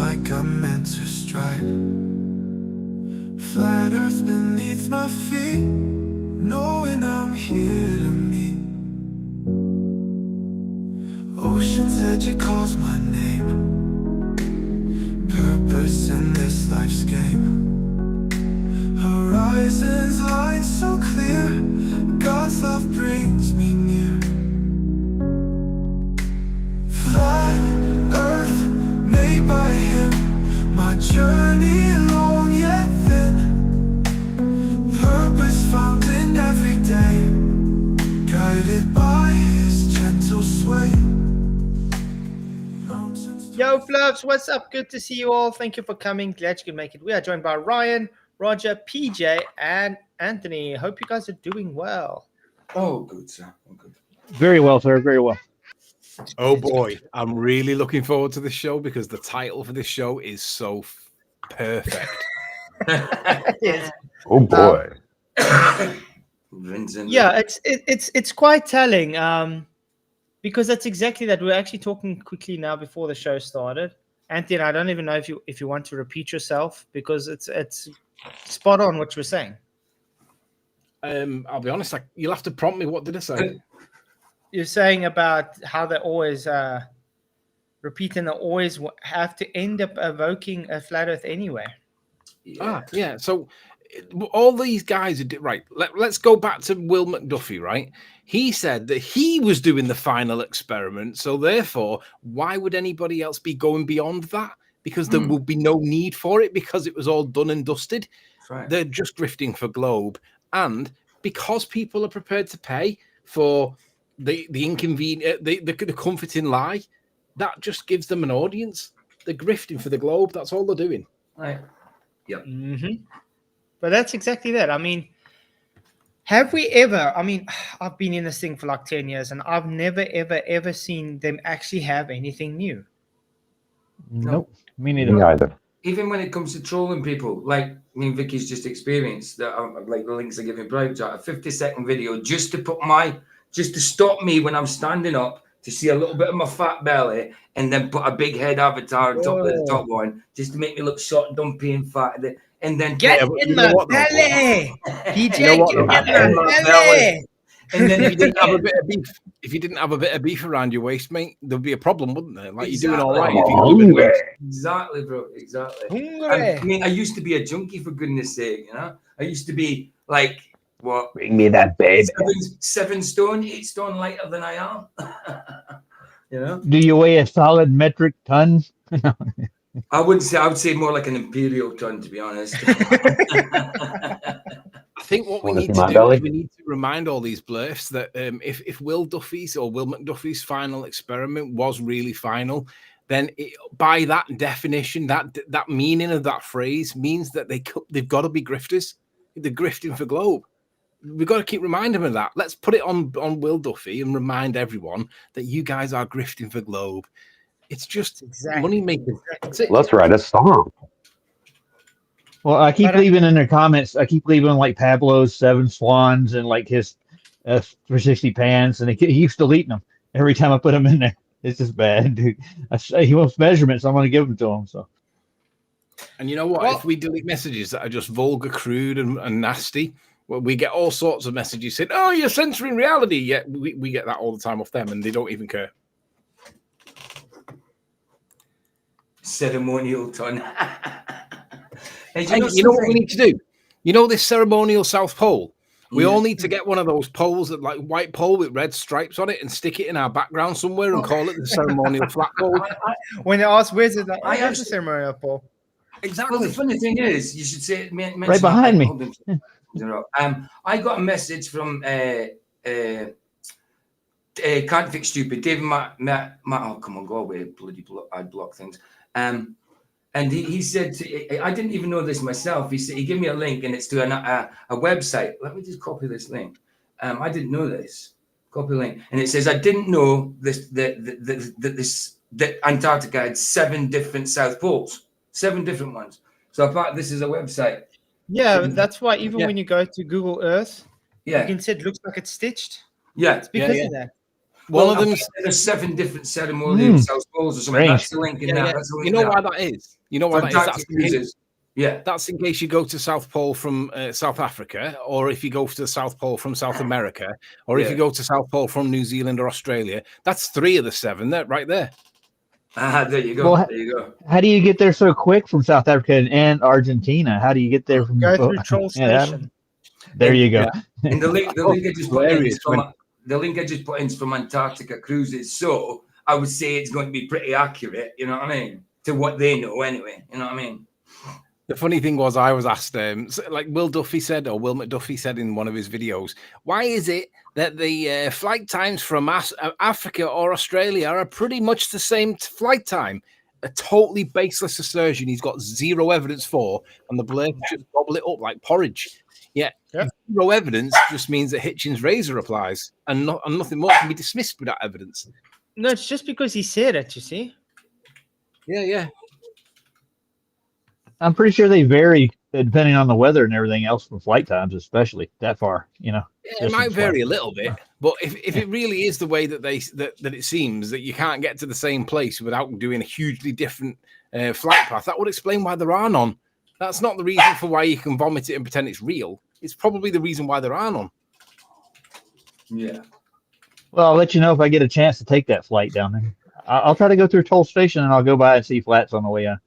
like I'm meant to strike. Flat earth beneath my feet, knowing I'm here to meet. Ocean's edge, it calls my name. Purpose in this life's game. Horizons line so clear, God's love brings me near. Flat earth made by him, my journey long yet thin. Purpose found in every day, guided by his gentle sway. Yo, Fluffs, what's up? Good to see you all. Thank you for coming. Glad you could make it. We are joined by Ryan, Roger, PJ, and Anthony. Hope you guys are doing well. Oh, good, sir. Oh, good. Very well, sir. Very well. Oh boy, I'm really looking forward to this show because the title for this show is so perfect. Yes. Oh boy. Yeah, it's quite telling. Because that's exactly that. We're actually talking quickly now before the show started. Anthony, I don't even know if you want to repeat yourself because it's spot on what you were saying. I'll be honest, you'll have to prompt me. What did I say? You're saying about how they always repeat and they always have to end up evoking a flat earth anyway. Yeah. So all these guys are right. Let's go back to Will McDuffie, right? He said that he was doing the final experiment. So therefore, why would anybody else be going beyond that? Because there will be no need for it because it was all done and dusted. Right. They're just grifting for globe. And because people are prepared to pay for the inconvenient, the comforting lie, that just gives them an audience. They're grifting for the globe. That's all they're doing. Right. Yep. Mm-hmm. But that's exactly that. I mean, have we ever, I've been in this thing for like 10 years and I've never, ever seen them actually have anything new. Nope. Me neither. Me either. Even when it comes to trolling people, like Vicky's just experienced, that like the links are giving private chat, a 50-second video just to stop me when I'm standing up to see a little bit of my fat belly and then put a big head avatar on top of the top one just to make me look short, dumpy and fat. And then get in my belly, PJ. Get in my belly. And then if you didn't have a bit of beef around your waist, mate, there'd be a problem, wouldn't there? Like you're doing all right. If you got exactly, bro. Exactly. I I used to be a junkie, for goodness sake. You know, I used to be like what? Bring me that baby. 7 stone, 8 stone lighter than I am. You know. Do you weigh a solid metric ton? I would say more like an imperial ton, to be honest. I think what we need to do is we need to remind all these Blerfs that if Will Duffy's or Will McDuffie's final experiment was really final, then by that definition, that meaning of that phrase means that they've got to be grifters. They're grifting for globe. We've got to keep reminding them of that. Let's put it on Will Duffy and remind everyone that you guys are grifting for globe. It's just money making. Let's write a song. Well, I keep leaving in their comments. I keep leaving like Pablo's 7 swans and like his 360 pants, and he keeps deleting them every time I put them in there. It's just bad, dude. He wants measurements. I'm going to give them to him. So. And you know what? If we delete messages that are just vulgar, crude, and nasty, well, we get all sorts of messages saying, "Oh, you're censoring reality." Yet we get that all the time off them, and they don't even care. Ceremonial ton. You know what we need to do? You know this ceremonial South Pole? We all need to get one of those poles, like white pole with red stripes on it, and stick it in our background somewhere and call it the ceremonial flat pole. When they ask, where's it? I have the ceremonial pole. Exactly. Well, the funny thing is, you should say right behind me. I got a message from Can't Fix Stupid, David Matt. Oh, come on, go away, bloody I block things. And he said, I didn't even know this myself. He said he gave me a link, and it's to a website. Let me just copy this link. I didn't know this. Copy link, and it says I didn't know this that Antarctica had 7 different South Poles, 7 different ones. So apart, this is a website. Yeah, that's why even when you go to Google Earth, you can see it looks like it's stitched. Yeah, it's because of that. One of them. There's 7 different ceremonial South Poles or something. Strange. That's the link in that. That's the link You know in why that. that is? You know why that is? Antarctic cruises. Yeah. That's in case you go to South Pole from South Africa, or if you go to the South Pole from South America, or if you go to South Pole from New Zealand or Australia. That's 3 of the 7 there, right there. There you go. Well, there you go. How do you get there so quick from South Africa and Argentina? How do you get there from? Go through Troll Station. There you go. And the link I just put in is from the link I just put in is from Antarctica cruises. So I would say it's going to be pretty accurate. You know what I mean? To what they know anyway. You know what I mean? The funny thing was, I was asked, like Will McDuffie said in one of his videos, why is it that the flight times from Africa or Australia are pretty much the same flight time? A totally baseless assertion he's got zero evidence for, and the Blerfers just gobble it up like porridge. Zero evidence just means that Hitchens' razor applies, and nothing more can be dismissed without evidence. No, it's just because he said it, you see. Yeah. I'm pretty sure they vary depending on the weather and everything else for flight times, especially that far. It might vary a little bit, but if it really is the way that that it seems that you can't get to the same place without doing a hugely different flight path, that would explain why there are none. That's not the reason for why you can vomit it and pretend it's real. It's probably the reason why there are none. Yeah. Well, I'll let you know if I get a chance to take that flight down there. I'll try to go through Toll Station and I'll go by and see flats on the way out.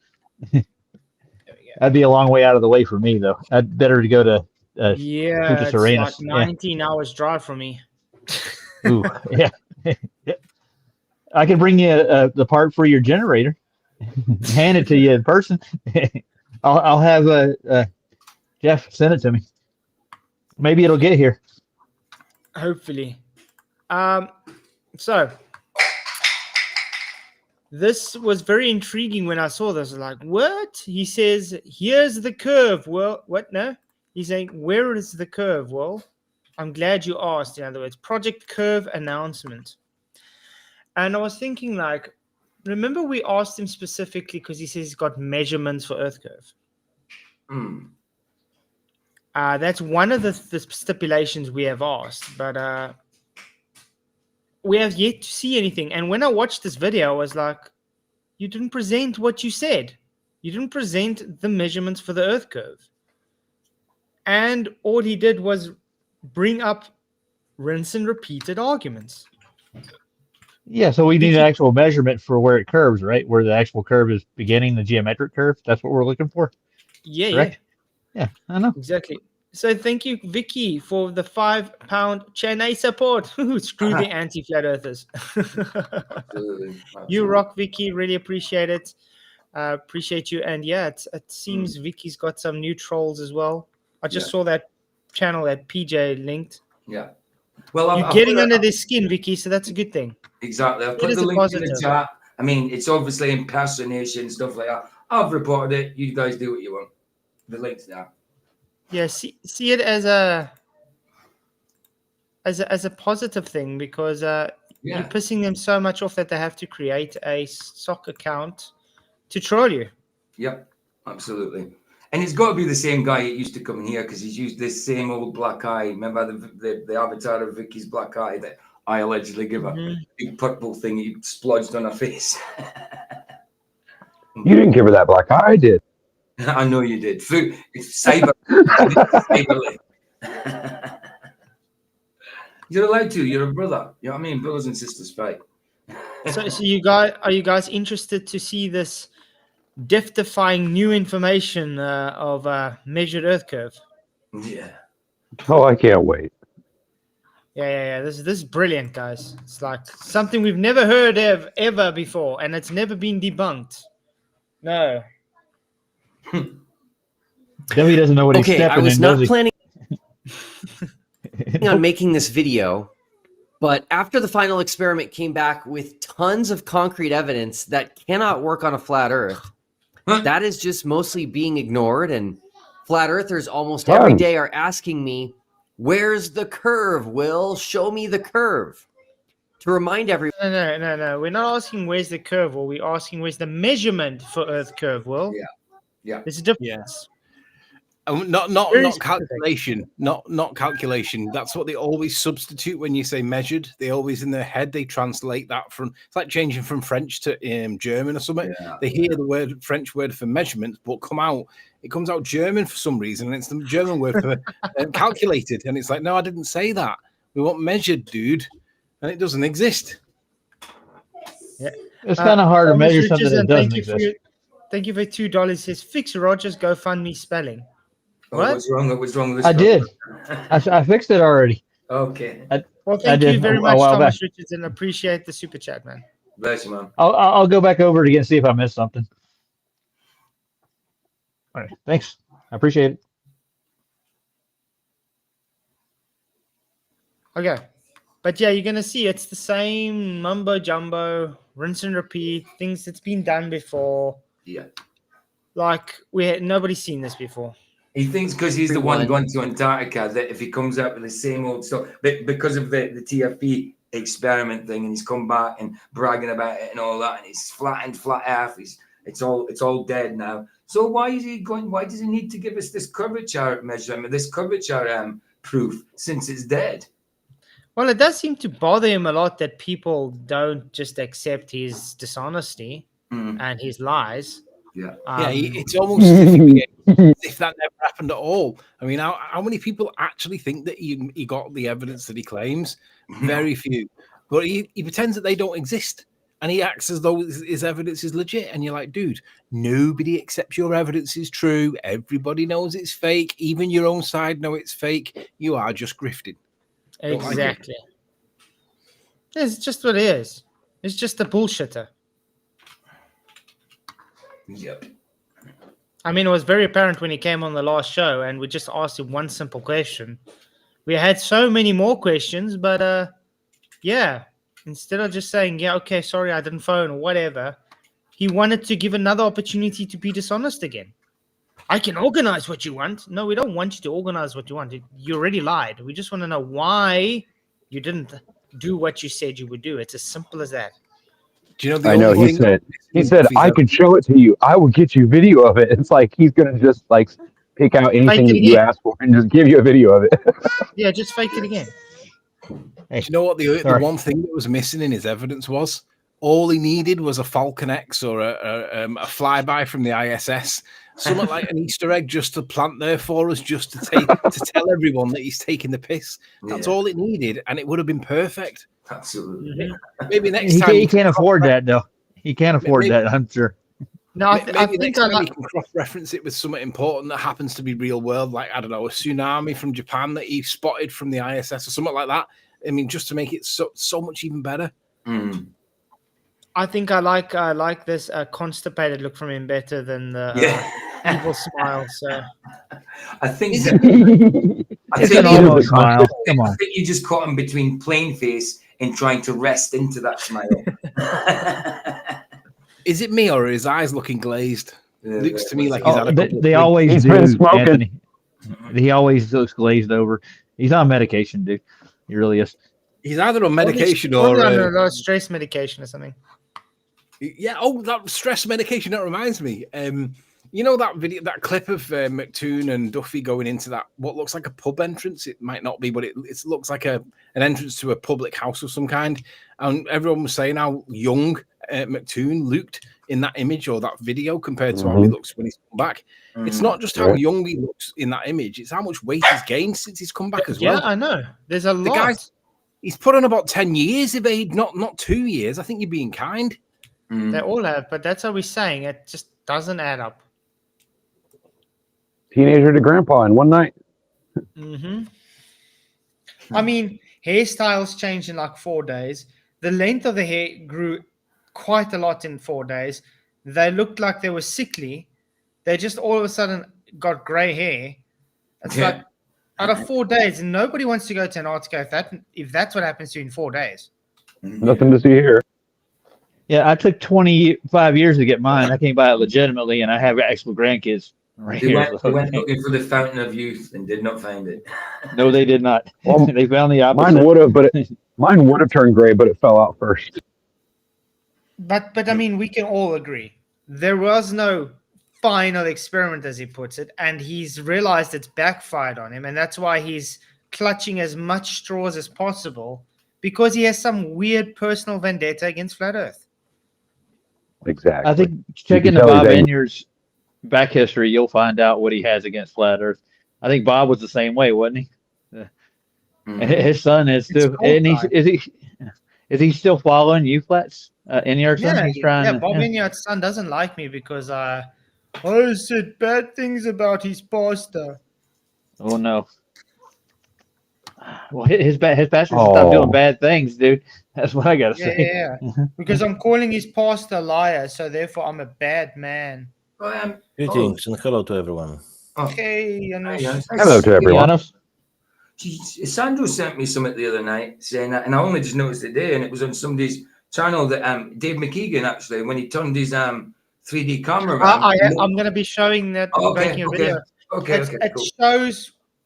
That'd be a long way out of the way for me, though. I'd better to go to Punta Arenas. It's like 19 hours drive from me. Ooh, yeah. I can bring you the part for your generator. Hand it to you in person. I'll have Jeff send it to me. Maybe it'll get here. Hopefully. So this was very intriguing when I saw this. Like, what? He says, here's the curve. Well, what? No? He's saying, where is the curve? Well, I'm glad you asked. In other words, Project Curve announcement. And I was thinking, like, remember we asked him specifically because he says he's got measurements for Earth curve. That's one of the stipulations we have asked, but we have yet to see anything. And when I watched this video, I was like, you didn't present what you said. You didn't present the measurements for the Earth curve. And all he did was bring up rinse and repeated arguments. Yeah, so we need an actual measurement for where it curves, right? Where the actual curve is beginning, the geometric curve. That's what we're looking for. Yeah, correct? Yeah, I know. Exactly. So thank you, Vicky, for the £5 Chennai support. Screw the anti-flat earthers. Absolutely. You rock, Vicky. Really appreciate it. Appreciate you. And yeah, it seems Vicky's got some new trolls as well. I just saw that channel that PJ linked. Yeah. Well, you're getting under their skin, Vicky, so that's a good thing. Exactly. I've put the link in the chat. I mean, it's obviously impersonation, stuff like that. I've reported it. You guys do what you want. The link's there. Yeah, see it as a positive thing because you're pissing them so much off that they have to create a sock account to troll you. Yep, absolutely. And it's got to be the same guy that used to come here because he's used this same old black eye. Remember the avatar of Vicky's black eye that I allegedly give her? Big purple thing he splodged on her face. You didn't give her that black eye, I did. I know you did. It's cyber. You're allowed to. You're a brother. You know what I mean? Brothers and sisters fight. So are you guys interested to see this death-defying new information of measured Earth curve? Yeah. Oh, I can't wait. Yeah. This is brilliant, guys. It's like something we've never heard of ever before, and it's never been debunked. No. Debbie doesn't know what he's stepping in. I was not planning No. on making this video, but after the final experiment came back with tons of concrete evidence that cannot work on a flat Earth, that is just mostly being ignored. And flat Earthers almost every day are asking me, where's the curve, Will? Show me the curve. To remind everyone. No. We're not asking where's the curve, Will. We're asking where's the measurement for Earth curve, Will. Yeah. There's a difference. Not Very specific. calculation, not calculation. That's what they always substitute when you say measured. They always in their head they translate that from. It's like changing from French to German or something. Yeah. They hear the word French word for measurement, but it comes out German for some reason, and it's the German word for calculated. And it's like, no, I didn't say that. We want measured, dude, and it doesn't exist. Yeah. It's kind of hard to measure Richards, something that and doesn't exist. Thank you for $2. Says fix Rogers GoFundMe spelling. Oh, What? what's wrong? What's wrong with this? I did. I fixed it already. Okay. Well, I thank you did very a much, while Thomas back. Richards, and appreciate the super chat, man. Bless you, man. I'll go back over it again and see if I missed something. All right. Thanks. I appreciate it. Okay. But yeah, you're going to see it's the same mumbo jumbo, rinse and repeat, things that's been done before. Yeah. Like, nobody's seen this before. He thinks because he's the one Everyone. going to Antarctica that if he comes up with the same old stuff, but because of the TFP experiment thing, and he's come back and bragging about it and all that, and he's flat Earth, it's all dead now. So why is he going? Why does he need to give us this curvature measurement, this curvature proof, since it's dead? Well, it does seem to bother him a lot that people don't just accept his dishonesty and his lies. Yeah. It's almost if that never happened at all. I mean, how many people actually think that he got the evidence that he claims? Very few. But he pretends that they don't exist. And he acts as though his evidence is legit. And you're like, dude, nobody accepts your evidence is true. Everybody knows it's fake. Even your own side know it's fake. You are just grifting. Exactly. It's just what it is. It's just a bullshitter. Yep. I mean, it was very apparent when he came on the last show and we just asked him one simple question. We had so many more questions, but yeah, instead of just saying, yeah, okay, sorry, I didn't phone or whatever, he wanted to give another opportunity to be dishonest again. I can organize what you want. No, we don't want you to organize what you want. You already lied. We just want to know why you didn't do what you said you would do. It's as simple as that. Do you know? I know. He said, I can show it to you. I will get you video of it. It's like he's gonna just like pick out anything that you ask for and just give you a video of it. Yeah, just fake it again. Hey, do you know what the one thing that was missing in his evidence was? All he needed was a Falcon X or a flyby from the ISS, something like an Easter egg just to plant there for us, just to tell everyone that he's taking the piss. That's all it needed, and it would have been perfect. Absolutely. Maybe next time he can't afford that though. He can't afford that. I'm sure. No, I think next time he can cross-reference it with something important that happens to be real world, like I don't know, a tsunami from Japan that he spotted from the ISS or something like that. I mean, just to make it so much even better. I think I like this constipated look from him better than the evil smile. So I think smile. Come on. I think you just caught him between plain face and trying to rest into that smile. Is it me or are his eyes looking glazed? Looks to me like he's had a couple they always do, Anthony. He always looks glazed over. He's on medication, dude. He really is. He's either on medication or stress medication or something. Yeah. Oh, that stress medication. That reminds me. You know that video, that clip of McToon and Duffy going into that what looks like a pub entrance. It might not be, but it looks like an entrance to a public house of some kind. And everyone was saying how young McToon looked in that image or that video compared to how he looks when he's come back. It's not just how young he looks in that image; it's how much weight he's gained since he's come back as well. Yeah, I know. There's a lot. The guy's he's put on about 10 years of age, not 2 years. I think you're being kind. They all have, but that's how we're saying. It just doesn't add up. Teenager to grandpa in one night. I mean, hairstyles changed in like 4 days. The length of the hair grew quite a lot in 4 days. They looked like they were sickly. They just all of a sudden got gray hair. It's like out of 4 days, and nobody wants to go to Antarctica if that's what happens to you in 4 days. Nothing to see here. Yeah, I took 25 years to get mine. I came by it legitimately, and I have actual grandkids right They here. went looking for the fountain of youth and did not find it. No, they did not. Well, they found the opposite. Mine would have turned gray, but it fell out first. But I mean, we can all agree there was no final experiment, as he puts it, and he's realized it's backfired on him, and that's why he's clutching as much straws as possible, because he has some weird personal vendetta against Flat Earth. Exactly. I think checking the Bob Enyar's back history, you'll find out what he has against Flat Earth. I think Bob was the same way, wasn't he? And his son is too. And is he still following you, Flats? Enyar's son? He's trying. Bob Enyar's son doesn't like me because I said bad things about his pastor. Oh no. Well, his pastor should stop doing bad things, dude. That's what I gotta say. Yeah. Because I'm calling his pastor a liar, so therefore I'm a bad man. Greetings and hello to everyone. Okay, hello to everyone. Sandro sent me something the other night saying that, and I only just noticed today, and it was on somebody's channel that Dave McKeegan actually, when he turned his 3D camera around. I'm going to be showing that. Making a video. Cool.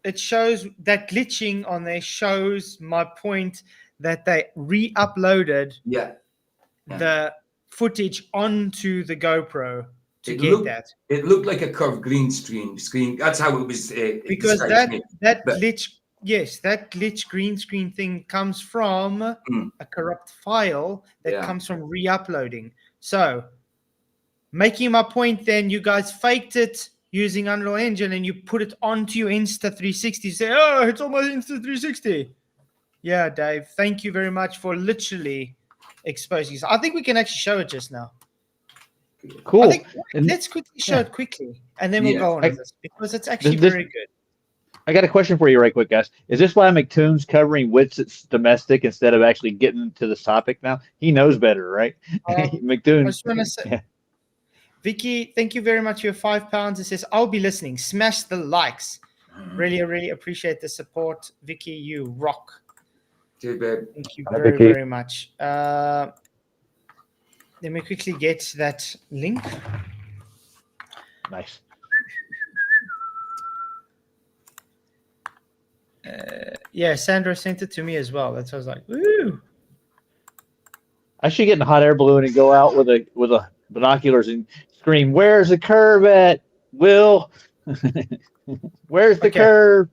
It shows that glitching on there shows my point that they re-uploaded the footage onto the GoPro to get that. It looked like a curved green screen. That's how it was. Because that glitch. Yes, that glitch green screen thing comes from a corrupt file that comes from re-uploading. So, making my point then, you guys faked it using Unreal Engine and you put it onto your Insta360. Say, oh, it's on my Insta360. Yeah, Dave, thank you very much for literally exposing it. I think we can actually show it just now. Cool. Let's quickly show it quickly, and then we'll go on with this, because it's actually very good. I got a question for you right quick, guys. Is this why McToon's covering Witsit's domestic instead of actually getting to this topic now? He knows better, right? McToon. I just want to say, Vicky, thank you very much for your £5. It says, I'll be listening. Smash the likes. Really, really appreciate the support. Vicky, you rock. Dude, babe. Thank you very, very much. Let me quickly get that link. Nice. Sandra sent it to me as well. That's why I was like, woo. I should get in a hot air balloon and go out with a binoculars and scream, "Where's the curve at, Will? Where's the curve?"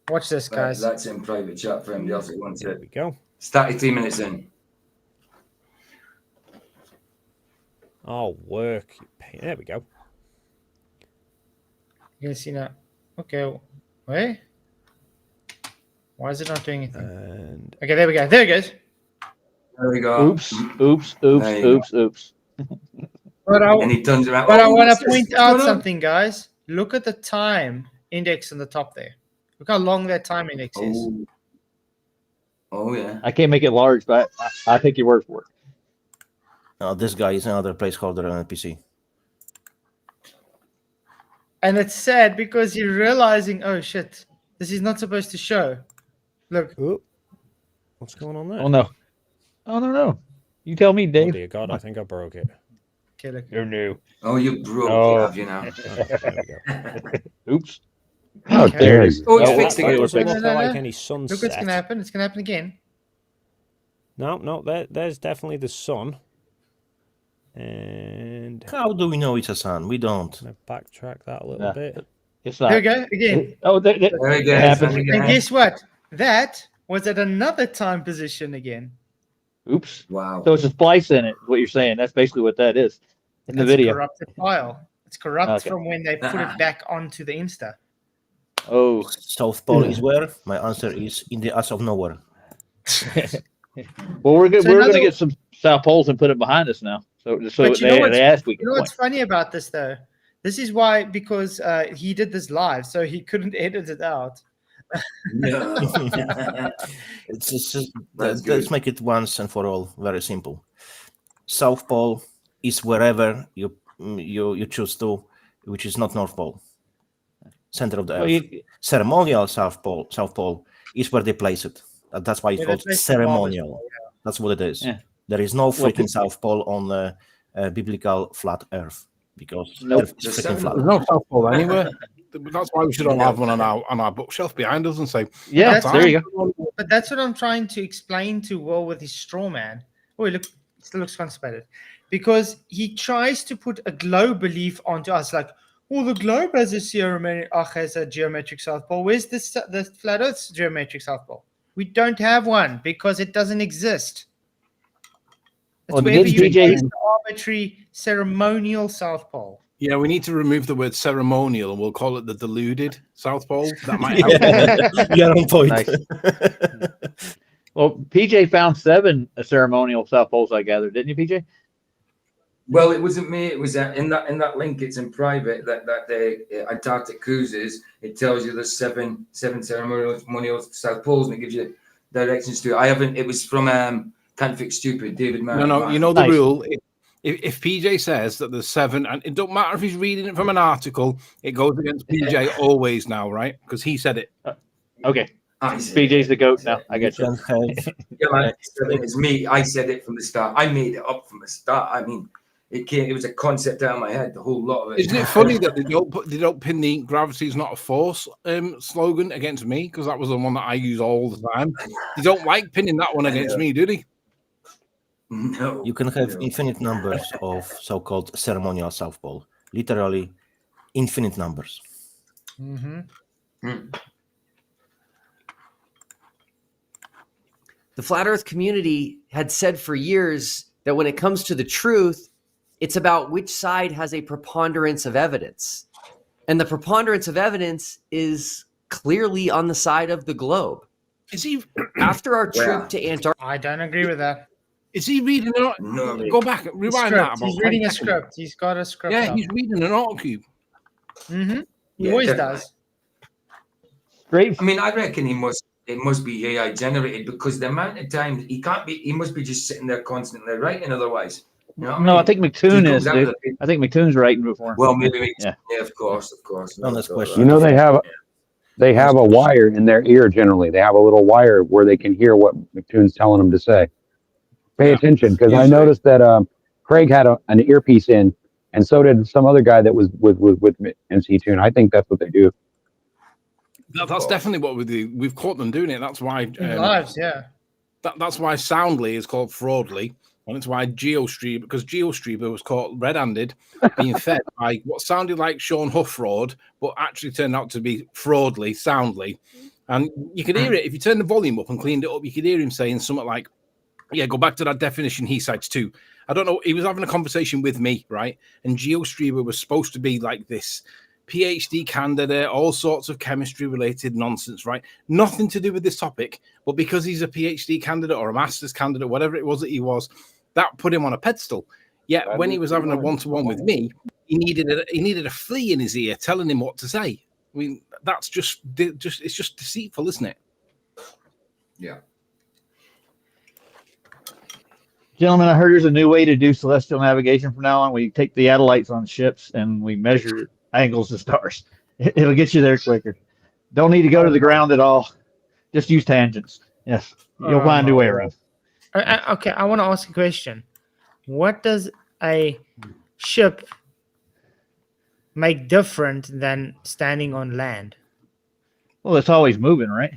Watch this, guys. That's in private chat for anybody else that wants it. There we go. Started 3 minutes in. Oh, work. There we go. You can see now. Okay. Wait. Why is it not doing anything? And okay, there we go. There it goes. There we go. Oops. And he turns around. But I want to point out something, guys. Look at the time index on the top there. Look how long that time index is. Oh, yeah. I can't make it large, but I take your word for it. oh, this guy is another placeholder on NPC. And it's sad because you're realizing, oh shit, this is not supposed to show. Look. Ooh. What's going on there? Oh no. You tell me, Dave. Oh dear God, I think I broke it. Okay, look. You're new. Oh, you broke it, have you now? There we go. Oops. How dare you? Oh, it's fixed again. It doesn't No. look like any sunset. Look what's going to happen. It's going to happen again. No, there's definitely the sun. And how do we know it's a sun? We don't. Oh, I'm gonna backtrack that a little bit. It's not. Here we go. Again. Oh, there we go. happened. And guess what? That was at another time position again. Oops. Wow. So it's a splice in it, what you're saying. That's basically what that is in the video. It's a corrupted file. It's corrupt from when they put it back onto the Insta. Oh. South Pole is where? My answer is in the ass of nowhere. Well, we're going to get some South Poles and put it behind us now. So they asked we can. You know what's funny about this though? This is why, because he did this live, so he couldn't edit it out. It's just let's make it once and for all very simple. South Pole is wherever you choose to, which is not North Pole. Center of the Earth. Ceremonial South Pole is where they place it. That's why it's called ceremonial. That's what it is. Yeah. There is no freaking South Pole on the biblical flat Earth because Earth is freaking flat. There's no South Pole anywhere. That's why we should all have one on our bookshelf behind us and say, "Yeah, there you go." But that's what I'm trying to explain to Will with his straw man. Oh, look, Still looks constipated. Because he tries to put a globe belief onto us, like, well, the globe has a geometric south pole. Where's the flat Earth's geometric south pole? We don't have one because it doesn't exist. It's Well, wherever didn't you PJ place the arbitrary ceremonial south pole. Yeah, we need to remove the word ceremonial and we'll call it the deluded South Pole. That might help. You're on point. Nice. Well, PJ found 7 ceremonial south poles, I gathered, didn't you, PJ? Well, it wasn't me. It was in that link. It's in private. That Antarctic cruises. It tells you there's seven ceremonial south poles, and it gives you directions to it. I haven't. It was from Can't Fix Stupid, David Martin. No, you know the Nice. rule. If PJ says that there's 7, and it don't matter if he's reading it from an article, it goes against PJ always now, right? Because he said it. Okay. PJ's the goat now. I got you. Yeah, man, it's me. I said it from the start. I made it up from the start. I mean, it was a concept out of my head, the whole lot of it. Isn't it funny that they don't pin the "gravity is not a force" slogan against me? Because that was the one that I use all the time. They don't like pinning that one against me, do they? No. You can have infinite numbers of so-called ceremonial South Pole. Literally, infinite numbers. The flat Earth community had said for years that when it comes to the truth, it's about which side has a preponderance of evidence. And the preponderance of evidence is clearly on the side of the globe. Is he After our trip to Antarctica? I don't agree with that. Is he reading an No. Go back, rewind that. He's reading a script. He's got a script. Yeah, he's reading an autocue. He always does. Great. I mean, I reckon it must be AI generated because the amount of time he must be just sitting there constantly writing otherwise. You know what No, I I think McToon is, dude. I think McToon's writing before. Well, maybe. Yeah. Yeah, of course. Honest question. You know, they have a wire in their ear generally. They have a little wire where they can hear what McToon's telling them to say. Pay attention, because I noticed that Craig had an earpiece in, and so did some other guy that was with MC Tune. I think that's what they do. That's definitely what we do. We've caught them doing it. That's why Lives, yeah. That's why Soundly is called Fraudly, and it's why GeoStreamer, because GeoStreamer was caught red-handed being fed by what sounded like Sean Huff fraud, but actually turned out to be Fraudly, Soundly. And you could hear it if you turn the volume up and cleaned it up. You could hear him saying something like, "Yeah, go back to that definition he cites too." I don't know. He was having a conversation with me, right? And GeoStreamer was supposed to be like this PhD candidate, all sorts of chemistry-related nonsense, right? Nothing to do with this topic, but because he's a PhD candidate or a master's candidate, whatever it was that he was, that put him on a pedestal. Yet when he was having a one-to-one with me, he needed a flea in his ear telling him what to say. I mean, that's just it's just deceitful, isn't it? Yeah. Gentlemen, I heard there's a new way to do celestial navigation from now on. We take the satellites on ships and we measure angles of stars. It'll get you there quicker. Don't need to go to the ground at all. Just use tangents. Yes, you'll find your way around. Okay, I want to ask a question. What does a ship make different than standing on land? Well, it's always moving, right?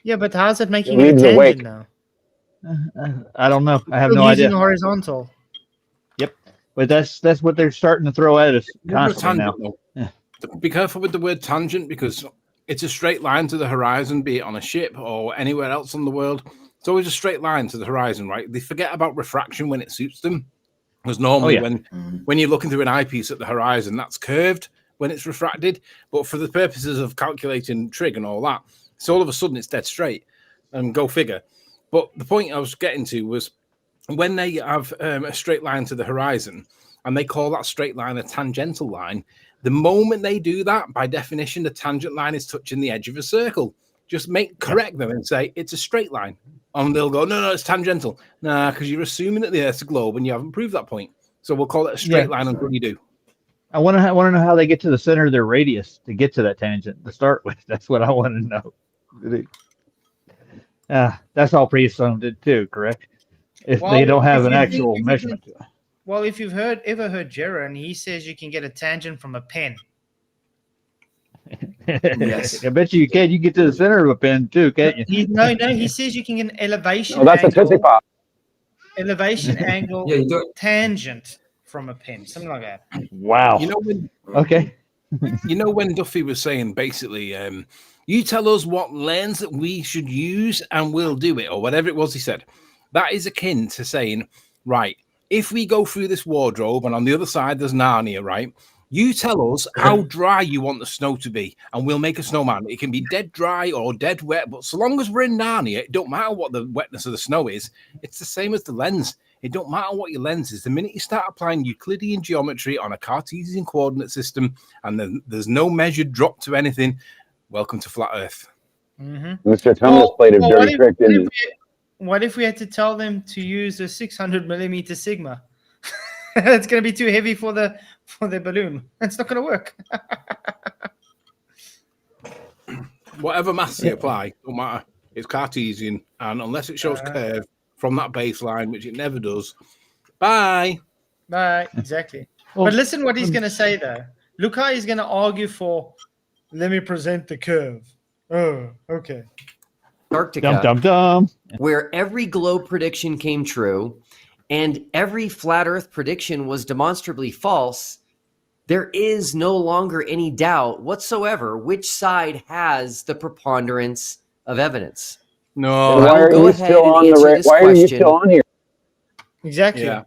Yeah, but how's it making It a leaves a tangent wake. now? I don't know. I have Still no using idea. horizontal. But that's what they're starting to throw at us constantly now. Tangent, be careful with the word tangent, because it's a straight line to the horizon, be it on a ship or anywhere else on the world. It's always a straight line to the horizon, right? They forget about refraction when it suits them. Because normally when you're looking through an eyepiece at the horizon, that's curved when it's refracted. But for the purposes of calculating trig and all that, so all of a sudden it's dead straight. And go figure. But the point I was getting to was when they have a straight line to the horizon and they call that straight line a tangential line, the moment they do that, by definition, the tangent line is touching the edge of a circle. Just correct them and say it's a straight line. And they'll go, no, it's tangential. Nah, because you're assuming that the Earth's a globe and you haven't proved that point. So we'll call it a straight line until you do. I want to know how they get to the center of their radius to get to that tangent to start with. That's what I want to know. That's all pre-assumed too, correct? If they don't have an actual measurement. Well, if you've ever heard Jaron, he says you can get a tangent from a pen. Yes. I bet you can. You get to the center of a pen too, can't you? No, he says you can get an elevation. Oh, that's a Tootsie Pop. elevation angle Yeah, you don't. tangent from a pin, something like that. Wow. You know when Okay. when Duffy was saying basically, you tell us what lens that we should use and we'll do it, or whatever it was he said. That is akin to saying, right, if we go through this wardrobe and on the other side there's Narnia, right? You tell us how dry you want the snow to be, and we'll make a snowman. It can be dead dry or dead wet, but so long as we're in Narnia, it don't matter what the wetness of the snow is. It's the same as the lens. It don't matter what your lens is. The minute you start applying Euclidean geometry on a Cartesian coordinate system, and then there's no measured drop to anything, welcome to flat Earth. Mm-hmm. Mr. Tumnus played a dirty trick, didn't he? What if we had to tell them to use a 600 millimeter Sigma? It's going to be too heavy for the balloon. It's not going to work. Whatever maths you apply, don't matter. It's Cartesian, and unless it shows curve from that baseline, which it never does, bye. Bye. Exactly. Well, but listen what he's going to say, though. Look how he's going to argue for, let me present the curve. Oh, okay. Antarctica, Dum, dum, dum. where every globe prediction came true and every flat Earth prediction was demonstrably false, there is no longer any doubt whatsoever which side has the preponderance of evidence. No, Why are go you ahead still and on the answer this Why are you question. still on here? Exactly. Yeah.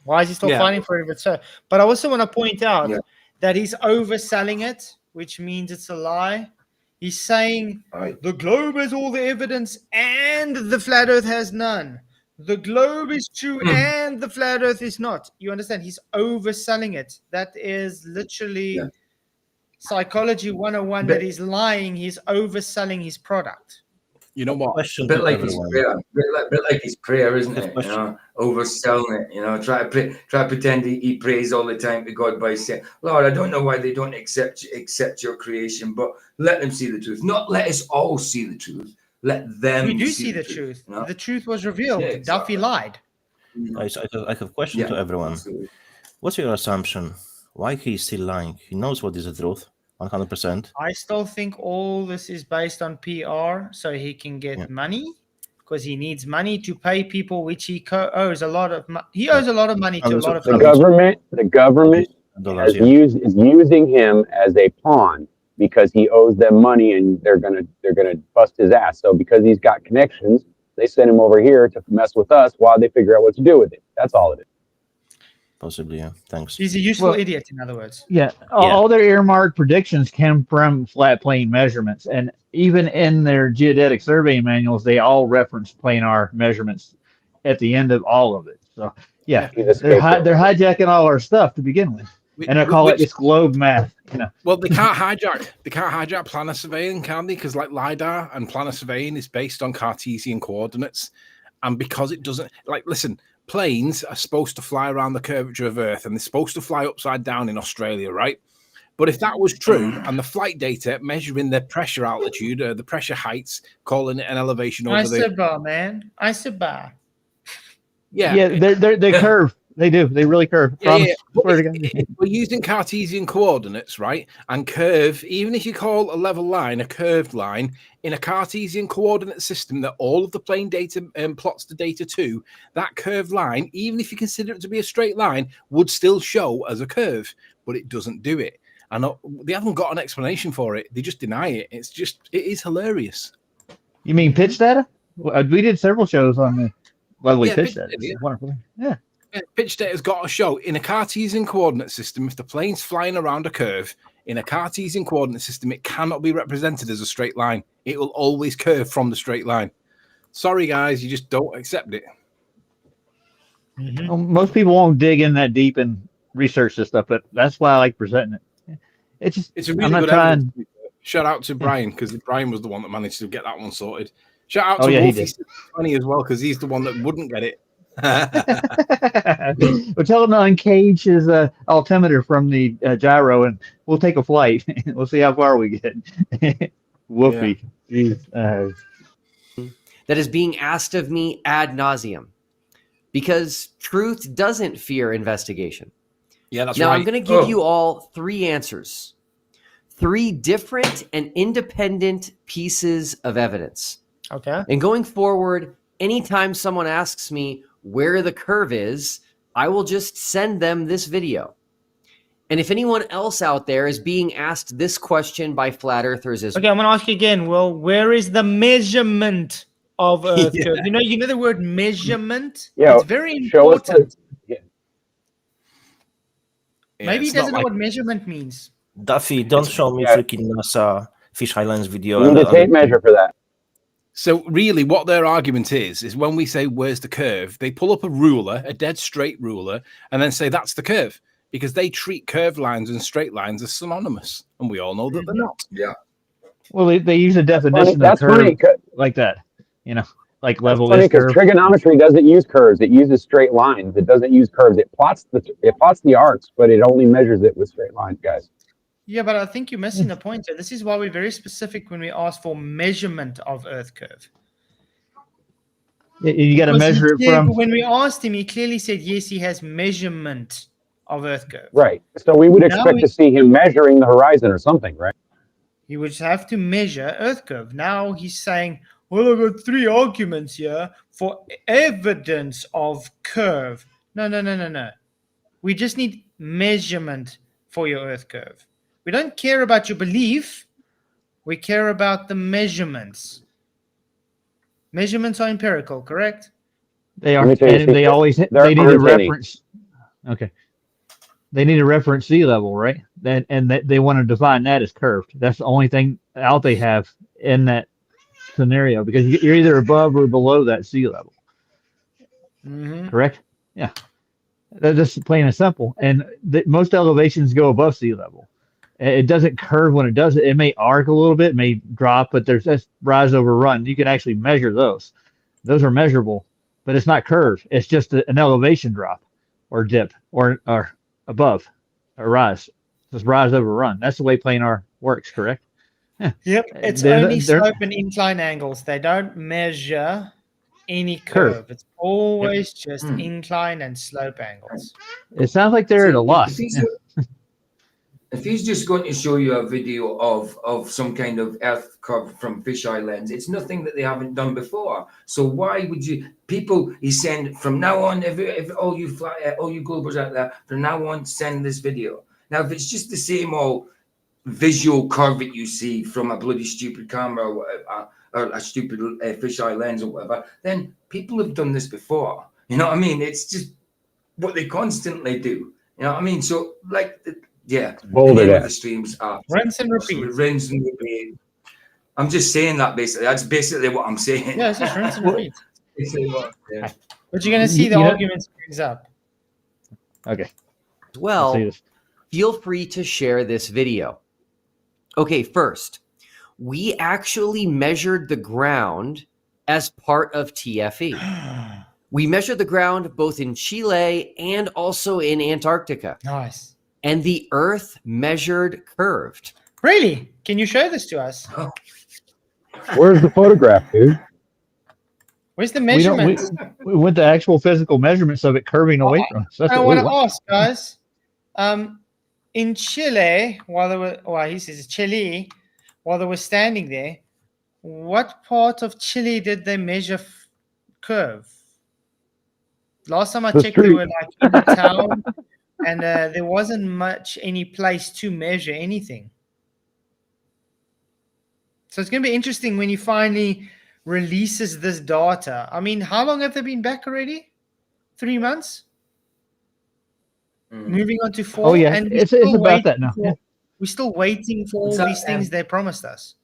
Why is he still Yeah. fighting for it? But I also want to point out Yeah. that he's overselling it, which means it's a lie. He's saying Right. the globe has all the evidence and the flat Earth has none. The globe is true and the flat Earth is not. You understand? He's overselling it. That is literally Yeah. psychology 101 But- that he's lying. He's overselling his product. you know what? A Question bit to like his everyone. prayer, bit like his prayer, isn't Good it? question. You know, overselling it. You know, try to pretend he prays all the time to God by saying, "Lord, I don't know why they don't accept your creation, but let them see the truth. Not let us all see the truth. Let them. We do see the truth. you know? The truth was revealed. Yeah, exactly. Duffy lied. I have a question Yeah, to everyone. absolutely. What's your assumption? Why he's still lying? He knows what is the truth, 100%. I still think all this is based on PR so he can get money because he needs money to pay people, which he owes a lot of. He owes a lot of money to a lot of The people. government Dollars, is using him as a pawn because he owes them money and they're gonna bust his ass. So because he's got connections, they send him over here to mess with us while they figure out what to do with it. That's all it is. Possibly, yeah. Thanks. He's a useful Well- idiot, in other words. Yeah, all their earmarked predictions came from flat plane measurements, and even in their geodetic surveying manuals, they all reference planar measurements at the end of all of it. So yeah, He's a they're scapegoat. hijacking all our stuff to begin with, and I call it it's globe math. You know, Well, they can't hijack planar surveying, can they? Because like LiDAR and planar surveying is based on Cartesian coordinates, and because it doesn't, like, listen, planes are supposed to fly around the curvature of Earth, and they're supposed to fly upside down in Australia, right? But if that was true, and the flight data measuring the pressure altitude, the pressure heights, calling it an elevation over the Isobar, man. Isobar. yeah, they curve. They do. They really curve. Promise. But Swear to God. we're using Cartesian coordinates, right? And curve, even if you call a level line a curved line, in a Cartesian coordinate system that all of the plane data plots the data to, that curved line, even if you consider it to be a straight line, would still show as a curve, but it doesn't do it. And they haven't got an explanation for it. They just deny it. It is hilarious. You mean pitch data? We did several shows on the lovely pitch pitch data. data, yeah. It's wonderful. Yeah. Pitch data's got to show in a Cartesian coordinate system, if the plane's flying around a curve, in a Cartesian coordinate system, it cannot be represented as a straight line. It will always curve from the straight line. Sorry, guys, you just don't accept it. Mm-hmm. Well, most people won't dig in that deep and research this stuff, but that's why I like presenting it. It's a really I'm not good trying. evidence. Shout out to Brian, because Brian was the one that managed to get that one sorted. Shout out Oh, to yeah, he Wolfie did. 20 as well, because he's the one that wouldn't get it. We'll tell him to uncage his altimeter from the gyro, and we'll take a flight. We'll see how far we get. Whoopee. Jeez. That is being asked of me ad nauseum because truth doesn't fear investigation. Yeah, that's Now, right. I'm going to give you all three answers, three different and independent pieces of evidence. Okay. And going forward, anytime someone asks me, where the curve is, I will just send them this video. And if anyone else out there is being asked this question by flat earthers as Okay, I'm going to ask you again, Will. Where is the measurement of Earth Yeah. curve? You know the word measurement? Yeah, It's very show us important. Yeah. Maybe he it's not doesn't know like- what measurement means. Duffy, don't show me yeah. freaking NASA Fish Islands video. You need a tape measure for that. So really what their argument is when we say, where's the curve? They pull up a ruler, a dead straight ruler, and then say, that's the curve. Because they treat curved lines and straight lines as synonymous. And we all know that they're not. Yeah. Well, they use a definition That's of curve funny. like that, like That's level funny is because curve. trigonometry doesn't use curves. It uses straight lines. It doesn't use curves. It plots the arcs, but it only measures it with straight lines, guys. Yeah, but I think you're missing the point. This is why we're very specific when we ask for measurement of Earth curve. You got to Because measure it he said- from. When we asked him, he clearly said, yes, he has measurement of Earth curve. Right. So we would Now expect we- to see him measuring the horizon or something, right? He would have to measure Earth curve. Now he's saying, well, I've got 3 arguments here for evidence of curve. No. We just need measurement for your Earth curve. We don't care about your belief. We care about the measurements. Measurements are empirical, correct? They Let are, me tell you a and they secret. always There they need to aren't any. reference. Okay, they need to reference sea level, right? They want to define that as curved. That's the only thing out they have in that scenario because you're either above or below that sea level. Mm-hmm. Correct? Yeah. That's just plain and simple. And most elevations go above sea level. It doesn't curve when it does it. It may arc a little bit, may drop, but that's rise over run. You can actually measure those. Those are measurable, but it's not curved. It's just an elevation drop or dip or above a rise. It's rise over run. That's the way planar works, correct? Yeah. Yep. It's They're- only they're- slope and incline angles. They don't measure any curve. It's always just incline and slope angles. It sounds like they're at a loss. If he's just going to show you a video of some kind of Earth curve from fisheye lens, it's nothing that they haven't done before. So why would you? People, he's saying from now on, if all you Globers out there, from now on, send this video. Now, if it's just the same old visual curve that you see from a bloody stupid camera or whatever, or a stupid fisheye lens or whatever, then people have done this before. You know what I mean? It's just what they constantly do. You know what I mean? So, like. Yeah, Bold it the out. streams are Rinse and repeat. rinse and repeat. I'm just saying that basically. That's basically what I'm saying. Yeah, it's just rinse and repeat. Yeah. But you're going to see the Yeah. arguments brings up. Okay. as Let's well. see this. Feel free to share this video. Okay, first, we actually measured the ground as part of TFE. We measured the ground both in Chile and also in Antarctica. Nice. And the Earth measured curved. Really? Can you show this to us? Where's the photograph, dude? Where's the We don't. measurement? We went the actual physical measurements of it curving away from us. That's I what we want to want. ask, guys. In Chile, he says Chile, while they were standing there, what part of Chile did they measure curve? Last time I The checked, they street. were like in the town, and there wasn't much any place to measure anything. So it's going to be interesting when he finally releases this data. I mean, how long have they been back already? 3 months? Moving on to 4. Oh yeah, and we're it's still about that waiting now. for- We're still waiting for all Is that, these things they promised us.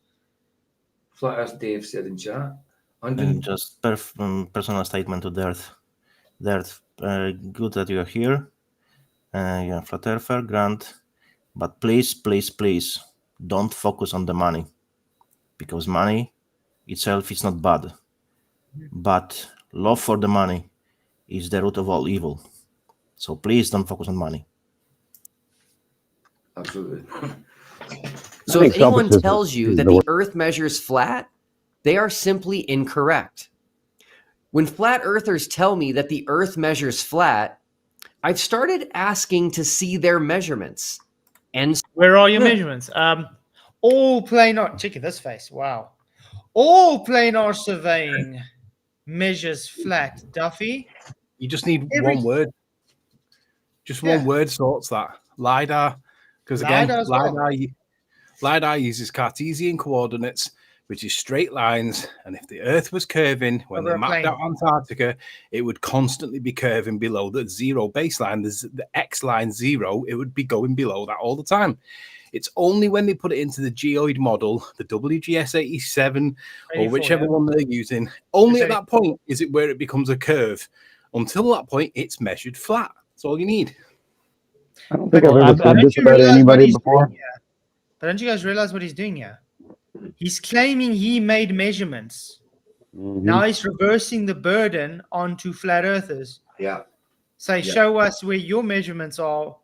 Flat Earth Dave said in chat. And just personal statement to the Earth. The Earth, good that you are here. Yeah, Flat Earther, Grant. But please, don't focus on the money. Because money itself is not bad. But love for the money is the root of all evil. So please don't focus on money. Absolutely. So I if think anyone selfishness tells you is that the the word. Earth measures flat, they are simply incorrect. When flat earthers tell me that the Earth measures flat, I've started asking to see their measurements. And Where are your measurements? All planar. Check this face. Wow. All planar surveying measures flat. Duffy. You just need Every- one word. Just one word sorts that. LiDAR. Because again, LiDAR as well. LiDAR uses Cartesian coordinates, which is straight lines. And if the Earth was curving, when Over they a mapped plane. out Antarctica, it would constantly be curving below the zero baseline. There's the X line 0. It would be going below that all the time. It's only when they put it into the geoid model, the WGS 87 or 84, whichever yeah. one they're using, only at It's that point is it where it becomes a curve. Until that point, it's measured flat. That's all you need. I don't think I've ever said Don't this you about realize what anybody he's before. doing here? But don't you guys realize what he's doing here? He's claiming he made measurements. Mhm. Now he's reversing the burden onto flat earthers. Yeah. Say, show us where your measurements are.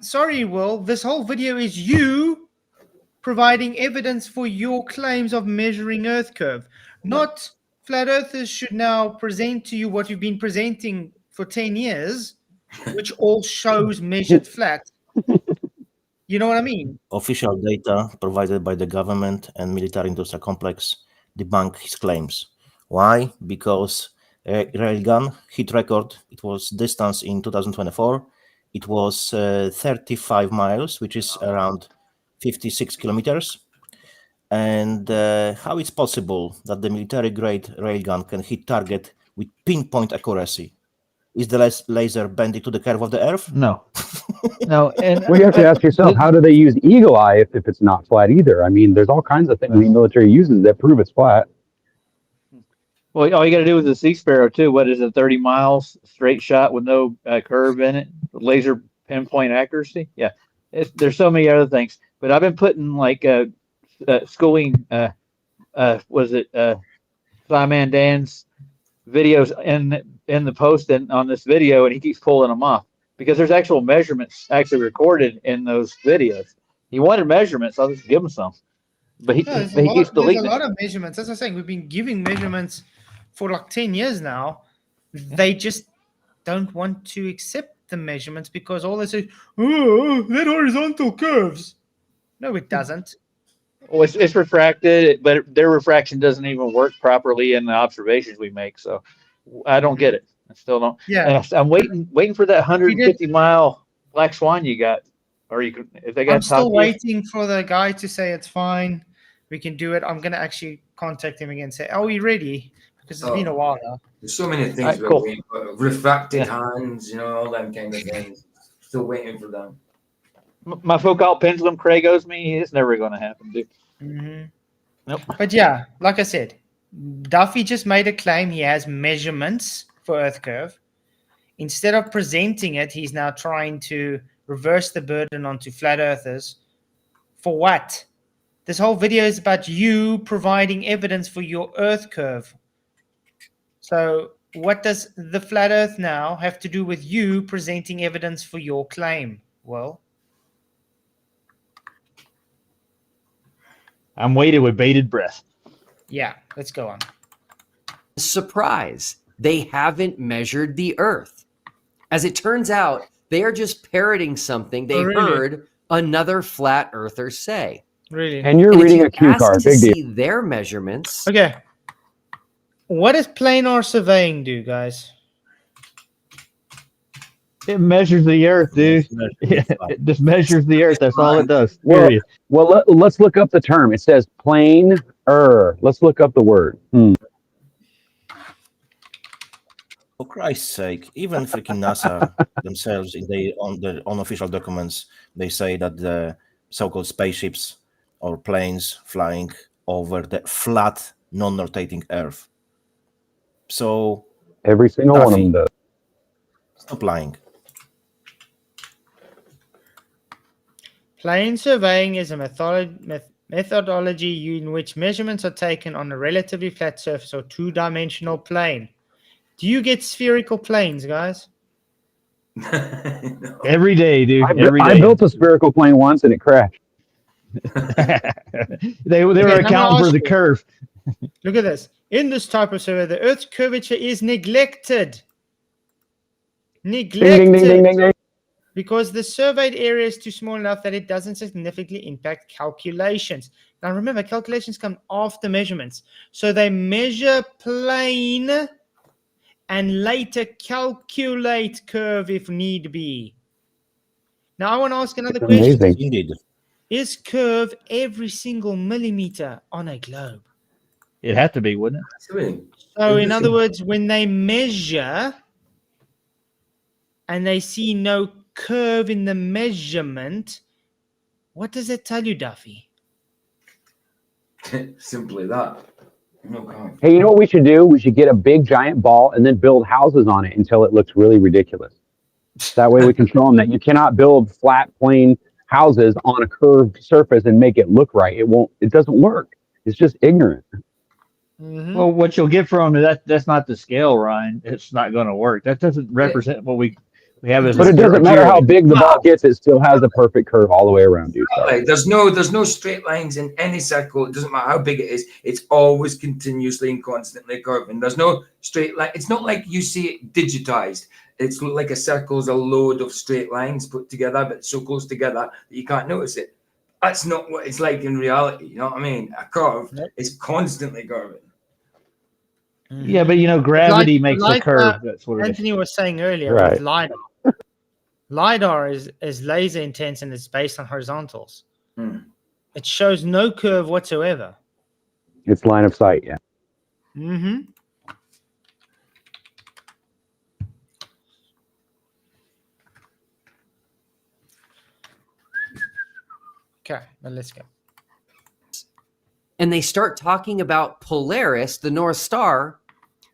Sorry, Will, this whole video is you providing evidence for your claims of measuring Earth curve. Not flat earthers should now present to you what you've been presenting for 10 years, which all shows measured flat. You know what I mean? Official data provided by the government and military industrial complex debunk his claims. Why? Because railgun hit record, it was distance in 2024. It was 35 miles, which is around 56 kilometers. And how it's possible that the military-grade railgun can hit target with pinpoint accuracy? Is the laser bending to the curve of the Earth? No. No, and Well, you have to ask yourself, how do they use eagle eye if it's not flat either? I mean, there's all kinds of things the military uses that prove it's flat. well, all you got to do with the Sea Sparrow too. What is it? 30 miles straight shot with no curve in it, laser pinpoint accuracy. Yeah, there's so many other things. But I've been putting like schooling. Was it Flyman Dan's videos in the post and on this video, and he keeps pulling them off because there's actual measurements actually recorded in those videos. He wanted measurements, I'll just give him some. But he keeps There's deleting a lot of measurements. As I was saying, we've been giving measurements for like 10 years now. They just don't want to accept the measurements because all they say, oh, that horizontal curves. No, it doesn't. Well, it's refracted, but their refraction doesn't even work properly in the observations we make. So I don't get it. I still don't. Yeah. And I'm waiting for that 150 mile black swan you got, or you could if they got. I'm still waiting for the guy to say it's fine. We can do it. I'm gonna actually contact him again and say, "Are we ready?" Because it's been a while now. There's so many things we're cool. waiting for. Refracted hands, you know, all them kind of things. Still waiting for them. My focal pendulum Craig owes me. It's never going to happen, dude. Mm-hmm. Nope. But yeah, like I said, Duffy just made a claim he has measurements for Earth curve. Instead of presenting it, he's now trying to reverse the burden onto flat earthers. For what? This whole video is about you providing evidence for your Earth curve. So what does the flat Earth now have to do with you presenting evidence for your claim? Well, I'm waiting with bated breath. yeah, let's go on. Surprise, they haven't measured the Earth. As it turns out, they are just parroting something they heard another flat earther say. Really? And you're reading a cue card. Big deal. See their measurements. Okay. What does planar surveying do, guys? It measures the Earth, dude. It just measures the Earth. That's all it does. Well, Period. let's look up the term. It says plane Let's look up the word. For Christ's sake, even freaking NASA themselves, in their unofficial documents, they say that the so-called spaceships or planes flying over the flat, non-rotating Earth. So every single one of them does. Stop lying. Plane surveying is a methodology in which measurements are taken on a relatively flat surface or two-dimensional plane. Do you get spherical planes, guys? No. Every day, dude. I built a spherical plane once and it crashed. they were accounting for the curve. Look at this. In this type of survey, the Earth's curvature is neglected. Ding, ding, ding, ding, ding. Because the surveyed area is too small enough that it doesn't significantly impact calculations. Now remember, calculations come after measurements. So they measure plane and later calculate curve if need be. Now I want to ask another question. Amazing. Indeed. Is curve every single millimeter on a globe? It'd have to be, wouldn't it? I mean, So in other words, when they measure and they see no curve in the measurement, what does it tell you, Duffy? simply that. No comment. Hey, you know what we should do? We should get a big giant ball and then build houses on it until it looks really ridiculous. That way we can show them that you cannot build flat, plain houses on a curved surface and make it look right. It doesn't work. It's just ignorant. Mm-hmm. Well, what you'll get from that's not the scale, Ryan. It's not going to work. That doesn't represent what we have as. But it doesn't matter how big the ball gets; it still has a perfect curve all the way around, dude. Right. There's no straight lines in any circle. It doesn't matter how big it is. It's always continuously and constantly curving. There's no straight line. It's not like you see it digitized. It's like a circle's a load of straight lines put together, but so close together that you can't notice it. That's not what it's like in reality. You know what I mean? A curve is constantly curving. Yeah, but gravity makes a curve. That's what Anthony was saying earlier Right. with LiDAR. LiDAR is laser intense and it's based on horizontals. It shows no curve whatsoever. It's line of sight, yeah. Mm-hmm. Okay, well, let's go. And they start talking about Polaris, the North Star,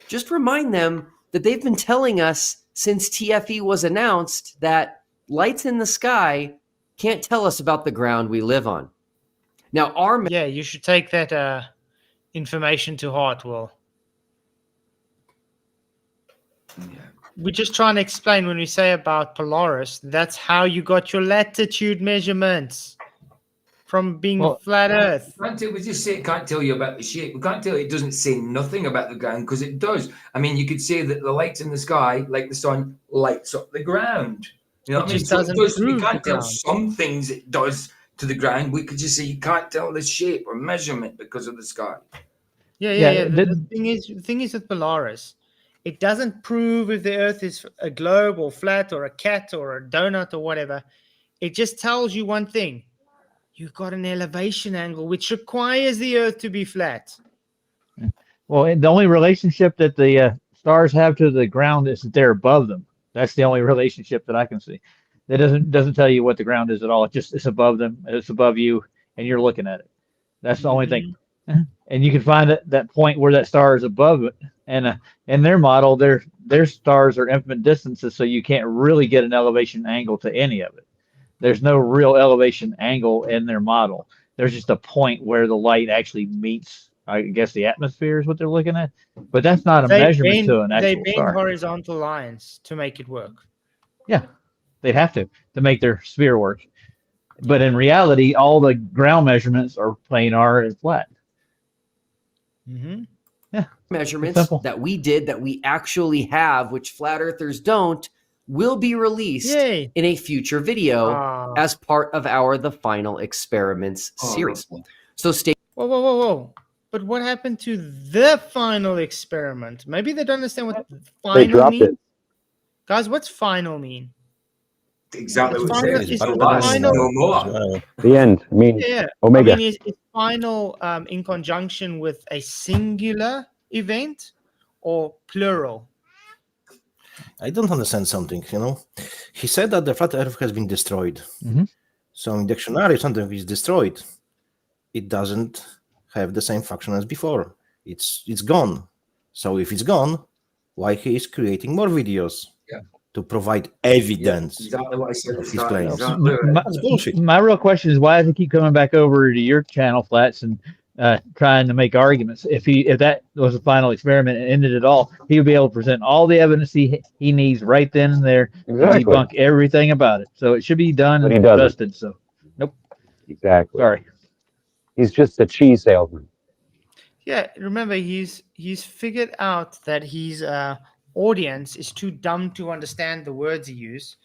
just remind them that they've been telling us since TFE was announced that lights in the sky can't tell us about the ground we live on. Now, Yeah, you should take that information to heart, Will. Yeah. We're just trying to explain when we say about Polaris, that's how you got your latitude measurements from being flat Earth. We just say it can't tell you about the shape. We can't tell you it doesn't say nothing about the ground because it does. I mean, you could say that the lights in the sky, like the sun, lights up the ground. You know what I mean? So we can't tell some things it does to the ground. We could just say you can't tell the shape or measurement because of the sky. Yeah. The thing is with Polaris, it doesn't prove if the Earth is a globe or flat or a cat or a donut or whatever. It just tells you one thing. You've got an elevation angle, which requires the Earth to be flat. Well, the only relationship that the stars have to the ground is that they're above them. That's the only relationship that I can see. That doesn't tell you what the ground is at all. It's above them. It's above you, and you're looking at it. That's the only thing. And you can find that point where that star is above it. And in their model, their stars are infinite distances, so you can't really get an elevation angle to any of it. There's no real elevation angle in their model. There's just a point where the light actually meets, I guess, the atmosphere is what they're looking at. But that's not a measurement to an actual They star. bend horizontal lines to make it work. Yeah, they'd have to make their sphere work. But in reality, all the ground measurements are planar and flat. Mm-hmm. Yeah, measurements that we did that we actually have, which flat earthers don't, will be released in a future video as part of our The Final Experiments series. So stay. Whoa. But what happened to the final experiment? Maybe they don't understand what final means. Guys, what's final mean? Exactly what it says. The end. I mean, Omega. I mean, is final in conjunction with a singular event or plural? I don't understand something, He said that the flat Earth has been destroyed. Mm-hmm. So in dictionary, if something is destroyed, it doesn't have the same function as before. It's gone. So if it's gone, why he is creating more videos to provide evidence? Exactly what I said. Of his claims. That's bullshit. My real question is why does he keep coming back over to your channel, Flats, and trying to make arguments? If that was a final experiment and ended it all, he would be able to present all the evidence he needs right then and there to debunk everything about it. So it should be done and dusted. So nope. Exactly. Sorry. He's just a cheese salesman. Yeah, remember he's figured out that his audience is too dumb to understand the words he uses,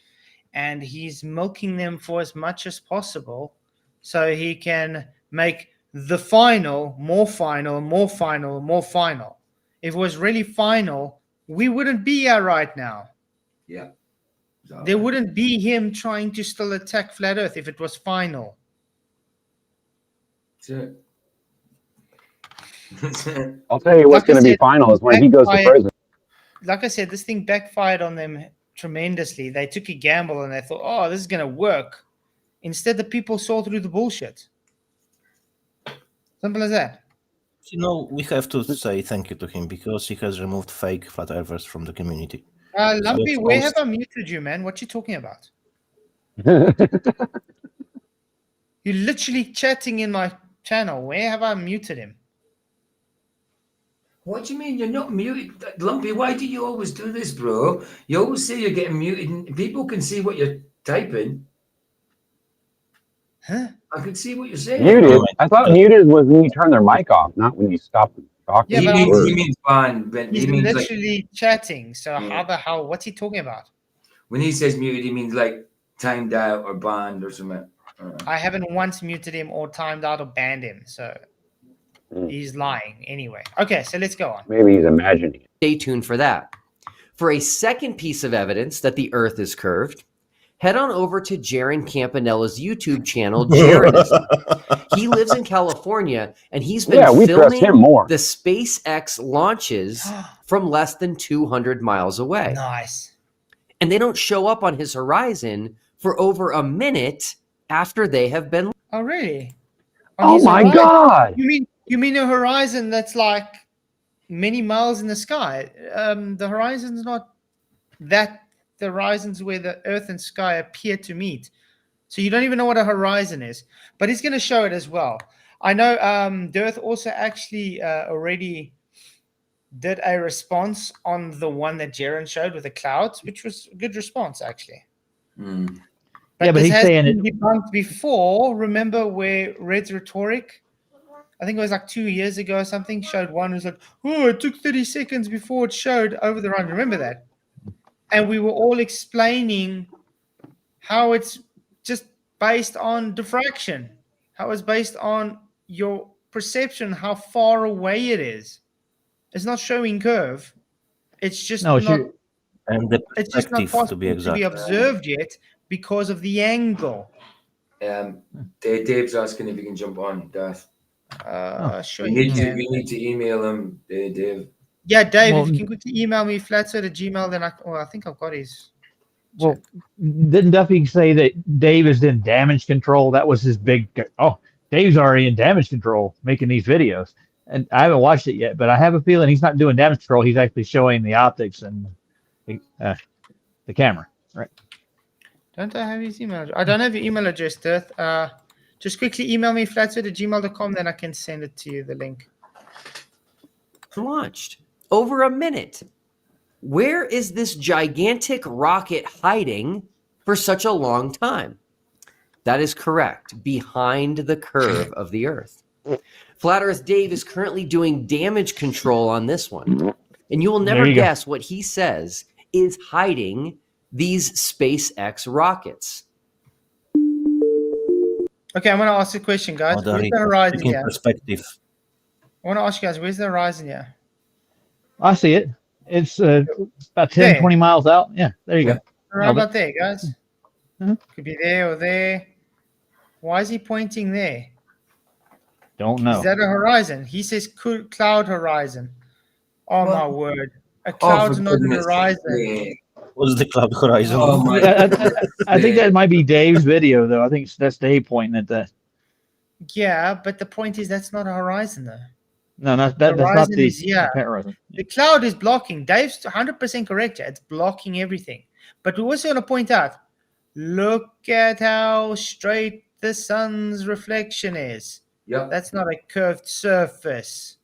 and he's milking them for as much as possible so he can make the final more final, more final, more final. If it was really final, we wouldn't be here right now. Yeah. There wouldn't be him trying to still attack Flat Earth if it was final. That's it. I'll tell you what's Like I going to be said, final is when he goes to backfired. prison. Like I said, this thing backfired on them tremendously. They took a gamble and they thought, oh, this is going to work. Instead, the people saw through the bullshit. Simple as that. You know, we have to say thank you to him because he has removed fake flat earthers from the community. Lumpy, it's where also- have I muted you, man? What you talking about? You're literally chatting in my channel. Where have I muted him? What do you mean you're not muted? Lumpy, why do you always do this, bro? You always say you're getting muted and people can see what you're typing. Huh? I can see what you're saying. Muted? I thought muted was when you turn their mic off, not when you stop talking. Yeah, he, but means, Word. he means ban. But He's he means like literally chatting. So Yeah. how the hell? What's he talking about? when he says muted, he means like timed out or banned or something. I haven't once muted him or timed out or banned him. So he's lying anyway. Okay, so let's go on. Maybe he's imagining it. Stay tuned for that. For a second piece of evidence that the Earth is curved, head on over to Jaron Campanella's YouTube channel, Dishonesty. He lives in California, and he's been We trust him filming more. the SpaceX launches from less than 200 miles away. Nice. And they don't show up on his horizon for over a minute after they have been. Oh, really? On Oh his my horizon? God! You mean a horizon that's like many miles in the sky? The horizon's not that. The horizon's where the Earth and sky appear to meet. So you don't even know what a horizon is. But he's going to show it as well. I know the Earth also actually already did a response on the one that Jaron showed with the clouds, which was a good response, actually. Mm. But Yeah, but this he's has saying been it. debunked before. Remember where Red's rhetoric, I think it was like 2 years ago or something, showed one who's like, oh, it took 30 seconds before it showed over the run. Remember that? And we were all explaining how it's just based on diffraction, how it's based on your perception, how far away it is. It's not showing curve. It's just No, not. And the It's just not perspective, possible to be exact. observed yet because of the angle. Dave's asking if he can jump on, Darth. Sure We you need, to, can. we need to email him, Dave. Yeah, Dave, Well, if you can quickly email me flatzoid@gmail, then I think I've got his. Well, didn't Duffy say that Dave is in damage control? That was his big. Oh, Dave's already in damage control making these videos, and I haven't watched it yet, but I have a feeling he's not doing damage control. He's actually showing the optics and the camera, right? Don't I have his email address? I don't have your email address, Dirth. Just quickly email me flatzoid@gmail.com, then I can send it to you, the link. Launched over a minute. Where is this gigantic rocket hiding for such a long time? That is correct. Behind the curve of the Earth. Flat Earth Dave is currently doing damage control on this one. And you will never guess what he says is hiding these SpaceX rockets. Okay, I'm going to ask a question, guys. Oh, Where's the horizon speaking here? perspective. I want to ask you guys, where's the horizon here? I see it. It's about 10, There. 20 miles out. Yeah, there you go. Around Nailed it. about there, guys. Mhm. Could be there or there. Why is he pointing there? Don't know. Is that a horizon? He says cloud horizon. Oh, What? my word. A cloud's not an horizon. What's the cloud horizon? Oh my I think that might be Dave's video, though. I think that's Dave pointing at that. Yeah, but the point is that's not a horizon, though. No, that's not horizon the is here. pet horizon. The cloud is blocking. Dave's 100% correct. It's blocking everything. But we also want to point out, look at how straight the sun's reflection is. Yep. That's not a curved surface.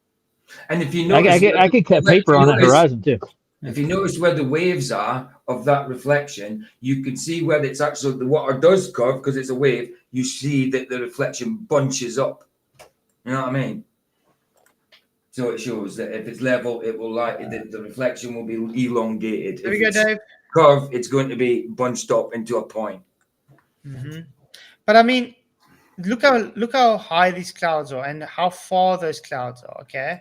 And if you notice, I could cut paper on that horizon too. If you notice where the waves are of that reflection, you can see where it's actually the water does curve because it's a wave. You see that the reflection bunches up. You know what I mean? So it shows that if it's level, it will the reflection will be elongated. There we If go, it's Dave. curve, it's going to be bunched up into a point. Mm-hmm. But I mean, look how high these clouds are and how far those clouds are. Okay.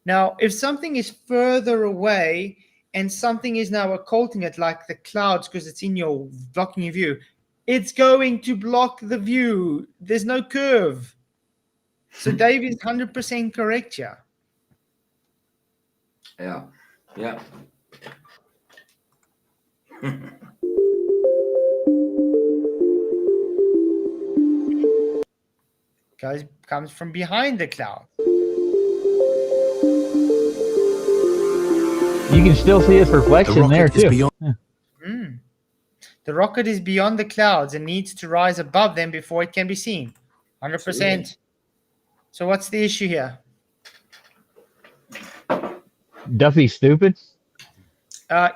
Now, if something is further away, and something is now occulting it, like the clouds, because it's in your blocking your view, it's going to block the view. There's no curve. So Dave is 100% correct here. Yeah. Yeah. Comes from behind the cloud. You can still see its reflection there too. The rocket is beyond the clouds and needs to rise above them before it can be seen. 100%. So what's the issue here? Duffy's stupid.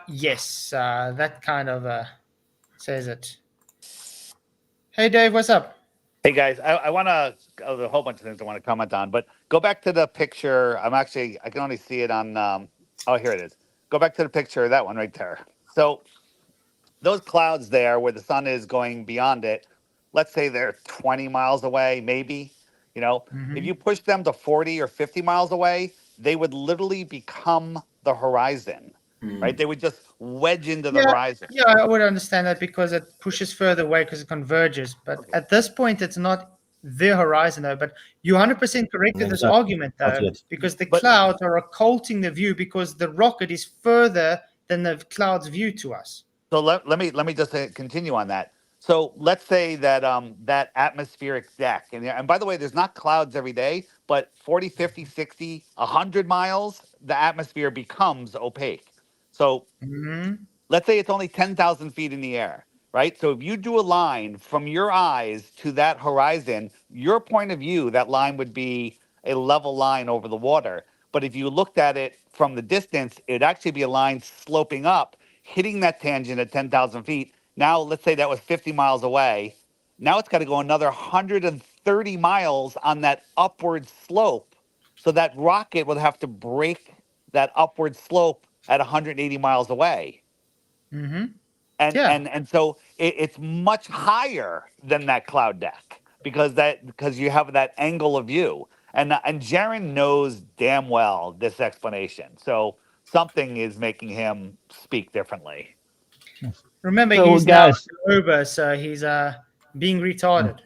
Yes, that kind of says it. Hey, Dave, what's up? Hey guys, I want to. There's a whole bunch of things I want to comment on, but go back to the picture. I can only see it on. Oh, here it is. Go back to the picture, that one right there. So those clouds there, where the sun is going beyond it, let's say they're 20 miles away, maybe. You know, if you push them to 40 or 50 miles away, they would literally become the horizon, right? They would just wedge into the horizon. Yeah, I would understand that because it pushes further away because it converges. But at this point, it's not the horizon, though. But you're 100% correct in this argument, though, because the clouds are occulting the view because the rocket is further than the cloud's view to us. So let me just continue on that. So let's say that that atmospheric deck, and by the way, there's not clouds every day, but 40, 50, 60, 100 miles, the atmosphere becomes opaque. So let's say it's only 10,000 feet in the air, right? So if you do a line from your eyes to that horizon, your point of view, that line would be a level line over the water. But if you looked at it from the distance, it'd actually be a line sloping up, hitting that tangent at 10,000 feet. Now, let's say that was 50 miles away. Now it's got to go another 130 miles on that upward slope. So that rocket would have to break that upward slope at 180 miles away. And so it's much higher than that cloud deck because you have that angle of view. And Jaron knows damn well this explanation. So something is making him speak differently. Remember, he's now Uber, so he's being retarded.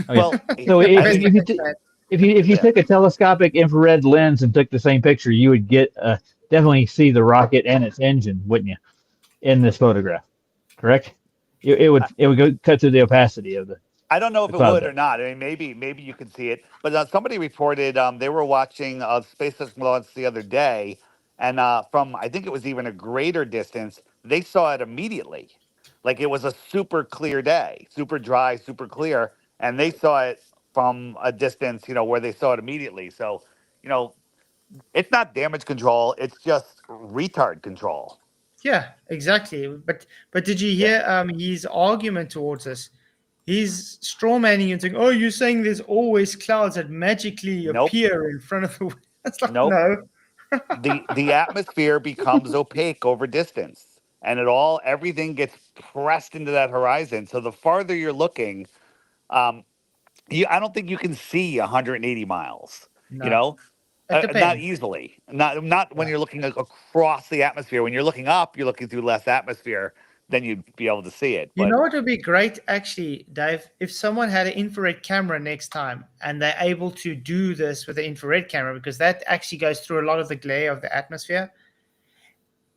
Well, so if you took a telescopic infrared lens and took the same picture, you would get definitely see the rocket and its engine, wouldn't you? In this photograph, correct? It would go cut through the opacity of the. I don't know if it would or not. I mean, maybe you could see it. But somebody reported they were watching SpaceX launch the other day, and from I think it was even a greater distance, they saw it immediately. Like it was a super clear day, super dry, super clear, and they saw it from a distance, where they saw it immediately. So, it's not damage control; it's just retard control. Yeah, exactly. But did you hear his argument towards us? He's strawmanning and saying, "Oh, you're saying there's always clouds that magically appear in front of the." It's like, no. The atmosphere becomes opaque over distance, and everything gets pressed into that horizon. So the farther you're looking, I don't think you can see 180 miles. No. Not easily. Not when you're looking across the atmosphere. When you're looking up, you're looking through less atmosphere. Then you'd be able to see it. You know what would be great, actually, Dave? If someone had an infrared camera next time and they're able to do this with the infrared camera, because that actually goes through a lot of the glare of the atmosphere.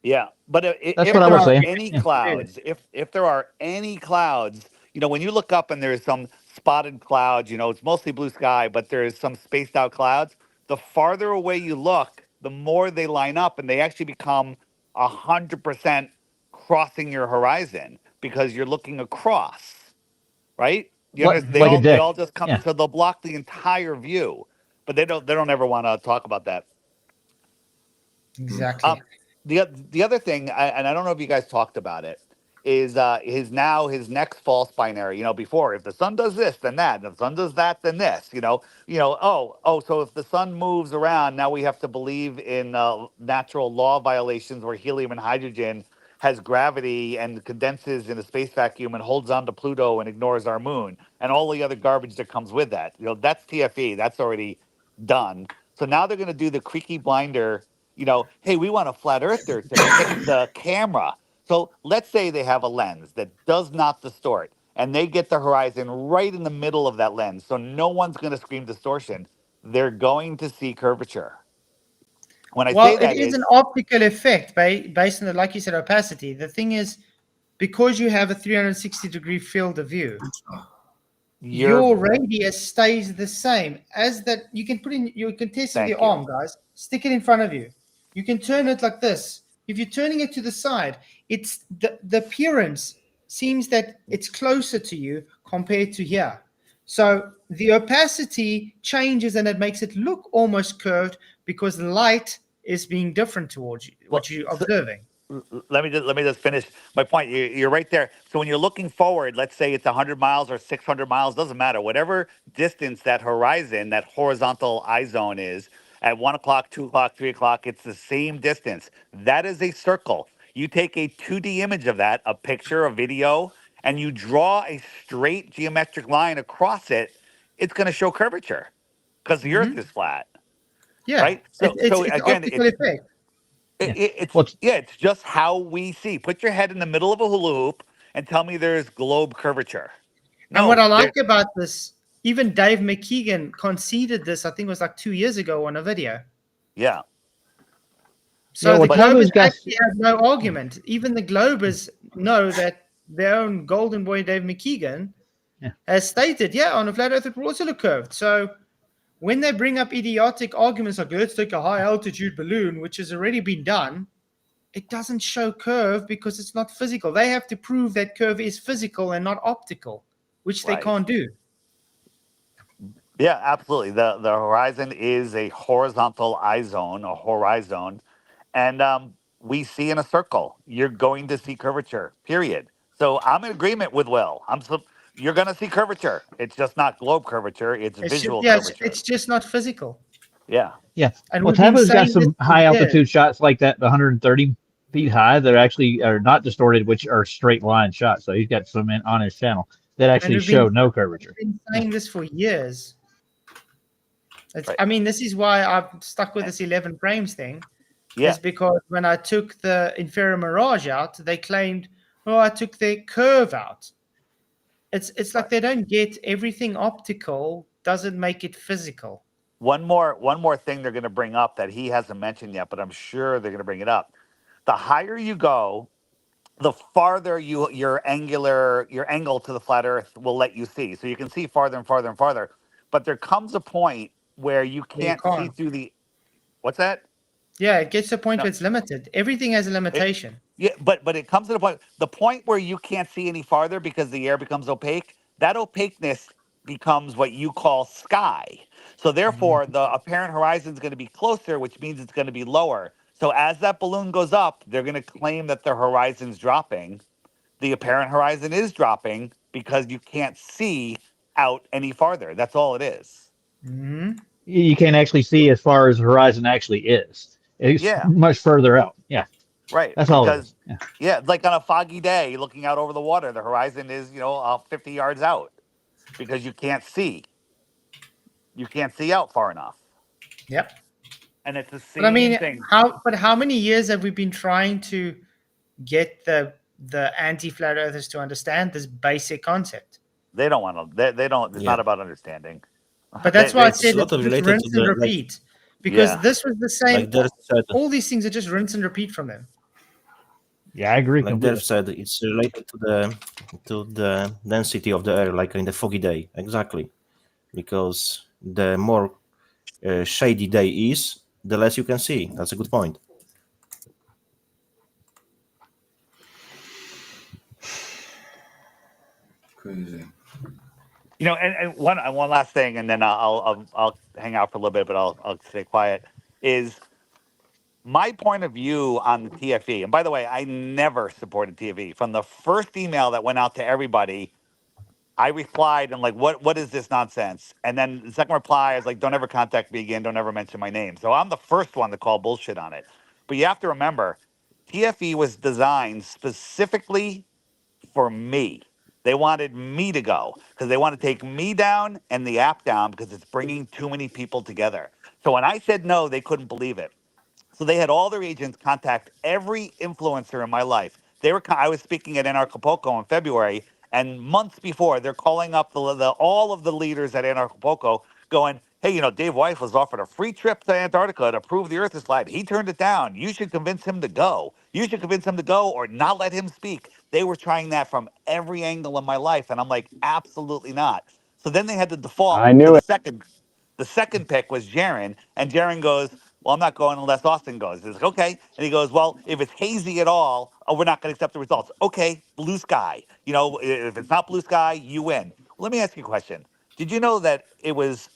Yeah, but if what I was saying. Any clouds, if there are any clouds, when you look up and there's some spotted clouds, it's mostly blue sky, but there's some spaced out clouds. The farther away you look, the more they line up, and they actually become 100% crossing your horizon because you're looking across, right? They all just come, so they'll block the entire view, but they don't ever want to talk about that. Exactly. The other thing, and I don't know if you guys talked about it, is his next false binary. Before, if the sun does this, then that. If the sun does that, then this. So if the sun moves around, now we have to believe in natural law violations where helium and hydrogen has gravity and condenses in a space vacuum and holds on to Pluto and ignores our moon and all the other garbage that comes with that. That's TFE. That's already done. So now they're going to do the creaky blinder hey, we want a flat earther to fix the camera. So let's say they have a lens that does not distort, and they get the horizon right in the middle of that lens. So no one's going to scream distortion. They're going to see curvature. When I say Well, it that, is an it's optical effect based on the, like you said, opacity. The thing is, because you have a 360-degree field of view, your radius stays the same as that. You can test it with your arm, guys. Stick it in front of you. You can turn it like this. If you're turning it to the side, it's the appearance seems that it's closer to you compared to here. So the opacity changes and it makes it look almost curved because light is being different towards you, what you're observing. Let me just finish my point. You're right there. So when you're looking forward, let's say it's 100 miles or 600 miles, doesn't matter. Whatever distance that horizon, that horizontal eye zone is, at 1 o'clock, 2 o'clock, 3 o'clock, it's the same distance. That is a circle. You take a 2D image of that, a picture, a video, and you draw a straight geometric line across it, it's going to show curvature because the Earth is flat. Yeah. Right? So it's again, optical effect. It's just how we see. Put your head in the middle of a hula hoop and tell me there's globe curvature. And what I like about this, even Dave McKeegan conceded this, I think it was like 2 years ago on a video. Yeah. So the Globers actually have no argument. Even the Globers know that their own golden boy, Dave McKeegan, has stated, on a flat earth it will also look curved. So when they bring up idiotic arguments like, let's take a high altitude balloon, which has already been done, it doesn't show curve because it's not physical. They have to prove that curve is physical and not optical, which they can't do. Yeah, absolutely. The horizon is a horizontal eye zone, a horizon. And we see in a circle, you're going to see curvature, period. So I'm in agreement with Will. You're going to see curvature. It's just not globe curvature. It's visual curvature. It's just not physical. Yeah. Yeah. And well, Taba's got some high altitude shots like that, 130 feet high, that actually are not distorted, which are straight line shots. So he's got some on his channel that actually show no curvature. We've been saying this for years. I mean, this is why I've stuck with this 11 frames thing. Is because when I took the inferior mirage out, they claimed, I took their curve out. It's like they don't get everything optical doesn't make it physical. One more thing they're going to bring up that he hasn't mentioned yet, but I'm sure they're going to bring it up. The higher you go, the farther your angle to the flat Earth will let you see. So you can see farther and farther and farther. But there comes a point where you can't see through the. What's that? Yeah, it gets to a point where it's limited. Everything has a limitation. But it comes to the point where you can't see any farther because the air becomes opaque. That opaqueness becomes what you call sky. So therefore, the apparent horizon is going to be closer, which means it's going to be lower. So as that balloon goes up, they're going to claim that the horizon's dropping. The apparent horizon is dropping because you can't see out any farther. That's all it is. Mm-hmm. You can't actually see as far as the horizon actually is. It's much further out. Yeah. Right. That's all it is. Yeah, like on a foggy day, looking out over the water, the horizon is, 50 yards out because you can't see. You can't see out far enough. Yep. And it's the same thing. How many years have we been trying to get the anti-flat earthers to understand this basic concept? They don't want to. They don't. It's not about understanding. But that's why I said it's rinse and repeat. Because this was the same. All these things are just rinse and repeat from them. Yeah, I agree. Like Derv said, it's related to the density of the air, like in the foggy day. Exactly, because the more shady day is, the less you can see. That's a good point. Crazy. And one last thing, and then I'll hang out for a little bit, but I'll stay quiet. Is my point of view on the TFE. And by the way, I never supported TFE. From the first email that went out to everybody, I replied and like, what is this nonsense? And then the second reply, I was like, don't ever contact me again. Don't ever mention my name. So I'm the first one to call bullshit on it. But you have to remember, TFE was designed specifically for me. They wanted me to go because they want to take me down and the app down because it's bringing too many people together. So when I said no, they couldn't believe it. So they had all their agents contact every influencer in my life. I was speaking at Anarchapulco in February, and months before, they're calling up all of the leaders at Anarchapulco, going, "Hey, Dave Weiss was offered a free trip to Antarctica to prove the Earth is flat. He turned it down. You should convince him to go. You should convince him to go, or not let him speak." They were trying that from every angle in my life, and I'm like, absolutely not. So then they had to default I to knew the it. second. The second pick was Jaron, and Jaron goes, "Well, I'm not going unless Austin goes." He's like, "Okay." And he goes, "Well, if it's hazy at all, we're not going to accept the results." "Okay, blue sky. If it's not blue sky, you win." Let me ask you a question. Did you know that it was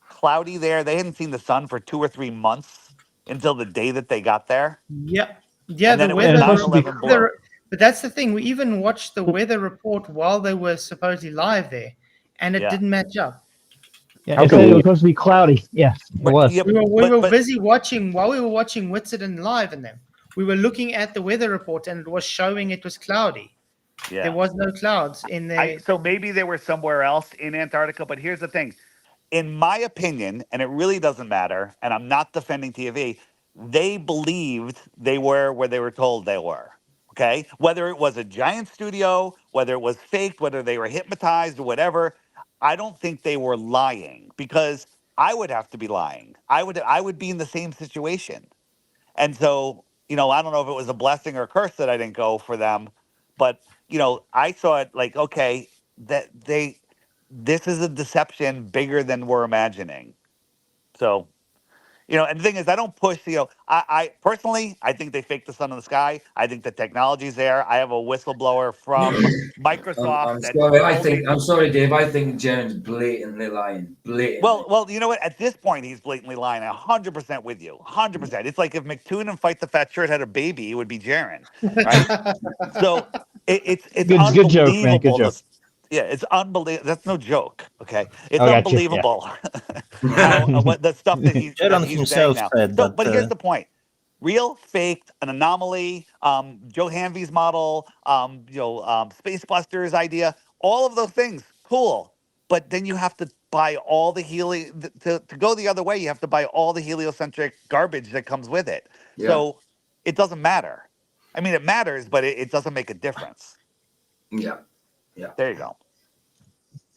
cloudy there? They hadn't seen the sun for 2 or 3 months until the day that they got there. Yeah, yeah. And The then it was weather. 9/11 blue. But that's the thing. We even watched the weather report while they were supposedly live there, and it Yeah. didn't match up. Yeah, How it can said it we- was supposed to be cloudy. Yes, it was. Yeah, We were but- busy watching while we were watching Witsit live and them. We were looking at the weather report, and it was showing it was cloudy. Yeah. There was no clouds in there. So maybe they were somewhere else in Antarctica, but here's the thing. In my opinion, and it really doesn't matter, and I'm not defending TV, they believed they were where they were told they were. Okay? Whether it was a giant studio, whether it was faked, whether they were hypnotized or whatever, I don't think they were lying, because I would have to be lying. I would be in the same situation. And so, I don't know if it was a blessing or a curse that I didn't go for them, but I saw it like, okay, this is a deception bigger than we're imagining. So, and the thing is, I don't push, I personally, I think they faked the sun in the sky. I think the technology's there. I have a whistleblower from Microsoft. I'm sorry, Dave. I think Jaron's blatantly lying. Blatantly. Well, you know what? At this point, he's blatantly lying. 100% with you. 100%. It's like if McToon and Fight the Fat Shirt had a baby, it would be Jaron, right? So it's unbelievable. Good joke, man. Good joke. Yeah, it's unbelievable. That's no joke. Okay, it's Oh, gotcha. unbelievable. What the stuff that he's saying now. said that, but here's the point: real, faked, an anomaly. Joe Hanvey's model. Space Buster's idea. All of those things, cool. But then you have to buy all the to go the other way. You have to buy all the heliocentric garbage that comes with it. Yeah. So it doesn't matter. I mean, it matters, but it doesn't make a difference. Yeah. Yeah. There you go.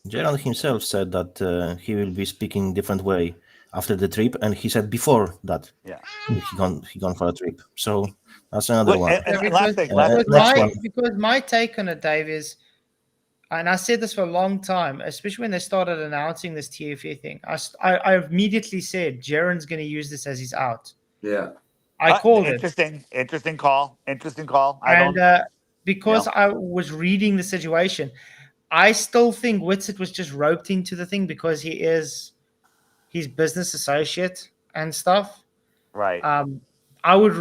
Jaron himself said that he will be speaking different way after the trip, and he said before that he gone for a trip. So that's another one. And last thing, because my take on it, Dave, is, and I said this for a long time, especially when they started announcing this TFA thing, I immediately said Jaron's going to use this as his out. Yeah. I called it. Interesting call. Because I was reading the situation, I still think Witsit was just roped into the thing because he is his business associate and stuff. Right. I would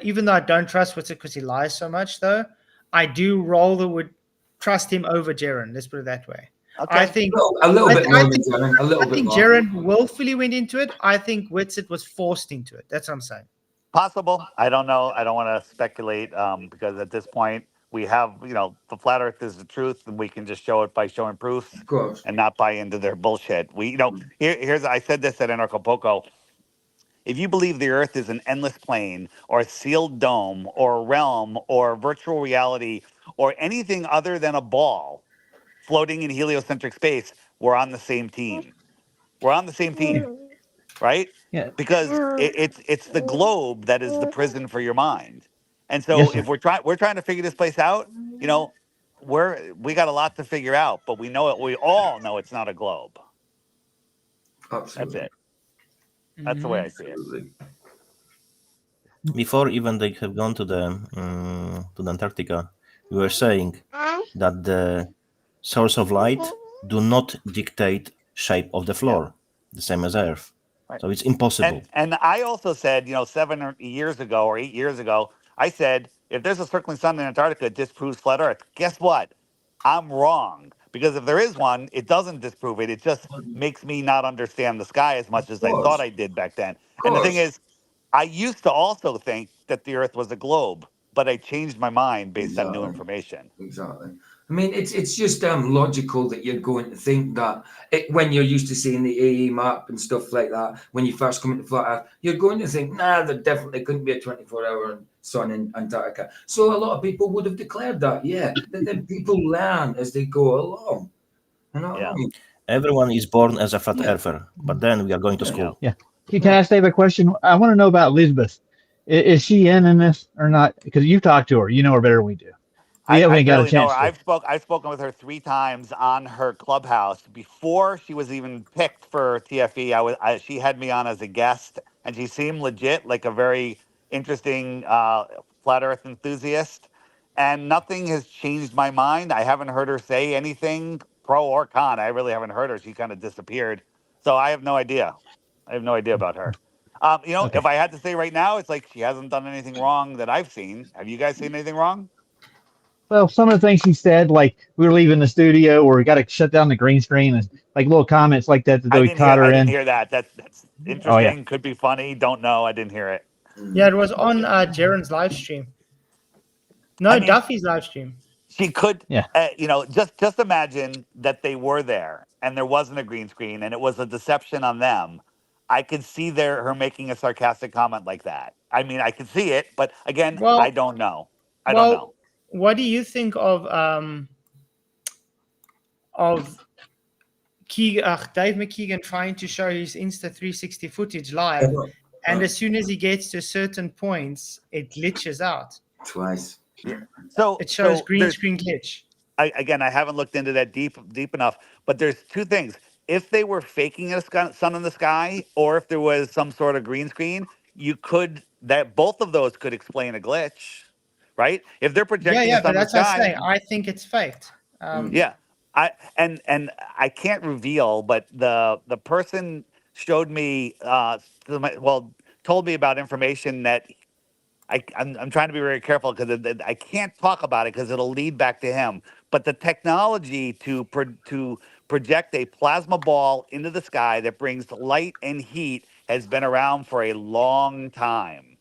even though I don't trust Witsit because he lies so much, though, I do would trust him over Jaron. Let's put it that way. Okay. I think a little bit more than Jaron. A little bit more. Jaron willfully went into it. I think Witsit was forced into it. That's what I'm saying. Possible. I don't know. I don't want to speculate because at this point we have, the flat Earth is the truth, and we can just show it by showing proofs, of course, and not buy into their bullshit. Here's I said this at Anarchapulco. If you believe the Earth is an endless plane, or a sealed dome, or a realm, or virtual reality, or anything other than a ball floating in heliocentric space, we're on the same team. We're on the same team. Right? Yeah. Because it's the globe that is the prison for your mind. And so if we're trying to figure this place out, we got a lot to figure out, but we all know it's not a globe. Absolutely. That's it. That's the way I see it. Before even they have gone to the Antarctica, we were saying that the source of light do not dictate shape of the floor, the same as Earth. Right. So it's impossible. And I also said, 7 years ago or 8 years ago, I said, if there's a circling sun in Antarctica, it disproves flat Earth. Guess what? I'm wrong. Because if there is one, it doesn't disprove it. It just makes me not understand the sky as much as I thought I did back then. And the thing is, I used to also think that the Earth was a globe, but I changed my mind based on new information. Exactly. I mean, it's just logical that you're going to think that when you're used to seeing the AE map and stuff like that, when you first come into flat Earth, you're going to think, nah, there definitely couldn't be a 24-hour sun in Antarctica. So a lot of people would have declared that, yeah. But then people learn as they go along. You know what I mean? Everyone is born as a flat earther, but then we are going to school. Yeah. Can I ask Dave a question? I want to know about Elizabeth. Is she in this or not? Because you talked to her. You know her better than we do. We haven't got a barely know chance her. to. I've spoken with her 3 times on her Clubhouse before she was even picked for TFE. She had me on as a guest, and she seemed legit, like a very interesting flat Earth enthusiast. And nothing has changed my mind. I haven't heard her say anything pro or con. I really haven't heard her. She kind of disappeared, so I have no idea. I have no idea about her. Okay. If I had to say right now, it's like she hasn't done anything wrong that I've seen. Have you guys seen anything wrong? Well, some of the things she said, like we were leaving the studio or we got to shut down the green screen, and like little comments like that we caught her I didn't in. hear that. That's Oh, yeah. interesting. Could be funny. Don't know. I didn't hear it. Yeah, it was on Jaron's live stream. No, I mean, Duffy's live stream. She could, Yeah. just imagine that they were there and there wasn't a green screen and it was a deception on them. I could see her making a sarcastic comment like that. I mean, I could see it, but again, Well- I don't know. I don't know. What do you think of Dave McKeegan trying to show his Insta 360 footage live, and as soon as he gets to certain points, it glitches out. Twice. So It shows so green there's- screen glitch. I haven't looked into that deep enough, but there's 2 things. If they were faking a sun in the sky, or if there was some sort of green screen, both of those could explain a glitch, right? If they're projecting a sun But in the that's what I sky, say. I think it's faked. yeah. I can't reveal, but the person showed me told me about information that I'm trying to be very careful because I can't talk about it because it'll lead back to him. But the technology to project a plasma ball into the sky that brings light and heat has been around for a long time,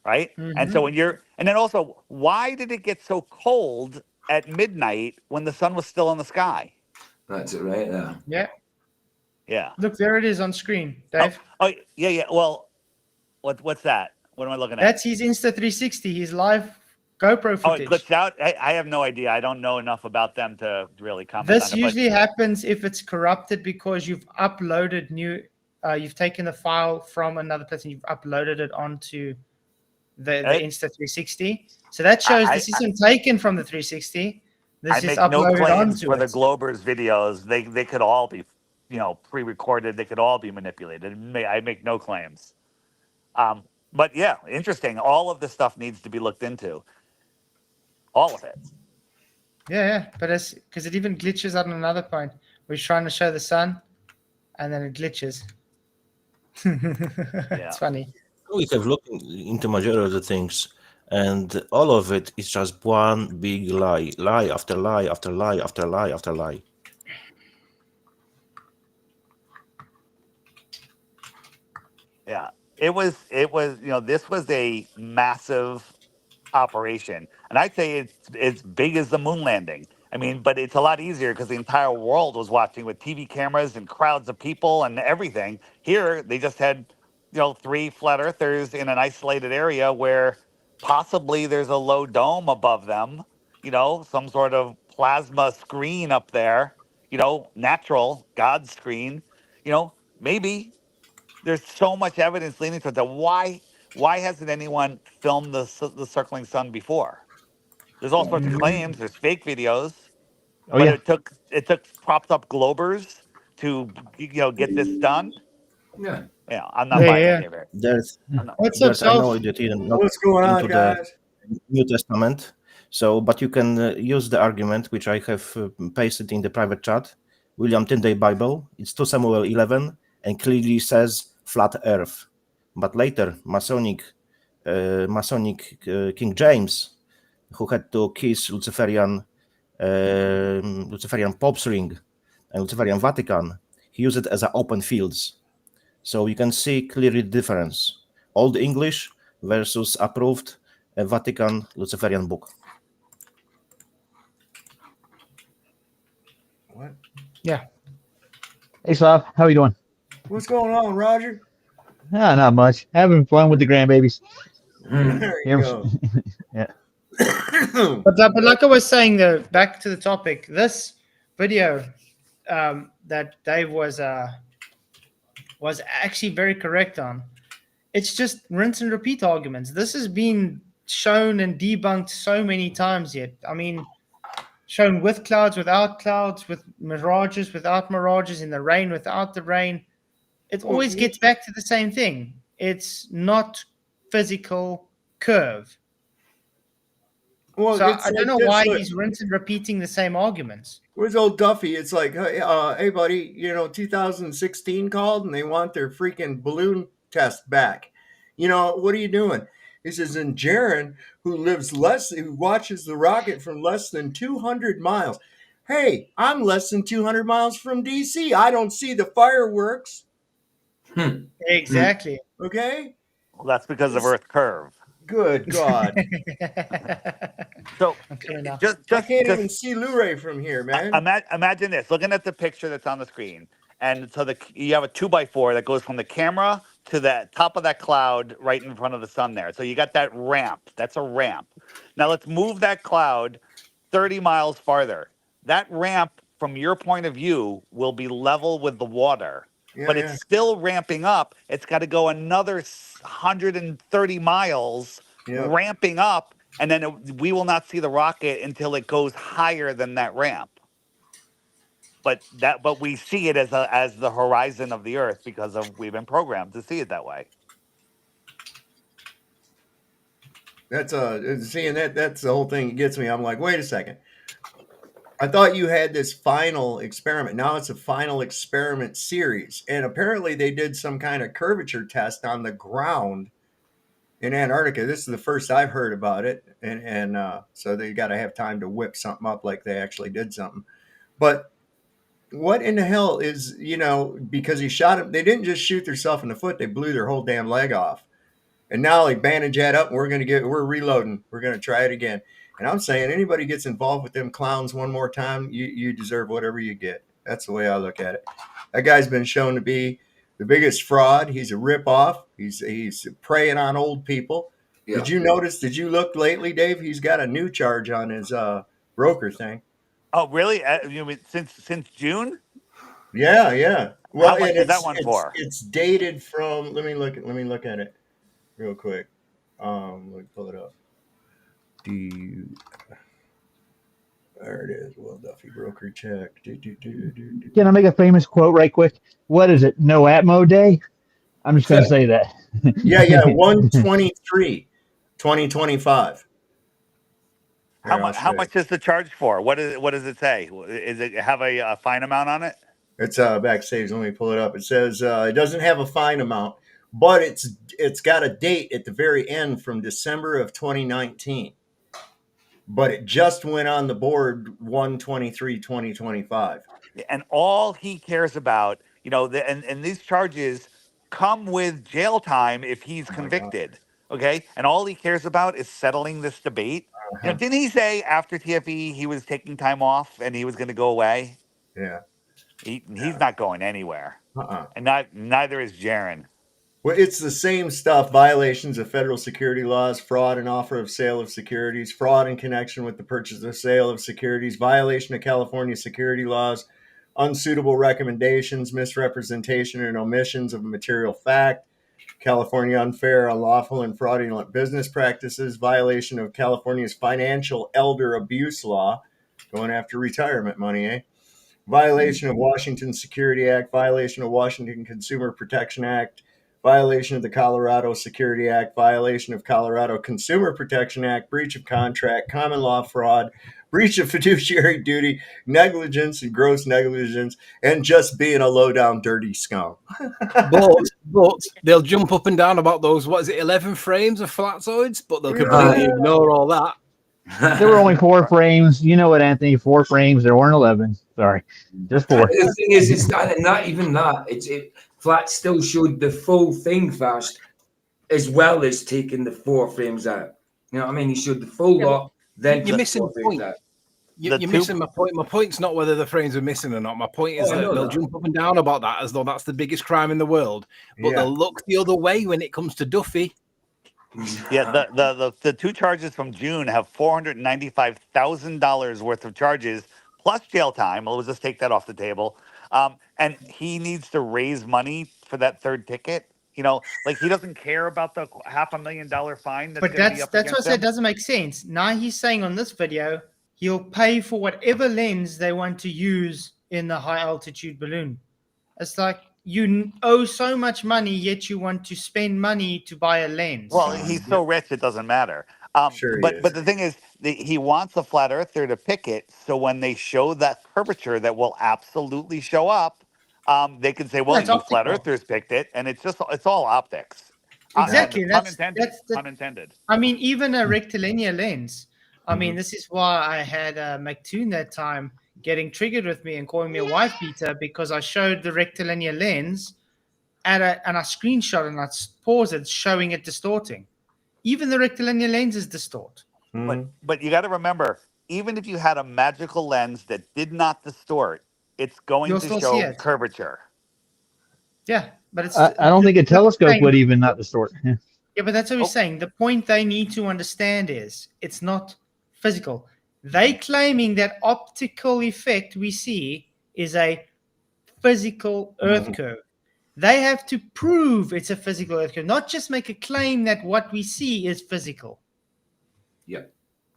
right? And so and then also, why did it get so cold at midnight when the sun was still in the sky? That's it right there. Yeah. Yeah. Look, there it is on screen, Dave. Oh yeah. Well, what's that? What am I looking at? That's his Insta 360, his live GoPro Oh, footage. it glitched out? I have no idea. I don't know enough about them to really comment This on it. usually happens if it's corrupted because you've uploaded you've taken the file from another place and you've uploaded it onto the Insta 360. So that shows this isn't taken from the 360. This is I make no uploaded claims onto for the it. Globers videos. They could all be, pre-recorded. They could all be manipulated. I make no claims. But yeah, interesting. All of this stuff needs to be looked into. All of it. Yeah, but it's because it even glitches at another point. We're trying to show the sun, and then it glitches. It's funny. We have looked into majority of the things, and all of it is just one big lie after lie after lie after lie after lie. Yeah, it was, this was a massive operation. And I'd say it's as big as the moon landing. I mean, but it's a lot easier because the entire world was watching with TV cameras and crowds of people and everything. Here, they just had, 3 flat earthers in an isolated area where possibly there's a low dome above them, some sort of plasma screen up there, natural God's screen, maybe. There's so much evidence leaning towards that. Why hasn't anyone filmed the circling sun before? There's all sorts of claims. There's fake videos, but it took propped up Globers to get this done. Yeah, I'm not buying any of it. There's What's up, I know Self? that you're not What's going on, into guys? the New Testament, but you can use the argument which I have pasted in the private chat. William Tyndale Bible. It's 2 Samuel 11 and clearly says flat Earth. But later, Masonic King James, who had to kiss Luciferian Pope's ring and Luciferian Vatican, he used it as an open fields. So you can see clearly the difference. Old English versus approved Vatican Luciferian book. What? Yeah. Hey, Slav, how you doing? What's going on, Roger? Ah, not much. Having fun with the grandbabies. There you go. Yeah. But like I was saying, though, back to the topic, this video that Dave was actually very correct on. It's just rinse and repeat arguments. This has been shown and debunked so many times yet. I mean, shown with clouds, without clouds, with mirages, without mirages, in the rain, without the rain. It always gets back to the same thing. It's not physical curve. Well, So it's I don't like know why this, he's rinsing and repeating the same arguments. Where's old Duffy? It's like, hey, buddy, 2016 called and they want their freaking balloon test back. What are you doing? He says, and Jaron, who watches the rocket from less than 200 miles. Hey, I'm less than 200 miles from DC. I don't see the fireworks. Exactly. Okay. Well, that's because of Earth curve. Good God. So I can't even see Luray from here, man. Imagine this, looking at the picture that's on the screen. And so you have a 2x4 that goes from the camera to the top of that cloud right in front of the sun there. So you got that ramp. That's a ramp. Now let's move that cloud 30 miles farther. That ramp, from your point of view, will be level with the water. But it's still ramping up. It's got to go another 130 miles ramping up. And then we will not see the rocket until it goes higher than that ramp. But we see it as the horizon of the Earth because we've been programmed to see it that way. That's seeing that's the whole thing that gets me. I'm like, wait a second. I thought you had this final experiment. Now it's a final experiment series. And apparently they did some kind of curvature test on the ground in Antarctica. This is the first I've heard about it. And so they got to have time to whip something up like they actually did something. But what in the hell is, because he shot him, they didn't just shoot themselves in the foot. They blew their whole damn leg off. And now they bandage that up and we're reloading. We're going to try it again. And I'm saying anybody gets involved with them clowns one more time, you deserve whatever you get. That's the way I look at it. That guy's been shown to be the biggest fraud. He's a ripoff. He's preying on old people. Yeah. Did you look lately, Dave? He's got a new charge on his broker thing. Oh, really? Since June? Yeah. Well, how much is that one for? It's dated from. Let me look at it real quick. Let me pull it up. There it is. Well, Duffy broker check. Can I make a famous quote right quick? What is it? No Atmo Day? I'm just going to say that. Yeah. 123, 2025. How much is the charge for? What does it say? Is it have a fine amount on it? It's backstage. Let me pull it up. It says it doesn't have a fine amount, but it's got a date at the very end from December of 2019. But it just went on the board 1/23/2025. And all he cares about, and these charges come with jail time if he's convicted. Okay, and all he cares about is settling this debate. Didn't he say after TFE he was taking time off and he was going to go away? Yeah. He's not going anywhere. And neither is Jaron. Well, it's the same stuff. Violations of federal security laws, fraud and offer of sale of securities, fraud in connection with the purchase or sale of securities, violation of California security laws, unsuitable recommendations, misrepresentation and omissions of material fact, California unfair, unlawful, and fraudulent business practices, violation of California's financial elder abuse law, going after retirement money, violation of Washington Security Act, violation of Washington Consumer Protection Act, violation of the Colorado Security Act, violation of Colorado Consumer Protection Act, breach of contract, common law fraud, breach of fiduciary duty, negligence and gross negligence, and just being a low-down dirty scum. but they'll jump up and down about those, 11 frames of Flatzoids, but they'll completely ignore all that. There were only 4 frames. You know what, Anthony? 4 frames. There weren't 11. Sorry. Just 4. The thing is, it's not even that. Flat still showed the full thing first, as well as taking the 4 frames out. You know what I mean? He showed the full lot, then you're missing the point. You're missing my point. My point's not whether the frames are missing or not. My point is that they'll jump up and down about that as though that's the biggest crime in the world, but they'll look the other way when it comes to Duffy. Yeah, the two charges from June have $495,000 worth of charges plus jail time. Well, let's just take that off the table. And he needs to raise money for that third ticket. You know, like he doesn't care about the $500,000 fine that's going to be up that's what I against said. him. Doesn't make sense. Now he's saying on this video he'll pay for whatever lens they want to use in the high altitude balloon. It's like you owe so much money, yet you want to spend money to buy a lens. Well, he's so rich it doesn't matter. Sure he but is. the thing is, he wants a flat earther to pick it. So when they show that curvature that will absolutely show up, they can say, "Well, That's you flat optical. earthers picked it," and it's all optics. Exactly. And That's pun intended. I mean, even a rectilinear lens. I mean, this is why I had McToon that time getting triggered with me and calling me a wife beater because I showed the rectilinear lens and I screenshot and I paused it, showing it distorting. Even the rectilinear lenses distort. But you got to remember, even if you had a magical lens that did not distort, it's going You'll to still see show it. curvature. Yeah, but it's. I don't think a telescope would even not distort. Yeah. Yeah, but that's what we're saying. The point they need to understand is it's not physical. They claiming that optical effect we see is a physical Earth curve. They have to prove it's a physical Earth curve, not just make a claim that what we see is physical. Yeah.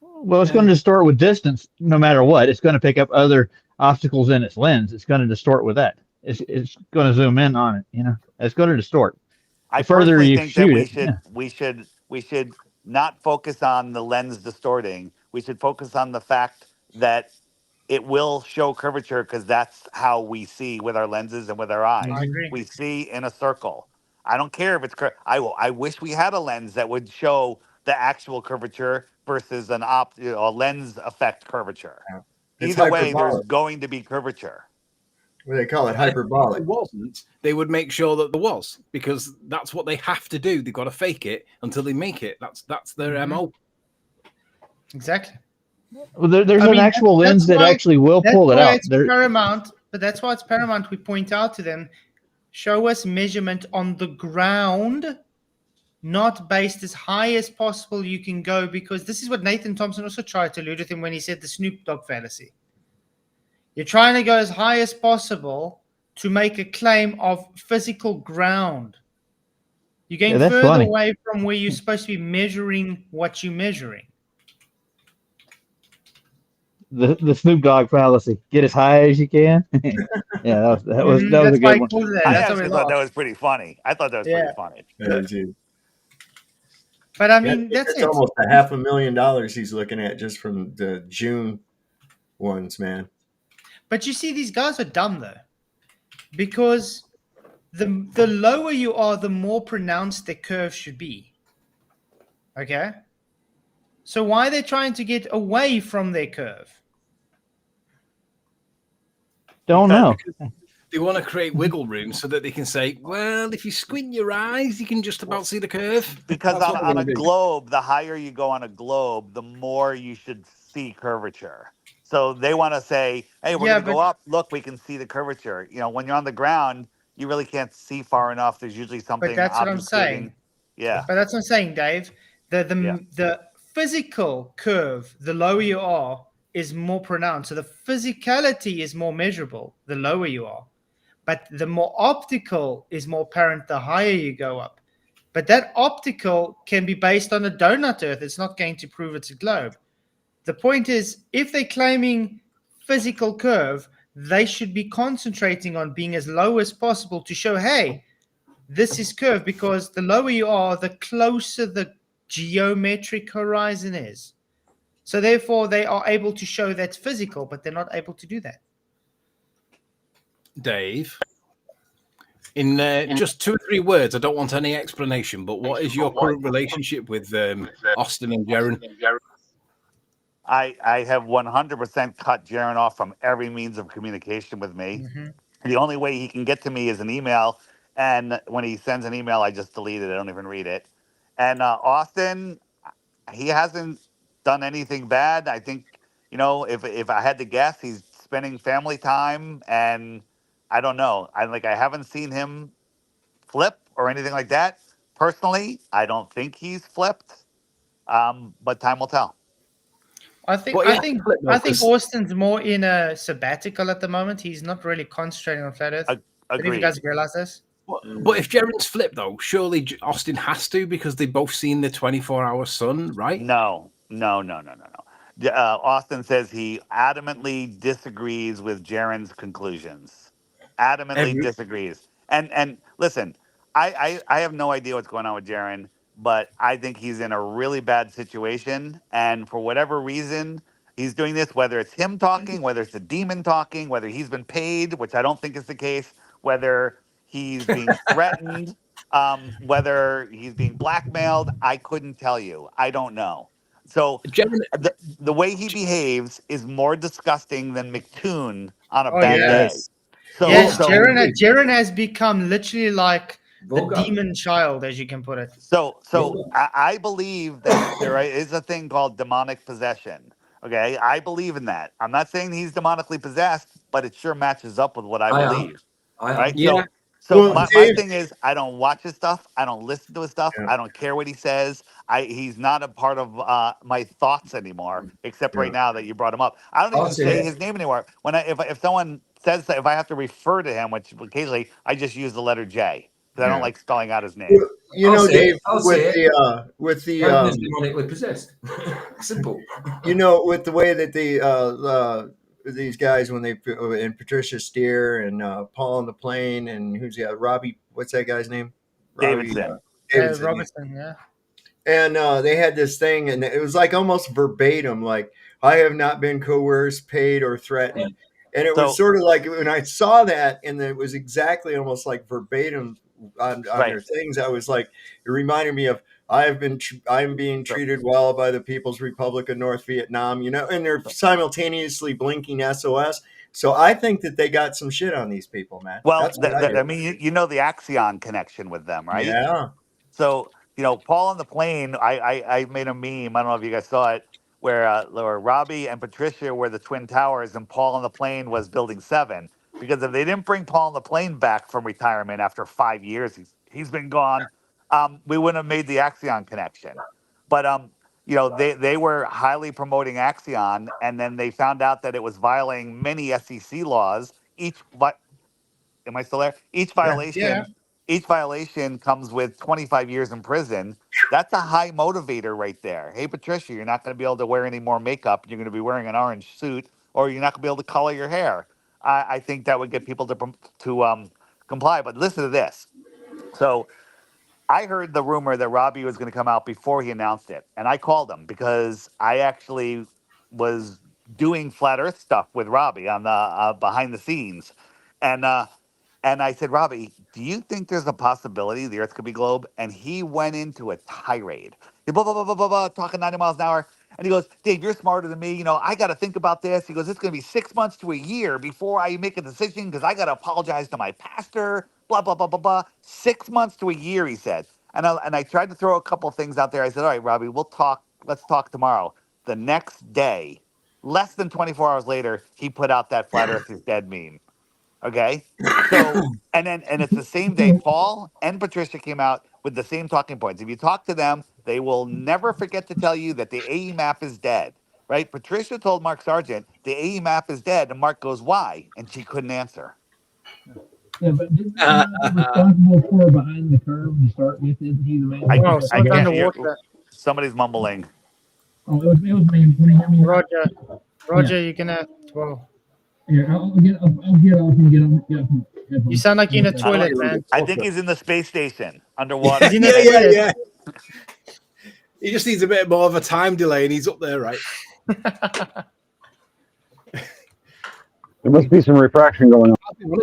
Well, it's going to distort with distance no matter what. It's going to pick up other obstacles in its lens. It's going to distort with that. It's going to zoom in on it. You know, it's going to distort. I The further personally you think that shoot we should not focus on the lens distorting. We should focus on the fact that it will show curvature because that's how we see with our lenses and with our eyes. I agree. We see in a circle. I don't care if it's I wish we had a lens that would show the actual curvature versus a lens effect curvature. It's Either way, there's hyperbolic. going to be curvature. What do they call it? If Hyperbolic. it wasn't, they would make sure that there was, because that's what they have to do. They've got to fake it until they make it. That's their MO. Exactly. Well, there's an actual lens that actually will pull it out. It's paramount, but that's why it's paramount. We point out to them, show us measurement on the ground, not based as high as possible you can go, because this is what Nathan Thompson also tried to allude with him when he said the Snoop Dogg fallacy. You're trying to go as high as possible to make a claim of physical ground. You're getting further away from where you're supposed to be measuring what you're measuring. The Snoop Dogg fallacy. Get as high as you can. Yeah, that was a good one. I actually thought that was pretty funny. I thought that was pretty funny. Yeah, too. But I mean, that's it's almost $500,000 he's looking at just from the June ones, man. But you see, these guys are dumb though, because the lower you are, the more pronounced the curve should be. Okay? So why are they trying to get away from their curve? Don't know. They want to create wiggle room so that they can say, well, if you squint your eyes, you can just about see the curve. Because on a globe, the higher you go on a globe, the more you should see curvature. So they want to say, hey, we're going to go up. Look, we can see the curvature. You know, when you're on the ground, you really can't see far enough. There's usually something. But that's what I'm saying. Yeah. But that's what I'm saying, Dave. The physical curve, the lower you are, is more pronounced. So the physicality is more measurable the lower you are. But the more optical is more apparent the higher you go up. But that optical can be based on a donut Earth. It's not going to prove it's a globe. The point is, if they're claiming physical curve, they should be concentrating on being as low as possible to show, hey, this is curved, because the lower you are, the closer the geometric horizon is. So therefore, they are able to show that's physical, but they're not able to do that. Dave, in just 2 or 3 words, I don't want any explanation, but what is your current relationship with Austin and Jaron? I have 100% cut Jaron off from every means of communication with me. The only way he can get to me is an email. And when he sends an email, I just delete it. I don't even read it. And Austin, he hasn't done anything bad. I think You know, if I had to guess, he's spending family time, and I don't know. I haven't seen him flip or anything like that. Personally, I don't think he's flipped. But time will tell. I think But I yeah, think flip though, I think 'cause- Austin's more in a sabbatical at the moment. He's not really concentrating on flat Earth. I don't know if you Agreed. guys realize this. But if Jaren's flipped though, surely Austin has to because they both seen the 24-hour sun, right? No. Austin says he adamantly disagrees with Jaren's conclusions. Adamantly disagrees. And listen, I have no idea what's going on with Jaren, but I think he's in a really bad situation. And for whatever reason, he's doing this, whether it's him talking, whether it's a demon talking, whether he's been paid, which I don't think is the case, whether he's being threatened, whether he's being blackmailed, I couldn't tell you. I don't know. So the way he behaves is more disgusting than McToon on a bad day. So, Jaren has become literally like Vulgar. the demon child, as you can put it. So I believe that there is a thing called demonic possession. Okay, I believe in that. I'm not saying he's demonically possessed, but it sure matches up with what I believe. Right? Yeah. So my thing is, I don't watch his stuff. I don't listen to his stuff. Yeah. I don't care what he says. He's not a part of my thoughts anymore, except right now that you brought him up. I don't even say his name anymore. When if someone says that, if I have to refer to him, which occasionally I just use the letter J because I don't like spelling out his name. Well, you know, Dave, with the demonically possessed. Simple. You know, with the way that these guys, when they and Patricia Steer and Paul on the plane and who's Robbie, what's that guy's name? Davidson. Davidson. Robertson, yeah. And they had this thing, and it was like almost verbatim, like, I have not been coerced, paid, or threatened. And it was sort of like when I saw that, and it was exactly almost like verbatim on their things. I was like, it reminded me of I'm being treated well by the People's Republic of North Vietnam, you know, and they're simultaneously blinking SOS. So I think that they got some shit on these people, man. Well, I mean, you know the Axion connection with them, right? Yeah. So, you know, Paul on the plane, I made a meme. I don't know if you guys saw it, where Robbie and Patricia were the Twin Towers and Paul on the plane was Building 7. Because if they didn't bring Paul on the plane back from retirement after 5 years, he's been gone, we wouldn't have made the Axion connection. But, you know, they were highly promoting Axion, and then they found out that it was violating many SEC laws. Am I still there? Each violation comes with 25 years in prison. That's a high motivator right there. Hey, Patricia, you're not going to be able to wear any more makeup. You're going to be wearing an orange suit, or you're not going to be able to color your hair. I think that would get people to comply. But listen to this. So I heard the rumor that Robbie was going to come out before he announced it. And I called him because I actually was doing flat earth stuff with Robbie on the behind the scenes. And I said, Robbie, do you think there's a possibility the earth could be globe? And he went into a tirade. He blah, blah, blah, blah, blah, blah, talking 90 miles an hour. And he goes, Dave, you're smarter than me. You know, I got to think about this. He goes, it's going to be 6 months to a year before I make a decision because I got to apologize to my pastor, blah, blah, blah, blah, blah. 6 months to a year, he said. And I tried to throw a couple of things out there. I said, all right, Robbie, we'll talk. Let's talk tomorrow. The next day, less than 24 hours later, he put out that flat earth is dead meme. Okay. So, and it's the same day, Paul and Patricia came out with the same talking points. If you talk to them, they will never forget to tell you that the AE map is dead, right? Patricia told Mark Sargent the AE map is dead, and Mark goes, why? And she couldn't answer. Yeah, but didn't responsible for behind the curve to start with? Isn't he the man? I can't hear. Somebody's mumbling. Oh, it was me. Can you hear me? Roger, you're gonna. Well, here, I'll get off and get on. You sound like you're in a toilet, man. I think he's in the space station underwater. Yeah. He just needs a bit more of a time delay, and he's up there, right? There must be some refraction going on.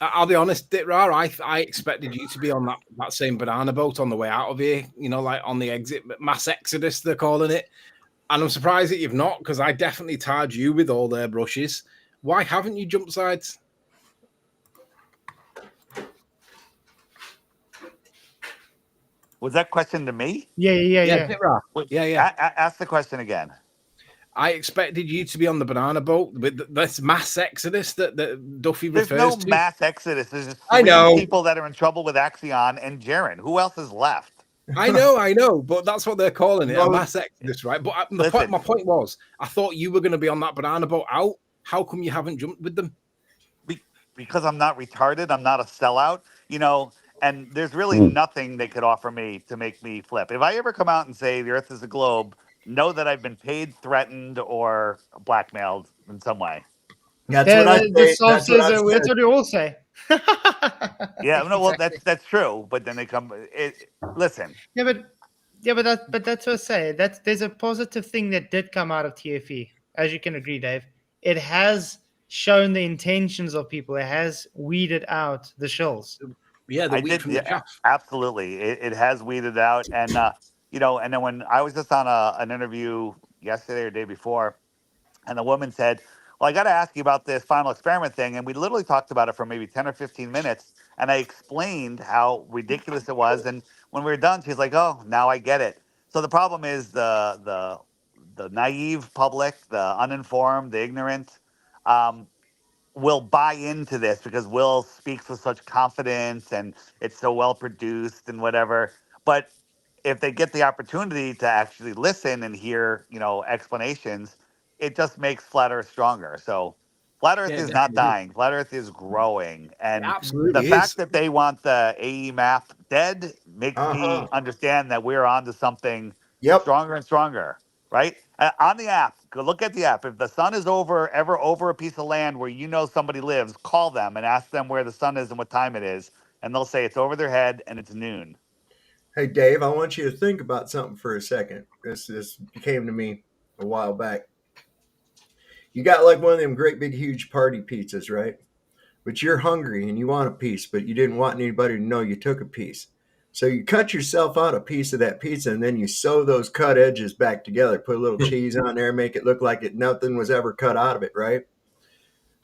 I'll be honest, Ditrar, I expected you to be on that same banana boat on the way out of here, you know, like on the exit, mass exodus, they're calling it. And I'm surprised that you've not, because I definitely tarred you with all their brushes. Why haven't you jumped sides? Was that question to me? Yeah. Ditrar. Yeah. Ask the question again. I expected you to be on the banana boat with this mass exodus that Duffy There's refers no to. mass exodus. There's just I three know. people that are in trouble with Axion and Jaren. Who else is left? I know, but that's what they're calling it, a Well, mass exodus, right? But Listen. my point was, I thought you were going to be on that banana boat out. How come you haven't jumped with them? Because I'm not retarded. I'm not a sellout, you know, and there's really nothing they could offer me to make me flip. If I ever come out and say the Earth is a globe, know that I've been paid, threatened, or blackmailed in some way. That's what I The say. Psalm That's what says I that's said. what you all say. Yeah, no, well, Exactly. that's true. But then they come. Listen, Yeah, but that's what I say. There's a positive thing that did come out of TFE, as you can agree, Dave. It has shown the intentions of people. It has weeded out the shills. Yeah, the I wheat did. from the chaff. Absolutely, it has weeded out, and you know, and then when I was just on an interview yesterday or day before, and the woman said, "Well, I got to ask you about this final experiment thing," and we literally talked about it for maybe 10 or 15 minutes, and I explained how ridiculous it was, and when we were done, she's like, "Oh, now I get it." So the problem is the naive public, the uninformed, the ignorant. Will buy into this because Will speaks with such confidence and it's so well produced and whatever. But if they get the opportunity to actually listen and hear, you know, explanations, it just makes Flat Earth stronger. So Flat Earth Yeah, is not definitely. dying. Flat Earth is growing. It And the absolutely is. fact that they want the AE map dead makes me understand that we're on to something Yep. stronger and stronger, right? On the app, go look at the app. If the sun is ever over a piece of land where you know somebody lives, call them and ask them where the sun is and what time it is. And they'll say it's over their head and it's noon. Hey, Dave, I want you to think about something for a second. This came to me a while back. You got like one of them great big huge party pizzas, right? But you're hungry and you want a piece, but you didn't want anybody to know you took a piece. So you cut yourself out a piece of that pizza and then you sew those cut edges back together, put a little cheese on there, make it look like nothing was ever cut out of it, right?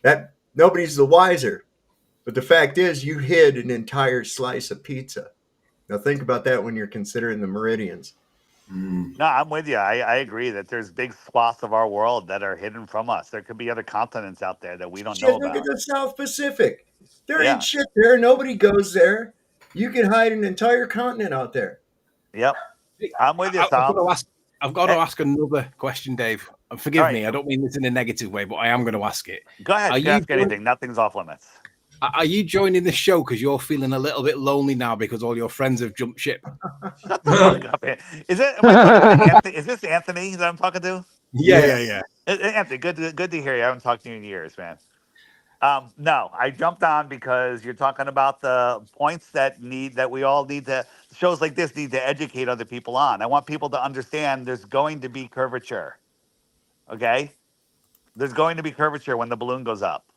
That nobody's the wiser. But the fact is you hid an entire slice of pizza. Now think about that when you're considering the meridians. No, I'm with you. I agree that there's big swaths of our world that are hidden from us. There could be other continents out there that we don't know Shit, look at about. the South Pacific. There Yeah. ain't shit there. Nobody goes there. You can hide an entire continent out there. Yep. I'm with you, I've Tom. got to ask another question, Dave. And forgive All right. me, I don't mean this in a negative way, but I am going to ask it. Go ahead. Are You you ask join- anything. Nothing's off limits. Are you joining the show because you're feeling a little bit lonely now because all your friends have jumped ship? Shut the fuck up, man. Is it? Am I talking to Anthony? Is this Anthony that I'm talking to? Yeah. Anthony, good to hear you. I haven't talked to you in years, man. No, I jumped on because you're talking about the points that we all need to, shows like this need to educate other people on. I want people to understand there's going to be curvature. Okay? There's going to be curvature when the balloon goes up.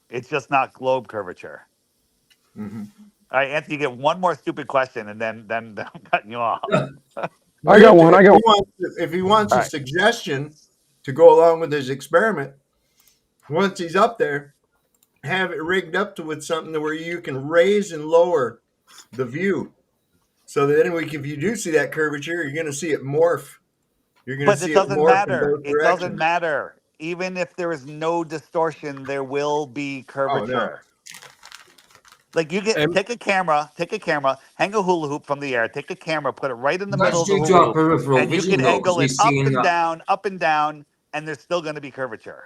It's just not globe curvature. Mm-hmm. All right, Anthony, you get one more stupid question and then I'm cutting you off. I got one. If he wants All a right. suggestion to go along with his experiment, once he's up there, have it rigged up to with something where you can raise and lower the view. So that then if you do see that curvature, you're going to see it morph. You're going to But see it it doesn't morph in matter. both It doesn't directions. matter. Even if there is no distortion, there will be curvature. Like you take a camera, hang a hula hoop from the air, take a camera, put it right in the middle of That's the due to our hula hoop, peripheral and you vision, can though, because angle we're it up seeing and down, and there's still going to be curvature.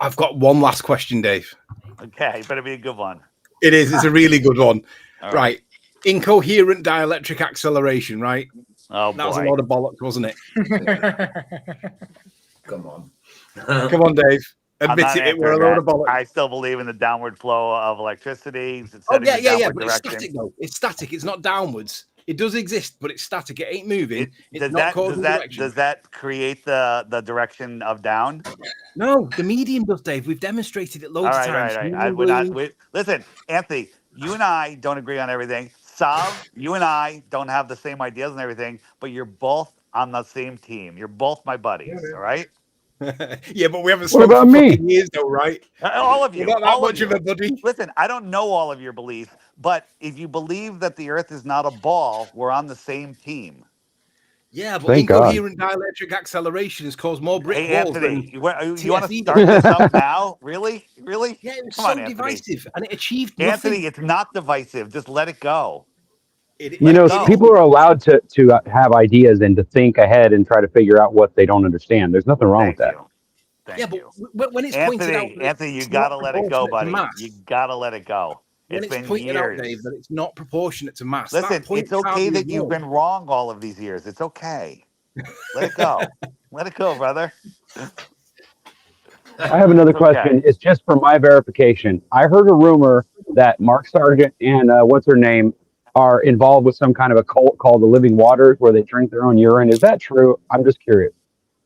I've got one last question, Dave. Okay, better be a good one. It is. It's a really good one. All right. Incoherent dielectric acceleration, right? Oh, that was a boy. lot of bollocks, wasn't it? Come on. Come on, Dave. Admit I'm not it. We're a answering load of that. bollocks. I still believe in the downward flow of electricity. It's Oh, setting yeah. the downward But it's direction. static, though. It's static. It's not downwards. It does exist, but it's static. It ain't moving. It's not causing direction. Does that create the direction of down? No, the medium does, Dave. We've demonstrated it loads of times. All right. Listen, Anthony, you and I don't agree on everything. Sav, you and I don't have the same ideas and everything, but you're both on the same team. You're both my buddies, all right? Yeah, but we haven't What spoken about for me? fucking years, though, right? All of you. We're not that all much of of a buddy. Listen, I don't know all of your beliefs, but if you believe that the Earth is not a ball, we're on the same team. Yeah, but Thank God. incoherent dielectric acceleration has caused more brick Hey, walls Anthony, than you want to TFE start this up now? Really? Really? Yeah, it was Come so on, Anthony. divisive, and it achieved Anthony, nothing. it's not divisive. Just let it go. You know, people are allowed to have ideas and to think ahead and try to figure out what they don't understand. There's nothing wrong with that. Thank you. But when it's pointed out, that Anthony, you it's got to not let it go, proportionate to buddy. mass. You got to let it go. When It's it's been pointed out, years. Dave, that it's not proportionate to mass. Listen, that point it's okay can't be that you've ignored. been wrong all of these years. It's okay. Let it go. Let it go, brother. I have another It's okay. question. It's just for my verification. I heard a rumor that Mark Sargent and what's her name are involved with some kind of a cult called the Living Waters, where they drink their own urine. Is that true? I'm just curious.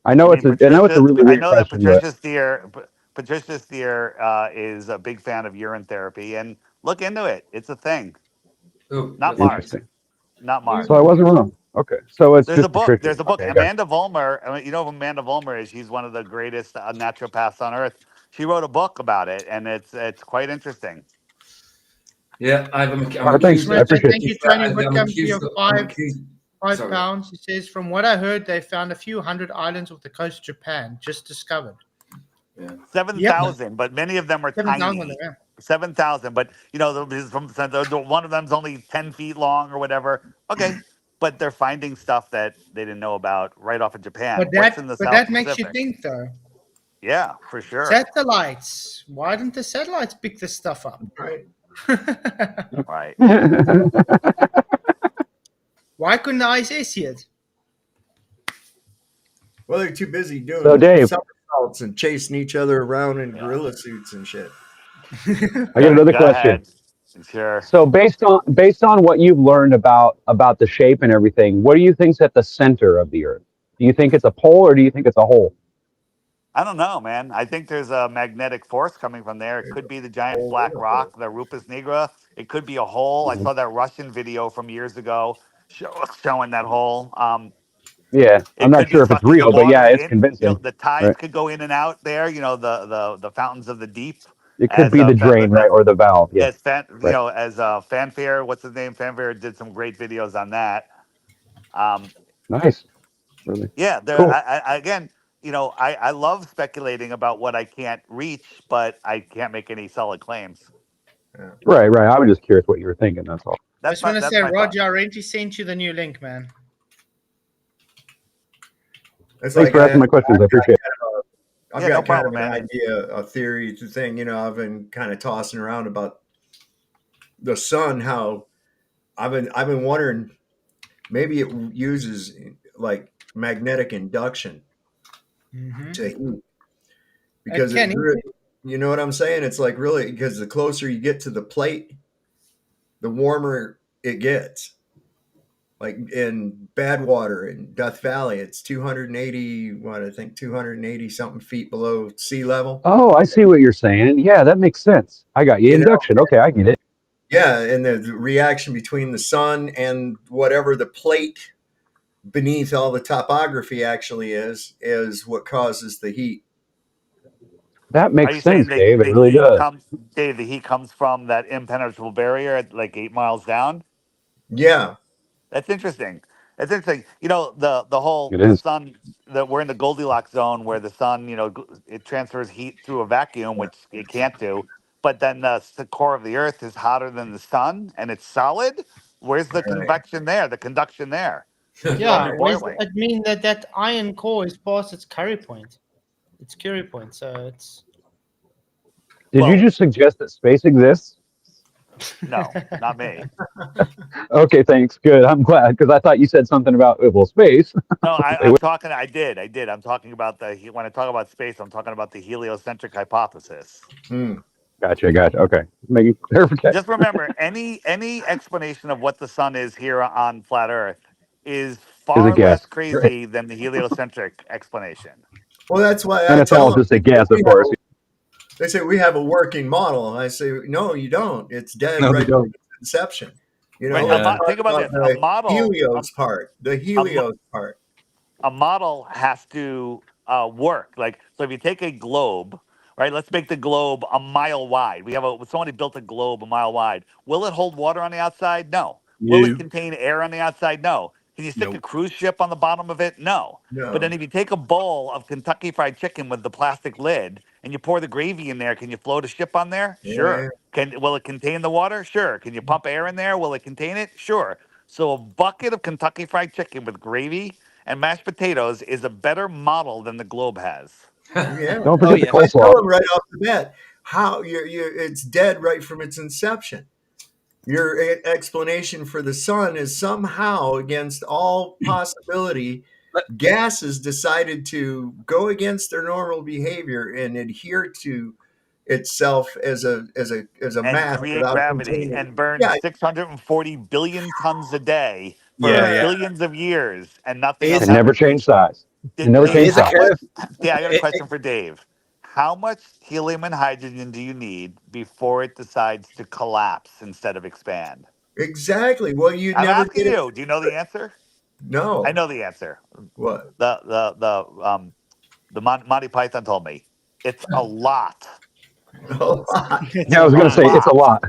I know it's a really weird that question, but Patricia Steer is a big fan of urine therapy, and look into it. It's a thing. Not Mark. interesting. Not Mark. So I wasn't wrong. Okay, so it's There's just a book. Patricia. There's a book. Okay, I got it. Amanda Vollmer. I mean, you know who Amanda Vollmer is? She's one of the greatest naturopaths on earth. She wrote a book about it, and it's quite interesting. Yeah, Thanks. I appreciate Thank you, Tony. What comes to your five Sorry. pounds? It says, from what I heard, they found a few hundred islands off the coast of Japan, just discovered. 7,000, but many of them are 7,000, tiny. yeah. 7,000, but you know, one of them's only 10 feet long or whatever. Okay, but they're finding stuff that they didn't know about right off of Japan. But What's in the South that makes you Pacific? think, though. Yeah, for sure. Satellites. Why didn't the satellites pick this stuff up? Right. Right. Why couldn't the ISS see it? Well, they're too busy doing So, Dave. somersaults and chasing each other around in gorilla suits and shit. I got another question. Ahead. Sure. So based on what you've learned about the shape and everything, what do you think's at the center of the Earth? Do you think it's a pole or do you think it's a hole? I don't know, man. I think there's a magnetic force coming from there. It could be the giant black rock, the Rupus nigra. It could be a hole. I saw that Russian video from years ago showing that hole. Yeah, I'm not sure if it's real, but yeah, it's convincing. You know, the tides right? could go in and out there. You know, the fountains of the deep. It could be the drain, right, or the valve. Yeah. You know, as Fanfare, what's his name? Fanfare did some great videos on that. Nice. Really. Yeah, cool. Again, you know, I love speculating about what I can't reach, but I can't make any solid claims. Yeah. Right. I was just curious what you were thinking. That's all. I just want to say, Roger, I already sent you the new link, man. Thanks for asking my questions. I appreciate it. I've got kind of an idea, a theory thing. You know, I've been kind of tossing around about the sun. How I've been wondering, maybe it uses like magnetic induction to heat, because it really, you know what I'm saying? It's like really, because the closer you get to the plate, the warmer it gets. Like in Badwater in Death Valley, it's 280 something feet below sea level. Oh, I see what you're saying. Yeah, that makes sense. I got you. Induction. Okay, I get it. Yeah, and the reaction between the sun and whatever the plate beneath all the topography actually is what causes the heat. That makes sense, Dave. It really does. Dave, the heat comes from that impenetrable barrier at like 8 miles down. Yeah. That's interesting. It's interesting. You know, the whole sun, that we're in the Goldilocks zone where the sun, you know, it transfers heat through a vacuum, which it can't do. But then the core of the Earth is hotter than the sun, and it's solid. Where's the convection there? The conduction there? Yeah, I mean that iron core is past its Curie point. It's Curie point, so it's. Did you just suggest that space exists? No, not me. Okay, thanks. Good. I'm glad, because I thought you said something about space. No, I'm talking. I did. I'm talking about when I talk about space, I'm talking about the heliocentric hypothesis. Gotcha. Okay, making clarification. Just remember, any explanation of what the sun is here on flat Earth is far less crazy than the heliocentric explanation. Well, that's why I tell them just a guess, of course. They say we have a working model, and I say no, you don't. It's dead right from inception. You know, think about this: a model, the Helios part. A model has to work. Like, so if you take a globe, right? Let's make the globe a mile wide. Somebody built a globe a mile wide. Will it hold water on the outside? No. Will it contain air on the outside? No. Can you stick a cruise ship on the bottom of it? No. But then if you take a bowl of Kentucky Fried Chicken with the plastic lid and you pour the gravy in there, can you float a ship on there? Sure. Will it contain the water? Sure. Can you pump air in there? Will it contain it? Sure. So a bucket of Kentucky Fried Chicken with gravy and mashed potatoes is a better model than the globe has. Yeah. Don't forget the I tell coleslaw. them right off the bat how it's dead right from its inception. Your explanation for the sun is somehow against all possibility. Gases decided to go against their normal behavior and adhere to itself as a mass create without gravity containing. and burn Yeah. 640 billion tons a day for Yeah. billions of years, and nothing else And never happened. change size. It never change Here's a size. curve. Yeah, I got a question for Dave. How much helium and hydrogen do you need before it decides to collapse instead of expand? Exactly. Well, you I'm never asking get it. you. Do you know the answer? No. I know the answer. What? The Monty Python told me it's a lot. A lot. Yeah, I was going to say it's a lot.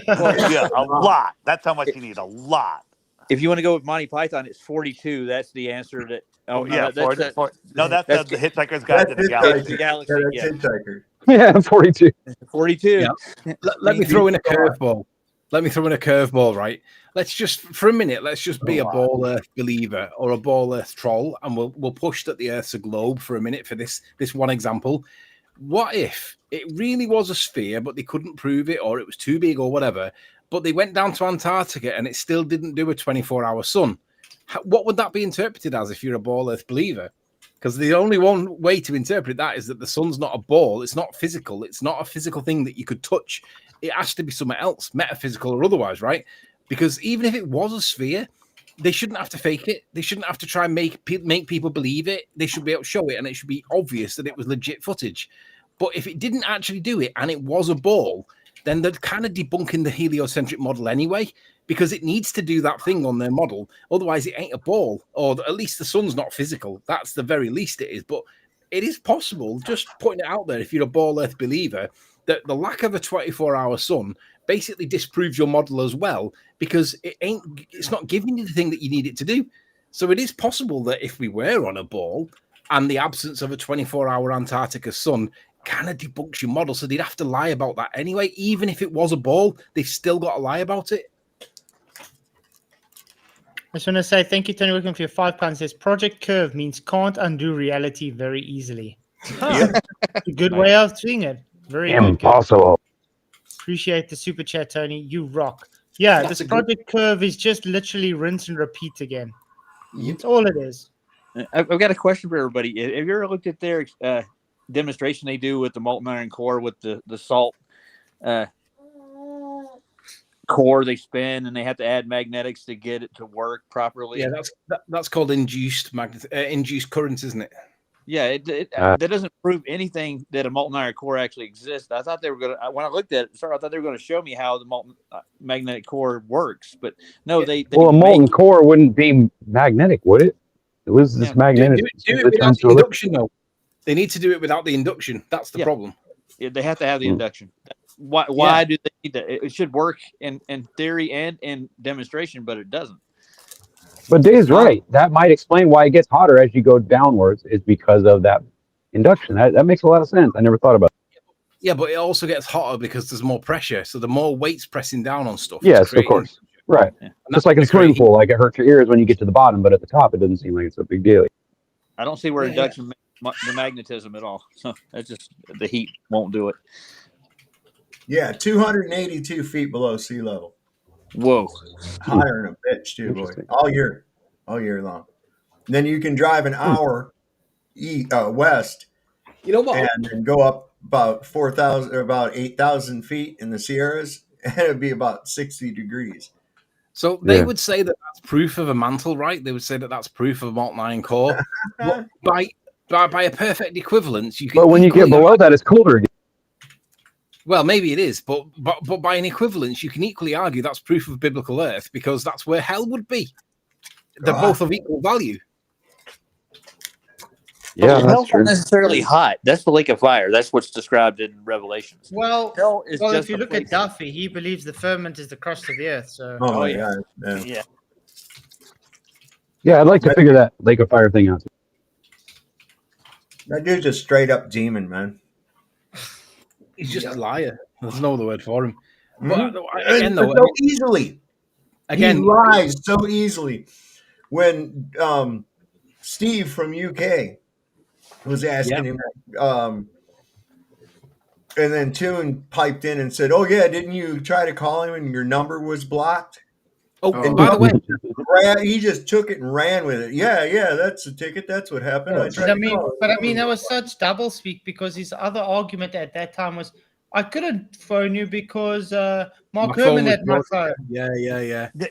Yeah, a lot. That's how much you need. A lot. If you want to go with Monty Python, it's 42. That's the answer. That Oh, no, yeah, that's that's the Hitchhiker's Guide to the Galaxy. Galaxy. Yeah, that's Hitchhiker. Yeah, 42. 42. Yeah. Let me throw in a curveball. Let me throw in a curveball, right? Let's just, for a minute, let's just be a ball Earth believer or a ball Earth troll, and we'll push that the Earth's a globe for a minute for this one example. What if it really was a sphere, but they couldn't prove it, or it was too big, or whatever, but they went down to Antarctica and it still didn't do a 24-hour sun? What would that be interpreted as if you're a ball Earth believer? Because the only one way to interpret that is that the sun's not a ball. It's not physical. It's not a physical thing that you could touch. It has to be something else, metaphysical or otherwise, right? Because even if it was a sphere, they shouldn't have to fake it. They shouldn't have to try and make people believe it. They should be able to show it, and it should be obvious that it was legit footage. But if it didn't actually do it and it was a ball, then they're kind of debunking the heliocentric model anyway, because it needs to do that thing on their model. Otherwise, it ain't a ball, or at least the sun's not physical. That's the very least it is. But it is possible, just putting it out there, if you're a ball Earth believer, that the lack of a 24-hour sun basically disproves your model as well, because it's not giving you the thing that you need it to do. So it is possible that if we were on a ball and the absence of a 24-hour Antarctica sun kind of debunks your model, so they'd have to lie about that anyway. Even if it was a ball, they've still got to lie about it. I just want to say thank you, Tony Wickham, for your £5. Says Project Curve means can't undo reality very easily. Huh. A good way of seeing it. Very impossible. Appreciate the super chat, Tony. You rock. Yeah, this Project Curve is just literally rinse and repeat again. That's all it is. I've got a question for everybody. Have you ever looked at their demonstration they do with the molten iron core with the salt core they spin, and they have to add magnetics to get it to work properly? Yeah, that's called induced currents, isn't it? Yeah, that doesn't prove anything that a molten iron core actually exists. I thought they were going to, when I looked at it, I thought they were going to show me how the molten magnetic core works, but no, they well, a molten core wouldn't be magnetic, would it? It was this magnetic. Do it without the induction, though. They need to do it without the induction. That's the problem. Yeah, they have to have the induction. Why do they need that? It should work in theory and in demonstration, but it doesn't. But Dave's right. That might explain why it gets hotter as you go downwards, is because of that induction. That makes a lot of sense. I never thought about it. Yeah, but it also gets hotter because there's more pressure. So the more weight's pressing down on stuff. Yes, of course. Right. Yeah. Just like in a swimming pool, like it hurts your ears when you get to the bottom, but at the top, it doesn't seem like it's a big deal. I don't see where induction the magnetism at all. So that's just the heat won't do it. Yeah, 282 feet below sea level. Whoa. Hotter than a bitch, too, boy. All year long. And then you can drive an hour west. You know what? And then go up about 4,000 or about 8,000 feet in the Sierras, and it'd be about 60 degrees. So they would say that that's proof of a mantle, right? They would say that that's proof of a molten iron core. by a perfect equivalence, you can. But when you get below that, it's colder again. Well, maybe it is, but by an equivalence, you can equally argue that's proof of biblical Earth, because that's where hell would be. They're both of equal value. Yeah, hell's not necessarily hot. That's the lake of fire. That's what's described in Revelations. Well, hell is just if you look at Duffy, he believes the firmament is the crust of the earth. So, God. Yeah. Yeah, I'd like to figure that Lake of Fire thing out. That dude's a straight up demon, man. He's just a liar. There's no other word for him. Mhm. But again, though, so easily. again, He lies so easily. When Steve from UK was asking him, and then Toon piped in and said, "Oh yeah, didn't you try to call him and your number was blocked?" and by the way, He just took it and ran with it. Yeah, that's the ticket. That's what happened. I tried to call him. That was such doublespeak because his other argument at that time was, I couldn't phone you because Mark Herman had my phone. Yeah.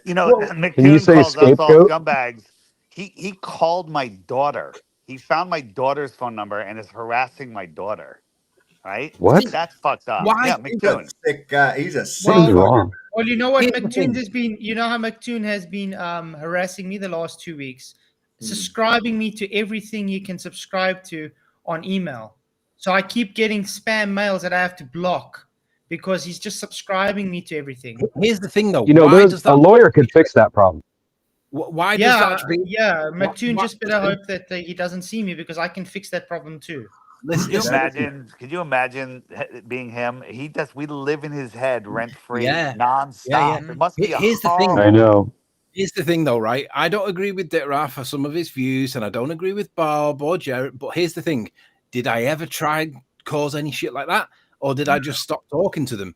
You know, McToon Can you say calls us all scapegoat? scumbags. He called my daughter. He found my daughter's phone number and is harassing my daughter. Right? What? That's fucked up. Why? Yeah, He's a McToon. sick guy. He's a sick What is fucker. wrong? Well, you know what Here's the McToon thing. has been. You know how McToon has been harassing me the last 2 weeks, subscribing me to everything you can subscribe to on email. So I keep getting spam mails that I have to block because he's just subscribing me to everything. Here's the thing, though. You know, Why does a lawyer could fix that problem. Why does Yeah, that? McToon why- just better hope that he doesn't see me because I can fix that problem too. Listen, Could you imagine being him? We live in his head rent free, Yeah. nonstop. Yeah. It must be Here's the thing. I know. Here's the thing, though, right? I don't agree with Dick Raff for some of his views, and I don't agree with Bob or Jarrett. But here's the thing: did I ever try and cause any shit like that, or did I just stop talking to them?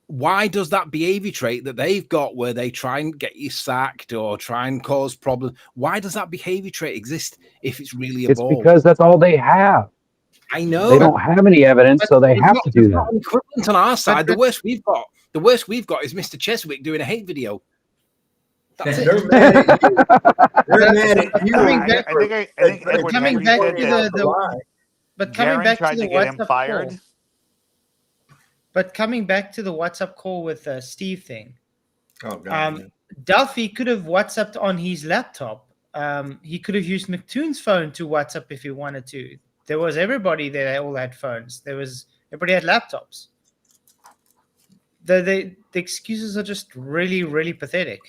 Why does that behavior trait that they've got, where they try and get you sacked or try and cause problems? Why does that behavior trait exist if it's really a It's ball? because that's all they have. I know They don't have any evidence, so they have to do that. Equivalent on our side. The worst we've got is Mr. Cheswick doing a hate video. That's it. They're mad at you. They're mad at you. Coming back to the but coming Jaren back tried to the to get him WhatsApp fired. call. But coming back to the WhatsApp call with Steve thing, Oh god. Duffy could have WhatsApped on his laptop. He could have used McToon's phone to WhatsApp if he wanted to. There was everybody there. They all had phones. Everybody had laptops. The excuses are just really, really pathetic.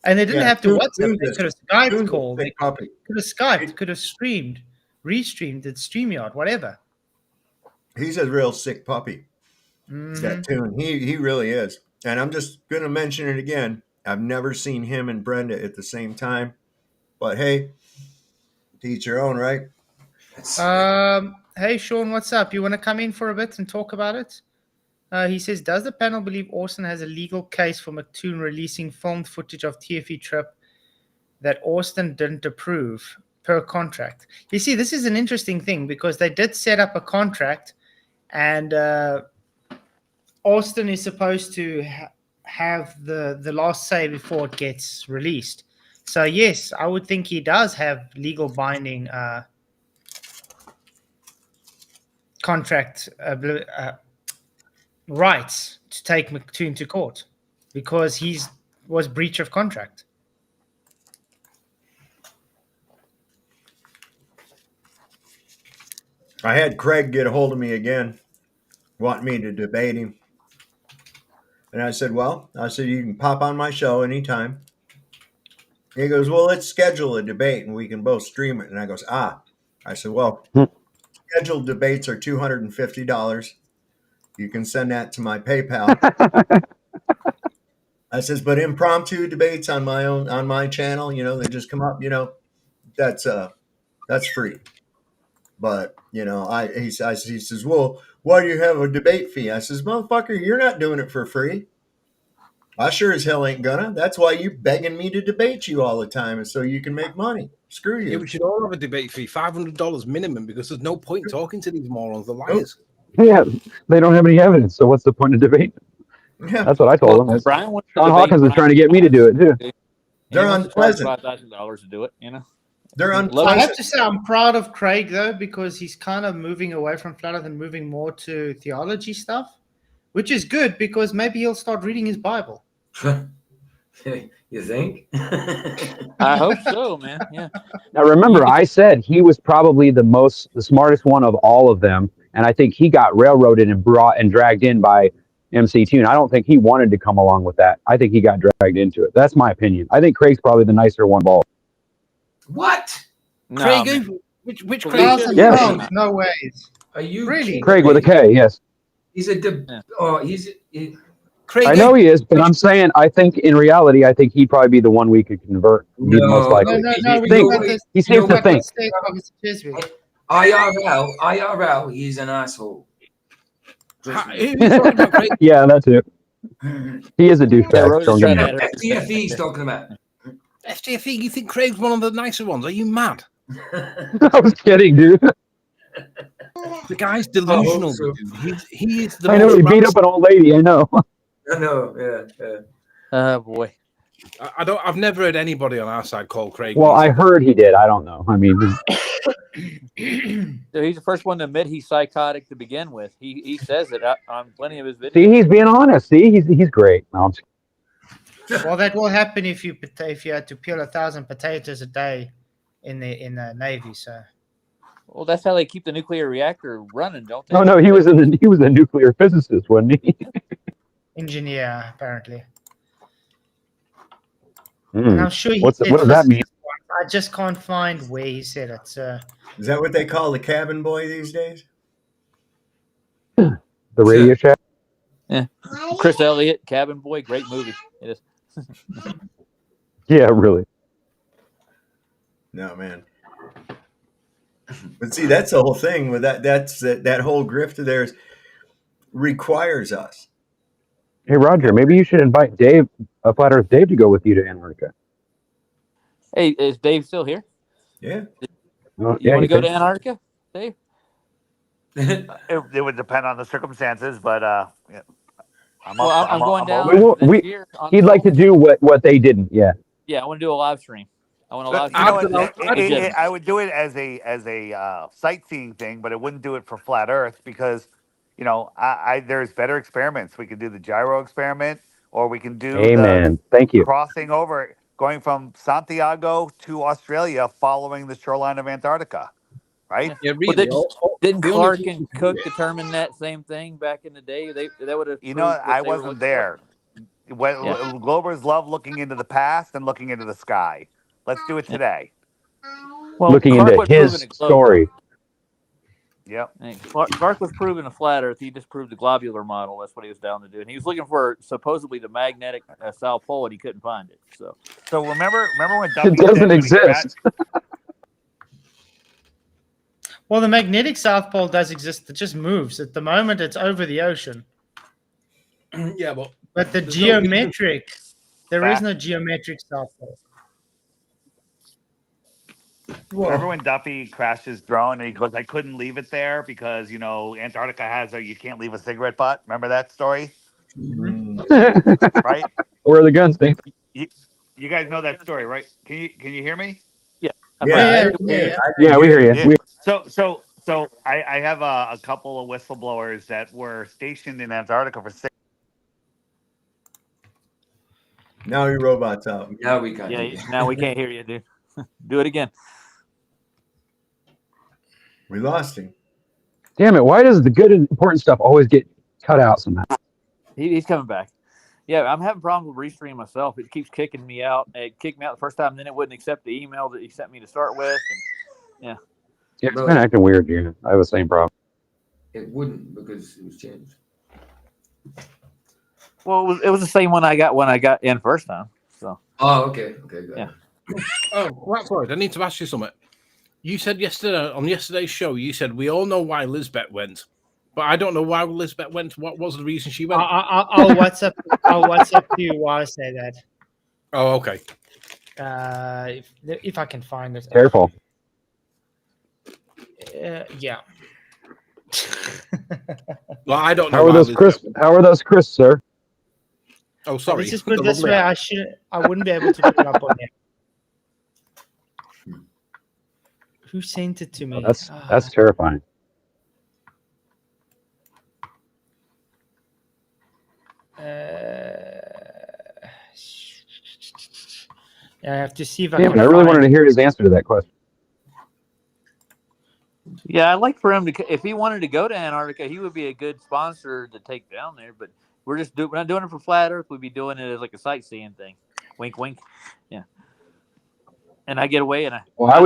And they didn't have to WhatsApp. They could have Skyped called. They could have Skyped. Could have streamed, restreamed, did StreamYard, whatever. He's a real sick puppy. That Toon. He really is. And I'm just gonna mention it again. I've never seen him and Brenda at the same time. But hey, to each your own, right? Hey Sean, what's up? You want to come in for a bit and talk about it? He says, does the panel believe Austin has a legal case for McToon releasing filmed footage of TFE trip that Austin didn't approve per contract? You see, this is an interesting thing because they did set up a contract, and Austin is supposed to have the last say before it gets released. So yes, I would think he does have legal binding contract rights to take McToon to court because was breach of contract. I had Craig get a hold of me again, wanting me to debate him. And I said, you can pop on my show anytime. He goes, well, let's schedule a debate and we can both stream it. And I goes, I said, well, scheduled debates are $250. You can send that to my PayPal. I says, but impromptu debates on my channel, they just come up, that's free. But, he says, well, why do you have a debate fee? I says, motherfucker, you're not doing it for free. I sure as hell ain't gonna. That's why you begging me to debate you all the time, is so you can make money. Screw you. Yeah, we should all have a debate fee, $500 minimum, because there's no point talking to these morons. They're liars. Yeah, they don't have any evidence, so what's the point of debate? Yeah. That's what I told them. Brian wants to John debate Hawkins is Brian trying to get me to do it too. They're unpleasant. $5,000 to do it, They're I unpleasant. have to say I'm proud of Craig though, because he's kind of moving away from Flat Earth and moving more to theology stuff, which is good because maybe he'll start reading his Bible. You think? I hope so, man. Yeah. Now remember, I said he was probably the smartest one of all of them, and I think he got railroaded and dragged in by MC2, and I don't think he wanted to come along with that. I think he got dragged into it. That's my opinion. I think Craig's probably the nicer one of all. What? No, Craig, man. which Craig? Miles and Yes. miles, no ways. Are you Really? kidding Craig with a me? K, yes. He's a Craig, I know he is, but I'm saying I think in reality, I think he'd probably be the one we could convert. Be the most No. likely. No, we Think. got this. He seems to think. IRL, he's an asshole. who are you talking about, Craig? Yeah, that's it. He is a douchebag. Rose Don't is get me trying wrong. to FTFE he's talking about. FTFE, you think Craig's one of the nicer ones? Are you mad? I was kidding, dude. The guy's delusional. so. He is the I know most he beat up an old lady. I know. I know, yeah. Oh boy. I've never heard anybody on our side call Craig. Well, I heard he did. I don't know. I mean, So he's the first one to admit he's psychotic to begin with. He says it on plenty of his videos. see, he's being honest. See, he's great. No, I'm just Well, that will happen if you had to peel 1,000 potatoes a day in the Navy. So Well, that's how they keep the nuclear reactor running, don't they? no, he was a nuclear physicist, wasn't he? engineer apparently. Hmm. And I'm sure he What said does that mean? I just can't find where he said it. So Is that what they call the cabin boy these days? The Radio Shack? Yeah. Chris Elliott, Cabin Boy, great movie. It is. Yeah, really. No, man. But see, that's the whole thing with that. That whole grift of theirs requires us. Hey, Roger, maybe you should invite Dave, Flat Earth Dave, to go with you to Antarctica. Hey, is Dave still here? Yeah. Well, You want to go to can. Antarctica, Dave? It would depend on the circumstances, but yeah. I'm going down We- next year. He'd like to do what they didn't. Yeah. Yeah, I want to do a live stream. I want to But, live you know stream. what, I would do it as a sightseeing thing, but I wouldn't do it for flat Earth because, you know, there's better experiments. We could do the gyro experiment, or we can do Amen. Thank you. crossing over, going from Santiago to Australia, following the shoreline of Antarctica, right? Yeah, Well, really. didn't the only Clark people and Cook determine that same thing back in the day? They would have. You know, I wasn't there. Globers love looking into the past and looking into the sky. Let's do it today. Well, Looking Clark into was his proving a globe. story. Yep. Clark was proving a flat Earth. He just proved the globular model. That's what he was down to do. And he was looking for supposedly the magnetic South Pole, and he couldn't find it. So remember when Duffy It doesn't said when he exist. well, the magnetic South Pole does exist. It just moves. At the moment, it's over the ocean. Yeah, But the there's no geometric, there is no geometric South Pole. Remember when Duffy crashed his drone and he goes, I couldn't leave it there because, you know, Antarctica has you can't leave a cigarette butt. Remember that story? Right? Where are the guns, Dave? You guys know that story, right? Can you hear me? yeah. Yeah. Yeah, we hear you. Yeah. We- So I have a couple of whistleblowers that were stationed in Antarctica for 6. Now your robot's out. Now we got Yeah. Now we can't hear you, dude. Do it again. We lost him. Damn it! Why does the good and important stuff always get cut out somehow? He's coming back. Yeah, I'm having problems with Restream myself. It keeps kicking me out. It kicked me out the first time, then it wouldn't accept the email that he sent me to start with. And Yeah, it's been acting weird, Gina. I have the same problem. It wouldn't because it was changed. well, it was the same one I got in first time. So Oh, okay, good. Yeah. Oh, Flatzoid, I need to ask you something. You said yesterday on yesterday's show, you said we all know why Lisbeth went, but I don't know why Lisbeth went. What was the reason she went? I'll WhatsApp to you while I say that. Oh, okay. If I can find it. Careful. Yeah. Well, I don't know. How are why those Lisbeth crisp? went. How are those crisp, sir? Oh, sorry. Let's just put it this way. I wouldn't be able to put it up on here. Who sent it to me? That's terrifying. I have to see if I Damn can. it, I really find wanted to hear his answer to that question. yeah, I'd like for him to. If he wanted to go to Antarctica, he would be a good sponsor to take down there. But we're not doing it for flat Earth. We'd be doing it as like a sightseeing thing. Wink, wink. Yeah. And I get away and Well, I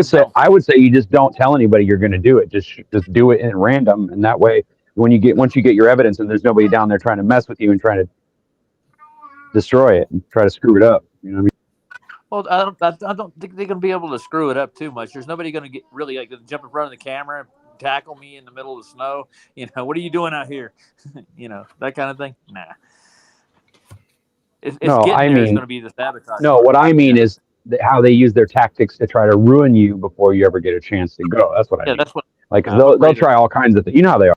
would say you just don't tell anybody you're going to do it. Just do it in random, and that way, once you get your evidence, and there's nobody down there trying to mess with you and trying to destroy it and try to screw it up. You know what I mean? Well, I don't think they're going to be able to screw it up too much. There's nobody going to get really like jump in front of the camera and tackle me in the middle of the snow. You know, what are you doing out here? You know, that kind of thing. Nah. It's No, I mean, going to be the sabotage. No, what I mean is how they use their tactics to try to ruin you before you ever get a chance to go. That's what I mean. That's what. Like, they'll try all kinds of things. You know how they are.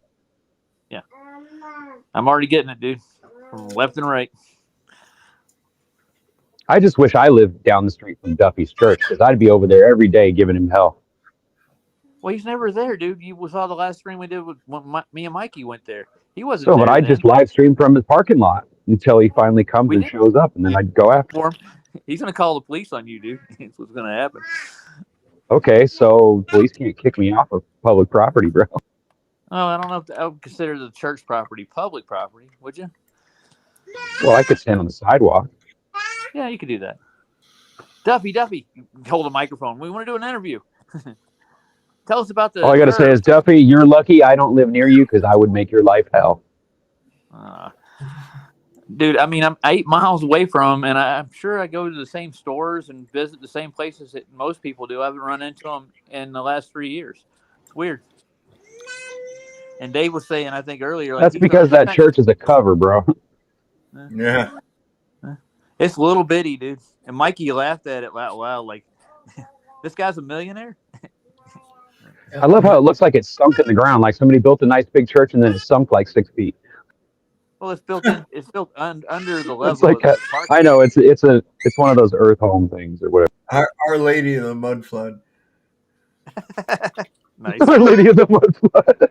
Yeah. I'm already getting it, dude. From left and right. I just wish I lived down the street from Duffy's church, because I'd be over there every day giving him hell. Well, he's never there, dude. You saw the last stream we did when me and Mikey went there. He wasn't So, there. but I just live stream from his parking lot until he finally comes and shows up, and then I'd go after him. He's going to call the police on you, dude. That's what's going to happen. Okay, so police can't kick me off of public property, bro. Oh, I don't know if I would consider the church property public property, would you? Well, I could stand on the sidewalk. Yeah, you could do that. Duffy, hold the microphone. We want to do an interview. Tell us about the. All I got to say is, Duffy, you're lucky I don't live near you, because I would make your life hell. Dude, I mean, I'm 8 miles away from him, and I'm sure I go to the same stores and visit the same places that most people do. I haven't run into them in the last 3 years. It's weird. And Dave was saying, I think earlier, like, that's because that church is a cover, bro. Yeah. It's a little bitty, dude. And Mikey laughed at it out loud, like, this guy's a millionaire? I love how it looks like it's sunk in the ground, like somebody built a nice big church and then it sunk like 6 feet. Well, it's built under the level. It's like I know it's one of those earth home things or whatever. Our Lady of the Mud Flood. Nice. Our Lady of the Mud Flood.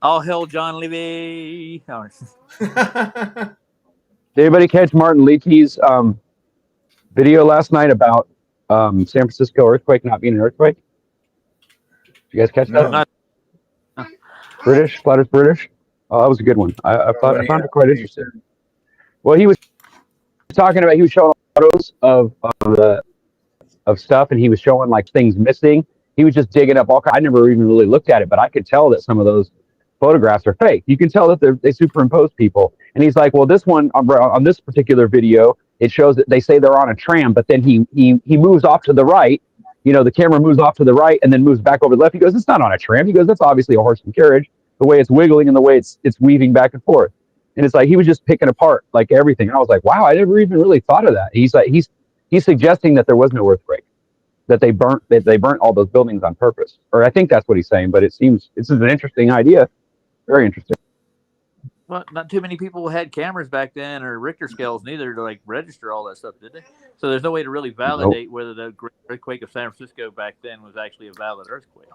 All hell, John Levy. Oh. Did anybody catch Martin Leakey's video last night about San Francisco earthquake not being an earthquake? Did you guys catch that? No. British, Flatter's British. Oh, that was a good one. I found it quite interesting. Well, he was talking about, he was showing photos of stuff, and he was showing like things missing. He was just digging up all kinds. I never even really looked at it, but I could tell that some of those photographs are fake. You can tell that they superimpose people. And he's like, well, this one on this particular video, it shows that they say they're on a tram, but then he moves off to the right. You know, the camera moves off to the right and then moves back over to the left. He goes, it's not on a tram. He goes, that's obviously a horse and carriage. The way it's wiggling and the way it's weaving back and forth. And it's like he was just picking apart like everything. And I was like, wow, I never even really thought of that. He's like he's suggesting that there was no earthquake, that they burnt all those buildings on purpose. Or I think that's what he's saying, but it seems this is an interesting idea. Very interesting. Well, not too many people had cameras back then or Richter scales neither to like register all that stuff, did they? So there's no way to really validate whether the earthquake of San Francisco back then was actually a valid earthquake.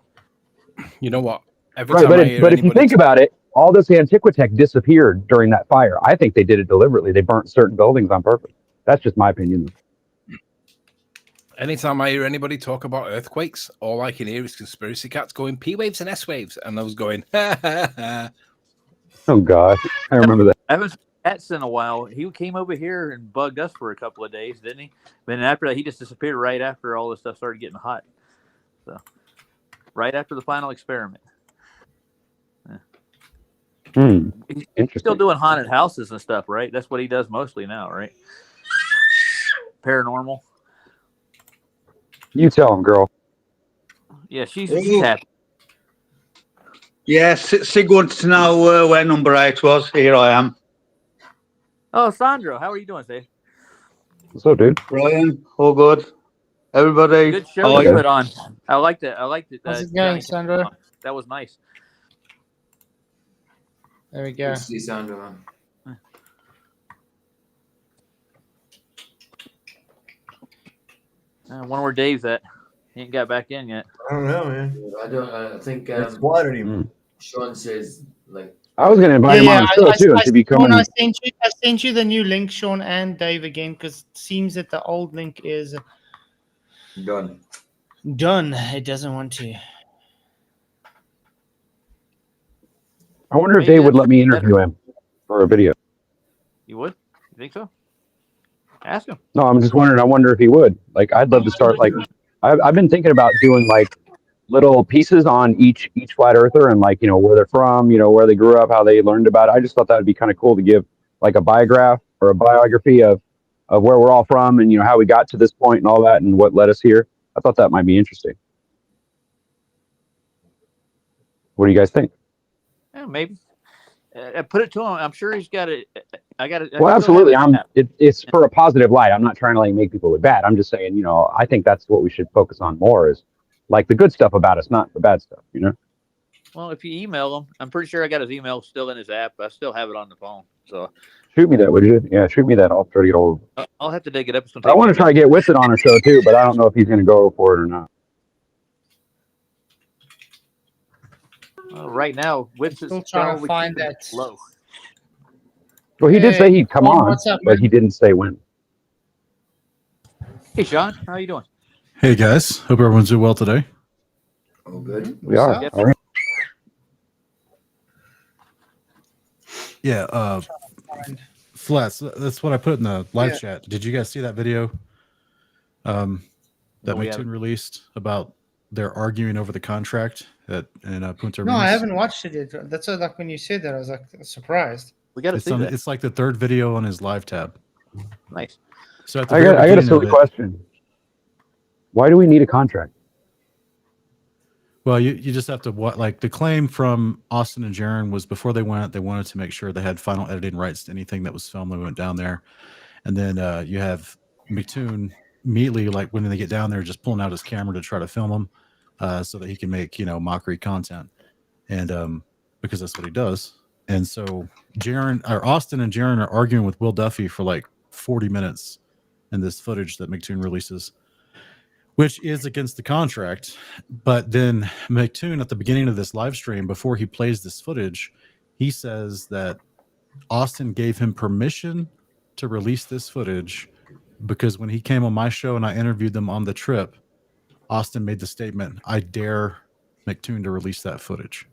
You know what? Right, but if you think about it, all this Antiquitech disappeared during that fire. I think they did it deliberately. They burnt certain buildings on purpose. That's just my opinion. Anytime I hear anybody talk about earthquakes, all I can hear is conspiracy cats going P waves and S waves, and I was going, ha ha ha. Oh God, I remember that. I haven't seen Cats in a while. He came over here and bugged us for a couple of days, didn't he? But then after that, he just disappeared right after all this stuff started getting hot. So, right after the final experiment. He's still doing haunted houses and stuff, right? That's what he does mostly now, right? Paranormal. You tell him, girl. Yeah, she's happy. Yeah, Sig wants to know where number 8 was. Here I am. Oh, Sandro, how are you doing, Steve? What's up, dude? Brian, all good. Everybody. Good show you put on. I liked it. How's it going, Sandro? That was nice. There we go. See Sandro, man. Wonder where Dave's at. He ain't got back in yet. I don't know, man. I think it's splattered him. Sean says like I was gonna invite him on the show too. To be coming. I sent you the new link, Sean and Dave, again, because it seems that the old link is done. It doesn't want to. I wonder if Dave would let me interview him for a video. You would? You think so? Ask him. No, I'm just wondering. I wonder if he would. Like, I'd love to start. Like, I've been thinking about doing like little pieces on each flat earther and like, where they're from, where they grew up, how they learned about it. I just thought that would be kind of cool to give like a biograph or a biography of where we're all from and how we got to this point and all that and what led us here. I thought that might be interesting. What do you guys think? Yeah, maybe. Put it to him. I'm sure he's got it. I got it. Well, absolutely. It's for a positive light. I'm not trying to like make people look bad. I'm just saying, I think that's what we should focus on more is like the good stuff about us, not the bad stuff, Well, if you email him, I'm pretty sure I got his email still in his app. I still have it on the phone. So shoot me that, would you? Yeah, shoot me that. I'll try to get hold of it. I'll have to dig it up. I want to try to get Witsit on our show too, but I don't know if he's going to go for it or not. Right now, Witsit's still trying to find that low. Well, he did say he'd come on, what's up, but he didn't say when. Hey, Sean, how you doing? Hey guys, hope everyone's doing well today. Oh, good. We are. Yep. All right. Yeah, Flats, that's what I put in the live chat. Did you guys see that video that McToon released about their arguing over the contract in Punta Arenas? No, I haven't watched it yet. That's like when you said that, I was like surprised. We got to see that. It's like the third video on his live tab. Nice. So at the I got a silly question. Why do we need a contract? Well, you just have to like the claim from Austin and Jaron was before they wanted to make sure they had final editing rights to anything that was filmed when we went down there. And then you have McToon immediately, like when they get down there, just pulling out his camera to try to film them so that he can make, mockery content. And because that's what he does. And so Austin and Jaron are arguing with Will Duffy for like 40 minutes in this footage that McToon releases, which is against the contract. But then McToon, at the beginning of this live stream, before he plays this footage, he says that Austin gave him permission to release this footage because when he came on my show and I interviewed them on the trip, Austin made the statement, "I dare McToon to release that footage."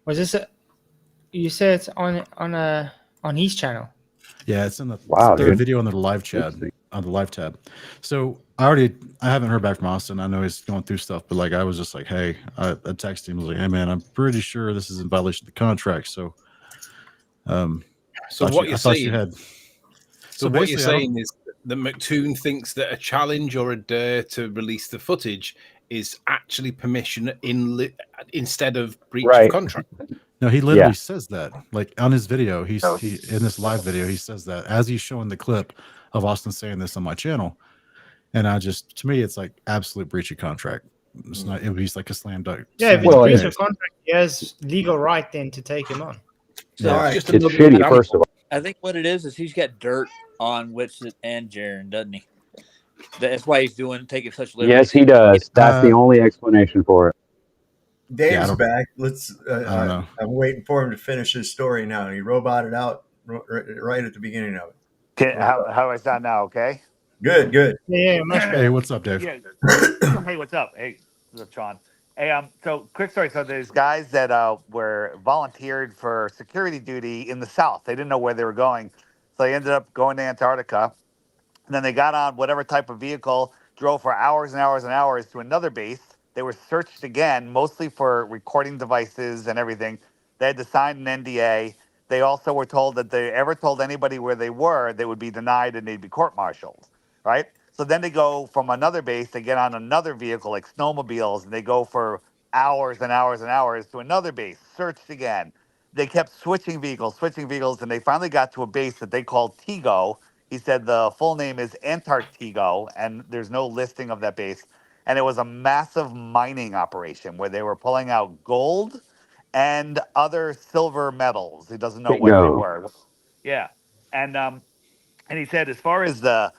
Was this you said it's on his channel? Yeah, it's in the third video on the live chat on the live tab. So I haven't heard back from Austin. I know he's going through stuff, but like I was just like, hey, I texted him. I was like, hey man, I'm pretty sure this is in violation of the contract. So, So what you're saying? So what you're basically, saying is that McToon thinks that a challenge or a dare to release the footage is actually permission instead of breach of contract. No, he literally says that. Like on his video, in this live video, he says that as he's showing the clip of Austin saying this on my channel. And to me, it's like absolute breach of contract. It's not. It was like a slam dunk. Yeah, if it's breach of contract, he has legal right then to take him on. So it's shitty, first of all. I think what it is he's got dirt on Witsit and Jaron, doesn't he? That's why he's taking such liberty. Yes, he does. That's the only explanation for it. Dave's back. I'm waiting for him to finish his story now. He roboted out right at the beginning of it. How is that now? Okay. Good. Yeah, much better. Hey, what's up, Dave? Yeah. Hey, what's up? Hey, what's up, Sean? Hey, so quick story. So there's guys that were volunteered for security duty in the South. They didn't know where they were going, so they ended up going to Antarctica. And then they got on whatever type of vehicle, drove for hours and hours and hours to another base. They were searched again, mostly for recording devices and everything. They had to sign an NDA. They also were told that if they ever told anybody where they were, they would be denied and they'd be court-martialed, right? So then they go from another base, they get on another vehicle like snowmobiles, and they go for hours and hours and hours to another base, searched again. They kept switching vehicles, and they finally got to a base that they called Tigo. He said the full name is Antarctica, and there's no listing of that base. And it was a massive mining operation where they were pulling out gold and other silver metals. He doesn't know what they were. Yeah. And he said as far as the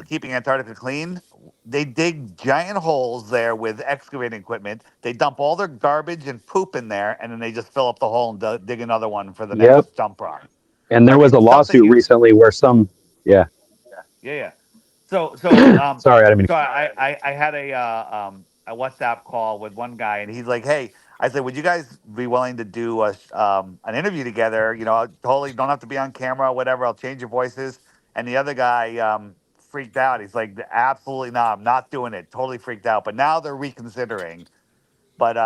keeping Antarctica clean, they dig giant holes there with excavating equipment. They dump all their garbage and poop in there, and then they just fill up the hole and dig another one for the next dump rock. And there was a lawsuit recently where some Yeah. So sorry, I didn't mean so I had a WhatsApp call with one guy, and he's like, "Hey, I said, would you guys be willing to do an interview together? You know, totally don't have to be on camera, whatever. I'll change your voices. And the other guy freaked out. He's like, absolutely not. I'm not doing it. Totally freaked out. But now they're reconsidering. But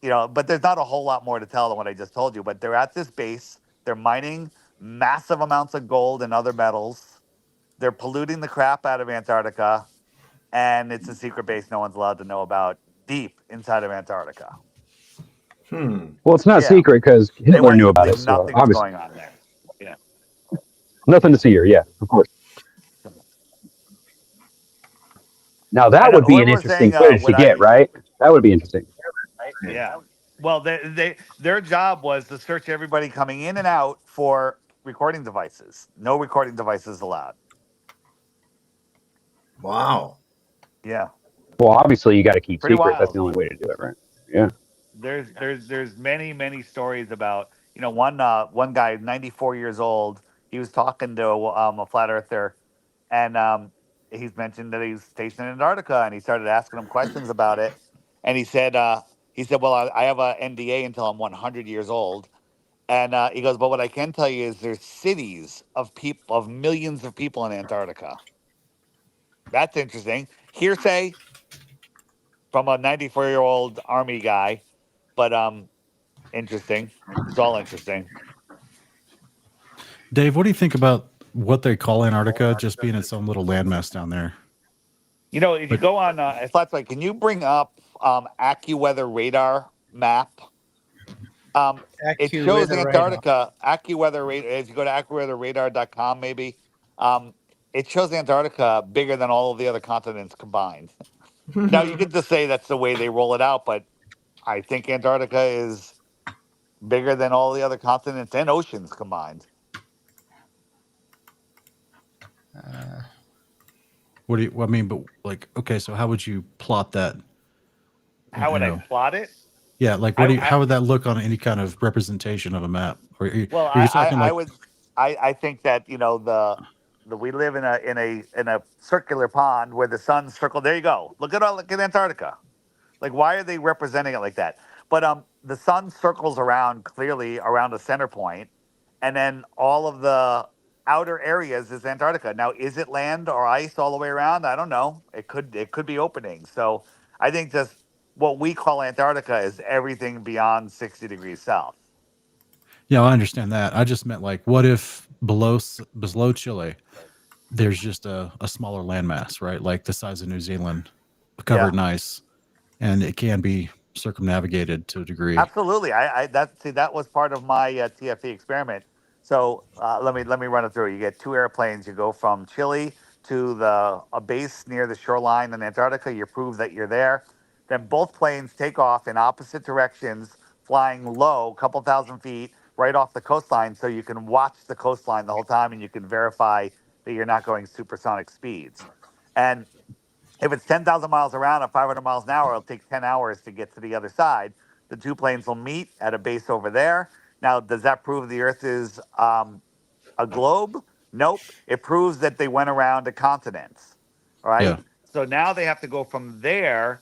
you know, but there's not a whole lot more to tell than what I just told you. But they're at this base. They're mining massive amounts of gold and other metals. They're polluting the crap out of Antarctica, and it's a secret base no one's allowed to know about deep inside of Antarctica. Well, it's not Yeah. secret because Hitler knew about it. So Nothing's obviously, going on there. Yeah. nothing to see here. Yeah, of course. Now that would be an whoever was interesting saying, footage to would get, I- right? That would be interesting. Yeah. Well, their job was to search everybody coming in and out for recording devices. No recording devices allowed. Wow. Yeah. Well, obviously, you got to keep Pretty secrets. That's wild. the only way to do it, right? Yeah. There's many stories about, you know, one guy 94 years old. He was talking to a flat earther, and he's mentioned that he's stationed in Antarctica, and he started asking him questions about it, and he said well, I have a NDA until I'm 100 years old, and he goes, but what I can tell you is there's cities of millions of people in Antarctica. That's interesting. Hearsay from a 94-year-old army guy. But interesting. It's all interesting. Dave, what do you think about what they call Antarctica just being its own little landmass down there? You know, if you go on Flatzoid, can you bring up AccuWeather radar map? It shows AccuWeather Antarctica. AccuWeather radar. If you go to AccuWeatherRadar.com, maybe it shows Antarctica bigger than all of the other continents combined. Now you could just say that's the way they roll it out, but I think Antarctica is bigger than all the other continents and oceans combined. What do you? I mean, but like, okay, so how would you plot that? How would I plot it? Yeah, like what do you? How would that look on any kind of representation of a map? Or Well, are you talking I think that, you know, the we live in a circular pond where the sun circled. There you go. Look at Antarctica. Like, why are they representing it like that? But the sun circles around clearly around a center point, and then all of the outer areas is Antarctica. Now, is it land or ice all the way around? I don't know. It could be opening. So I think just what we call Antarctica is everything beyond 60 degrees south. Yeah, I understand that. I just meant like, what if below Chile, there's just a smaller landmass, right? Like the size of New Zealand, covered in ice, and it can be circumnavigated to a degree. Absolutely. That was part of my TFE experiment. So let me run it through. You get two airplanes. You go from Chile to a base near the shoreline in Antarctica. You prove that you're there. Then both planes take off in opposite directions, flying low, a couple thousand feet, right off the coastline, so you can watch the coastline the whole time, and you can verify that you're not going supersonic speeds. And if it's 10,000 miles around at 500 miles an hour, it'll take 10 hours to get to the other side. The two planes will meet at a base over there. Now, does that prove the Earth is a globe? Nope. It proves that they went around a continent. All right. Yeah. So now they have to go from there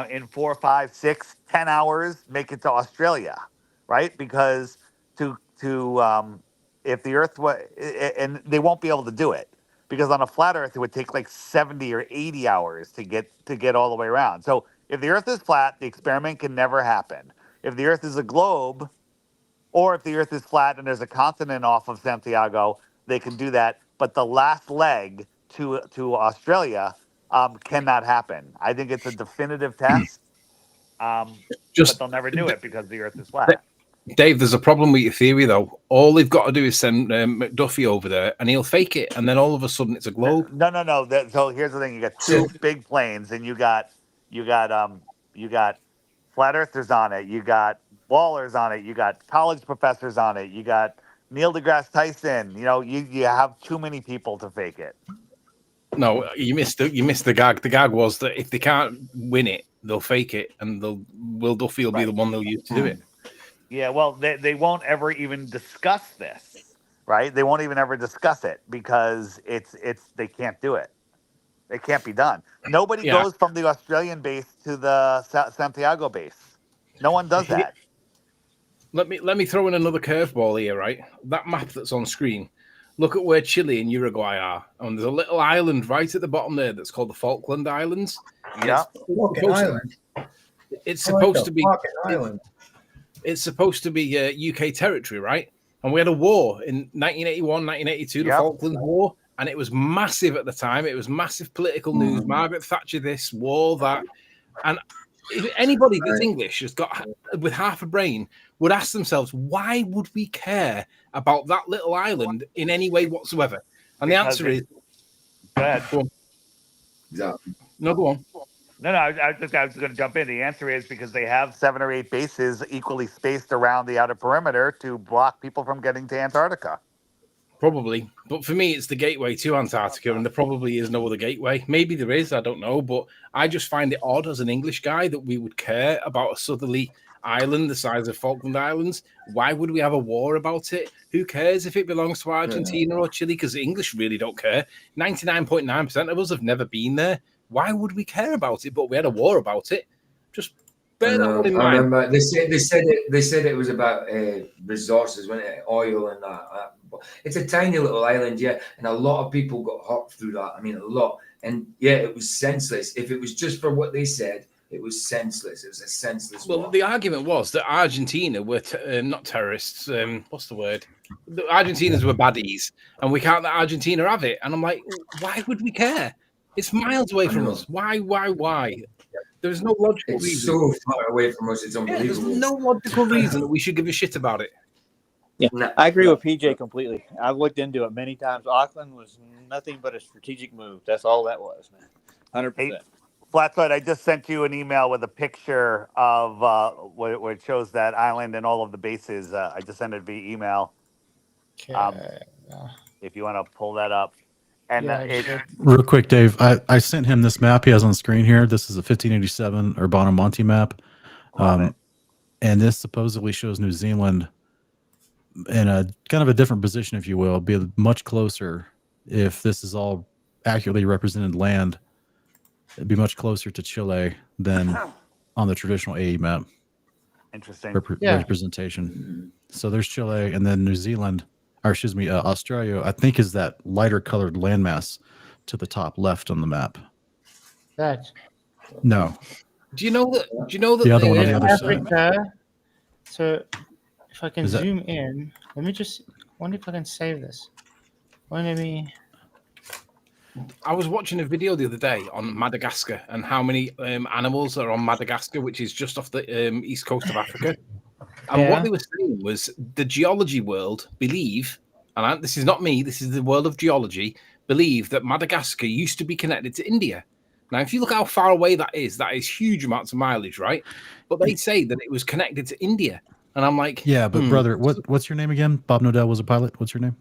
in 4, 5, 6, 10 hours, make it to Australia, right? Because if the Earth was, and they won't be able to do it, because on a flat Earth it would take like 70 or 80 hours to get all the way around. So if the Earth is flat, the experiment can never happen. If the Earth is a globe, or if the Earth is flat and there's a continent off of Santiago, they can do that. But the last leg to Australia cannot happen. I think it's a definitive test, but they'll never do it because the Earth is flat. Dave, there's a problem with your theory, though. All they've got to do is send McDuffie over there, and he'll fake it, and then all of a sudden it's a globe. No. So here's the thing: you got two big planes, and you got flat earthers on it, you got ballers on it, you got college professors on it, you got Neil deGrasse Tyson. You know, you have too many people to fake it. No, you missed the gag. The gag was that if they can't win it, they'll fake it, and Will Duffy will be the one they'll use to do it. Yeah, well, they won't ever even discuss this, right? They won't even ever discuss it because they can't do it. It can't be done. Nobody goes from the Australian base to the Santiago base. No one does that. Let me throw in another curveball here, right? That map that's on screen. Look at where Chile and Uruguay are, and there's a little island right at the bottom there that's called the Falkland Islands. Yeah, it's supposed to be. It's supposed to be UK territory, right? And we had a war in 1981, 1982, the Falklands War, and it was massive at the time. It was massive political news. Margaret Thatcher, this war, that, and if anybody that's English has got with half a brain would ask themselves, why would we care about that little island in any way whatsoever? And the answer is, go ahead. No, go on. No, I was going to jump in. The answer is because they have 7 or 8 bases equally spaced around the outer perimeter to block people from getting to Antarctica. Probably. But for me, it's the gateway to Antarctica, and there probably is no other gateway. Maybe there is, I don't know. But I just find it odd as an English guy that we would care about a southerly island the size of Falkland Islands. Why would we have a war about it? Who cares if it belongs to Argentina or Chile? Because the English really don't care. 99.9% of us have never been there. Why would we care about it? But we had a war about it. Just bear that one in mind. I remember they said it was about resources, wasn't it? Oil and that. It's a tiny little island, yeah, and a lot of people got hurt through that. I mean, a lot. And yeah, it was senseless. If it was just for what they said, it was senseless. It was a senseless war. Well, the argument was that Argentina were not terrorists. What's the word? The Argentinians were baddies, and we can't let Argentina have it. And I'm like, why would we care? It's miles away from us. Why? There's no logical reason. It's so far away from us. It's unbelievable. There's no logical reason that we should give a shit about it. Yeah, I agree with PJ completely. I've looked into it many times. Auckland was nothing but a strategic move. That's all that was, man. 100%. Hey, Flatzoid, I just sent you an email with a picture of where it shows that island and all of the bases. I just sent it via email. If you want to pull that up. And real quick, Dave, I sent him this map he has on screen here. This is a 1587 Urbano Monte map. And this supposedly shows New Zealand in a kind of a different position, if you will, be much closer. If this is all accurately represented land, it'd be much closer to Chile than on the traditional AE map. Interesting. Representation. So there's Chile, and then New Zealand, or excuse me, Australia, I think is that lighter colored landmass to the top left on the map. That. No. Do you know that? The other one on the other Africa, side. So if I can zoom in, let me just wonder if I can save this. I was watching a video the other day on Madagascar and how many animals are on Madagascar, which is just off the east coast of Africa. And what they were saying was the geology world believe, and this is not me, this is the world of geology, believe that Madagascar used to be connected to India. Now, if you look how far away that is huge amounts of mileage, right? But they say that it was connected to India. And I'm like, yeah, but brother, what's your name again? Bob Nodell was a pilot. What's your name?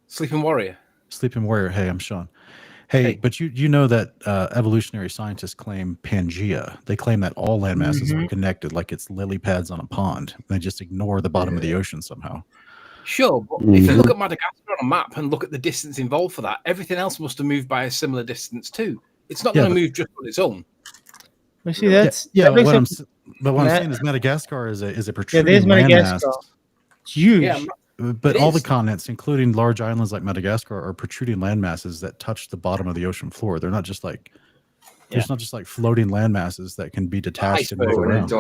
Sleeping Warrior. Sleeping Warrior. Hey, I'm Sean. Hey, but you know that evolutionary scientists claim Pangea. They claim that all land masses are connected, like it's lily pads on a pond. They just ignore the bottom of the ocean somehow. Sure, but if you look at Madagascar on a map and look at the distance involved for that, everything else must have moved by a similar distance too. It's not going to move just on its own. We see that's what I'm saying is Madagascar is a protruding landmass. It's huge. Yeah, but all the continents, including large islands like Madagascar, are protruding landmasses that touch the bottom of the ocean floor. They're not just like it's not just like floating landmasses that can be detached and move around.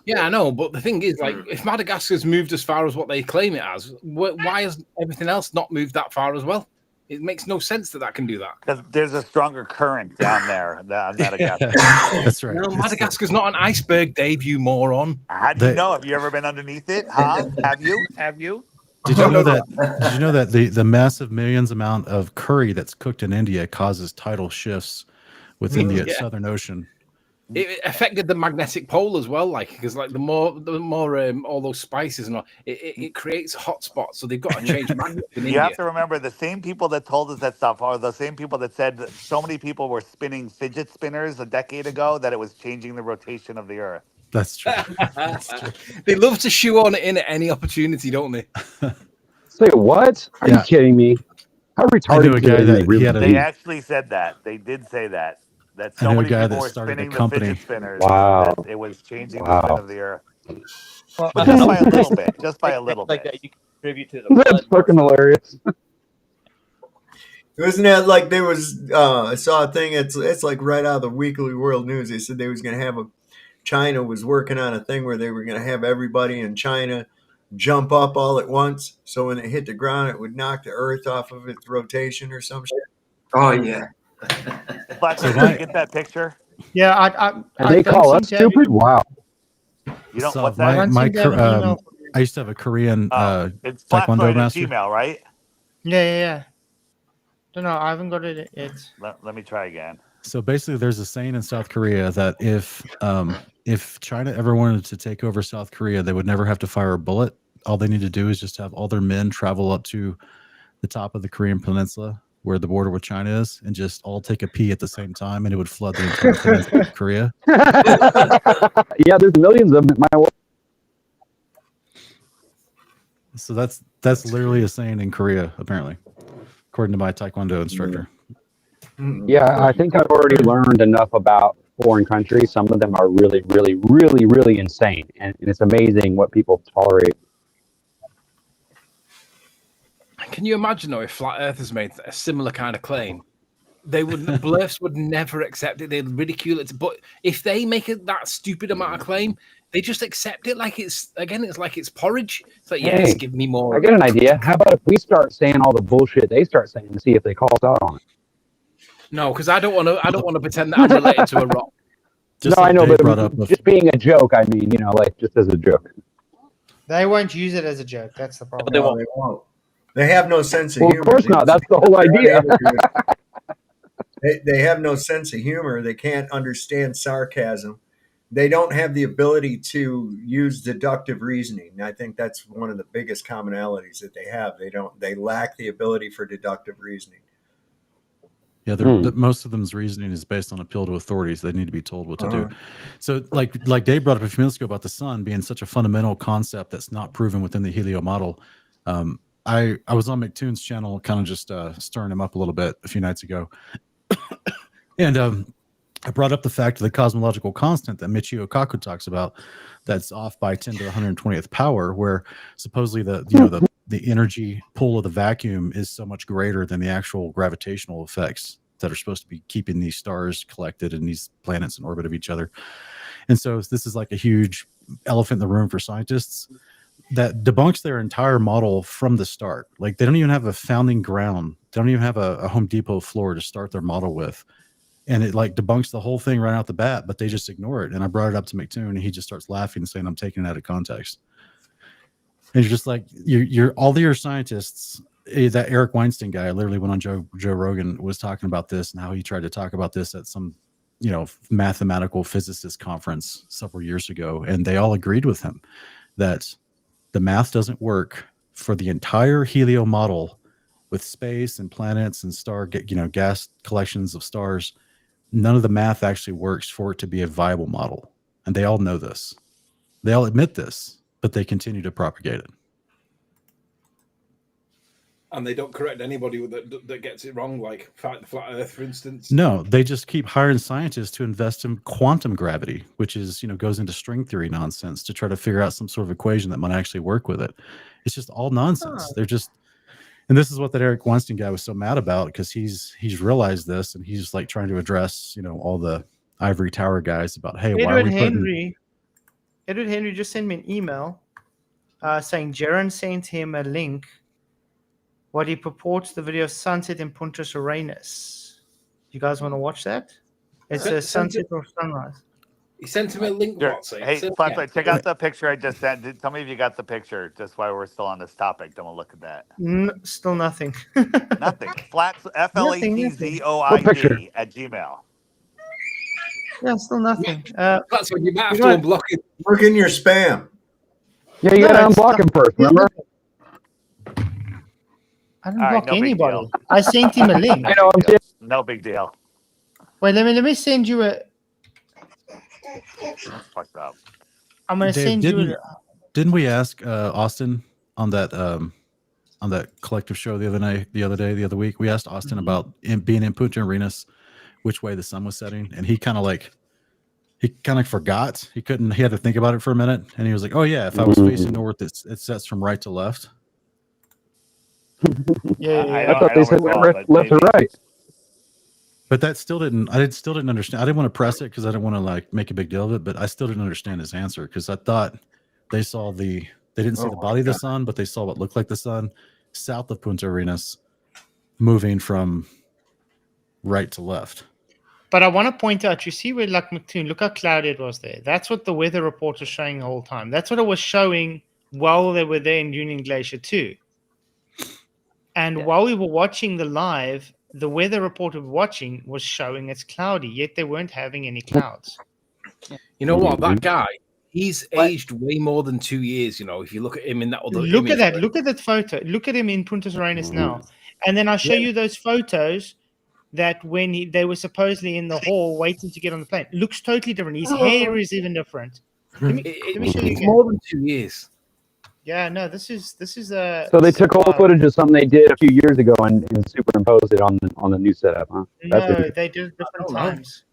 Yeah, I know, but the thing is, like, if Madagascar's moved as far as what they claim it has, why has everything else not moved that far as well? It makes no sense that can do that. Because there's a stronger current down there than Madagascar. That's right. No, Madagascar's not an iceberg, Dave, you moron. How do you know? Have you ever been underneath it? Huh? Have you? Did you know that the massive millions amount of curry that's cooked in India causes tidal shifts within the Southern Ocean? It affected the magnetic pole as well, because the more all those spices and all, it creates hot spots. So they've got to change magnets in India. You have to remember the same people that told us that stuff are the same people that said that so many people were spinning fidget spinners a decade ago that it was changing the rotation of the Earth. That's true. That's true. They love to shoe on it in at any opportunity, don't they? Say what? Are you kidding me? How retarded can they really be? They actually said that. They did say that. That I so know a many guy people that were started a spinning the company. fidget spinners. Wow. That it was changing the spin Wow. of the Earth, Well, but just by a little bit. Just by a things little like bit. that you can contribute to the That's flood. fucking hilarious. Wasn't that like there was? I saw a thing. It's like right out of the Weekly World News. They said they was going to have China was working on a thing where they were going to have everybody in China jump up all at once, so when it hit the ground, it would knock the Earth off of its rotation or some shit. Oh yeah. Flatzoid, did you get that picture? Yeah, And I they don't call seem us to have stupid? Wow. You don't. So What's I that? don't seem to have an email. I used to have a Korean It's Taekwondo Flatzoid at master. Gmail, right? Yeah. Don't know. I haven't got it yet. Let me try again. So basically, there's a saying in South Korea that if China ever wanted to take over South Korea, they would never have to fire a bullet. All they need to do is just have all their men travel up to the top of the Korean peninsula where the border with China is and just all take a pee at the same time, and it would flood the entire peninsula of Korea. Yeah, there's millions of them at my work. So that's literally a saying in Korea, apparently, according to my Taekwondo instructor. Yeah, I think I've already learned enough about foreign countries. Some of them are really, really, really, really insane. And it's amazing what people tolerate. Can you imagine though if flat earthers made a similar kind of claim? They wouldn't. Blerfs would never accept it. They'd ridicule it. But if they make that stupid amount of claim, they just accept it like it's like it's porridge. It's like, yes, give me more. I get an idea. How about if we start saying all the bullshit they start saying and see if they call us out on it? No, because I don't want to pretend that I'm related to a rock. Just no, like I know, Dave but brought up just being a joke. I mean, like just as a joke. They won't use it as a joke. That's the problem. No, they won't. They have no sense of Well, humor. of course not. That's the whole idea. They have no sense of humor. They can't understand sarcasm. They don't have the ability to use deductive reasoning. I think that's one of the biggest commonalities that they have. They lack the ability for deductive reasoning. Yeah, most of them's reasoning is based on appeal to authorities. They need to be told what to do. So, like Dave brought up a few minutes ago about the sun being such a fundamental concept that's not proven within the helio model. I was on McToon's channel, kind of just stirring him up a little bit a few nights ago, and I brought up the fact of the cosmological constant that Michio Kaku talks about, that's off by 10 to the 120th power, where supposedly the energy pull of the vacuum is so much greater than the actual gravitational effects that are supposed to be keeping these stars collected and these planets in orbit of each other. And so this is like a huge elephant in the room for scientists that debunks their entire model from the start. Like they don't even have a founding ground. They don't even have a Home Depot floor to start their model with. And it like debunks the whole thing right out the bat, but they just ignore it. And I brought it up to McToon and he just starts laughing, saying, I'm taking it out of context. And you're just like, you're all your scientists, that Eric Weinstein guy literally went on Joe Rogan, was talking about this and how he tried to talk about this at some, mathematical physicist conference several years ago. And they all agreed with him that the math doesn't work for the entire helio model with space and planets and gas collections of stars. None of the math actually works for it to be a viable model. And they all know this. They all admit this, but they continue to propagate it. And they don't correct anybody that gets it wrong, like Fight the Flat Earth, for instance. No, they just keep hiring scientists to invest in quantum gravity, which is, goes into string theory nonsense to try to figure out some sort of equation that might actually work with it. It's just all nonsense. They're just, and this is what that Eric Weinstein guy was so mad about, because he's realized this and he's like trying to address, all the ivory tower guys about, hey, why are we putting... Edward Henry just sent me an email saying Jaron sent him a link what he purports the video Sunset in Punta Arenas. You guys want to watch that? It's a sunset or sunrise. He sent him a link. Sure. Hey, Flatzoid, check out the picture I just sent. Tell me if you got the picture, just while we're still on this topic. Then we'll look at that. Still nothing. Nothing. FLATZOID at Gmail. Yeah, still nothing. That's when you might have to unblock it. Look in your spam. Yeah, you gotta unblock him first, remember? I didn't block anybody. I sent him a link. I know, I'm saying. No big deal. Wait, let me send you a. That's fucked up. I'm gonna send you. Didn't we ask Austin on that collective show the other week? We asked Austin about being in Punta Arenas which way the sun was setting, and he kind of forgot. He had to think about it for a minute, and he was like, "Oh yeah, if I was facing north, it sets from right to left." I thought they said left to right. But that still didn't. I still didn't understand. I didn't want to press it because I didn't want to like make a big deal of it. But I still didn't understand his answer because I thought they didn't see the body of the sun, but they saw what looked like the sun south of Punta Arenas, moving from right to left. But I want to point out, you see where like Mattoon, look how cloudy it was there. That's what the weather report was showing the whole time. That's what it was showing while they were there in Union Glacier too. And while we were watching the live, the weather report we were watching was showing it's cloudy, yet they weren't having any clouds. You know what? That guy, he's aged way more than 2 years. You know, if you look at him in that other Look image, at that. Look at that photo. Look at him in Punta Arenas now. And then I'll show you those photos that when they were supposedly in the hall waiting to get on the plane. Looks totally different. His hair is even different. Let me show you it's again. more than 2 years. Yeah, no, this is So they took old footage of something they did a few years ago and superimposed it on the new setup, huh? No, they did it different times.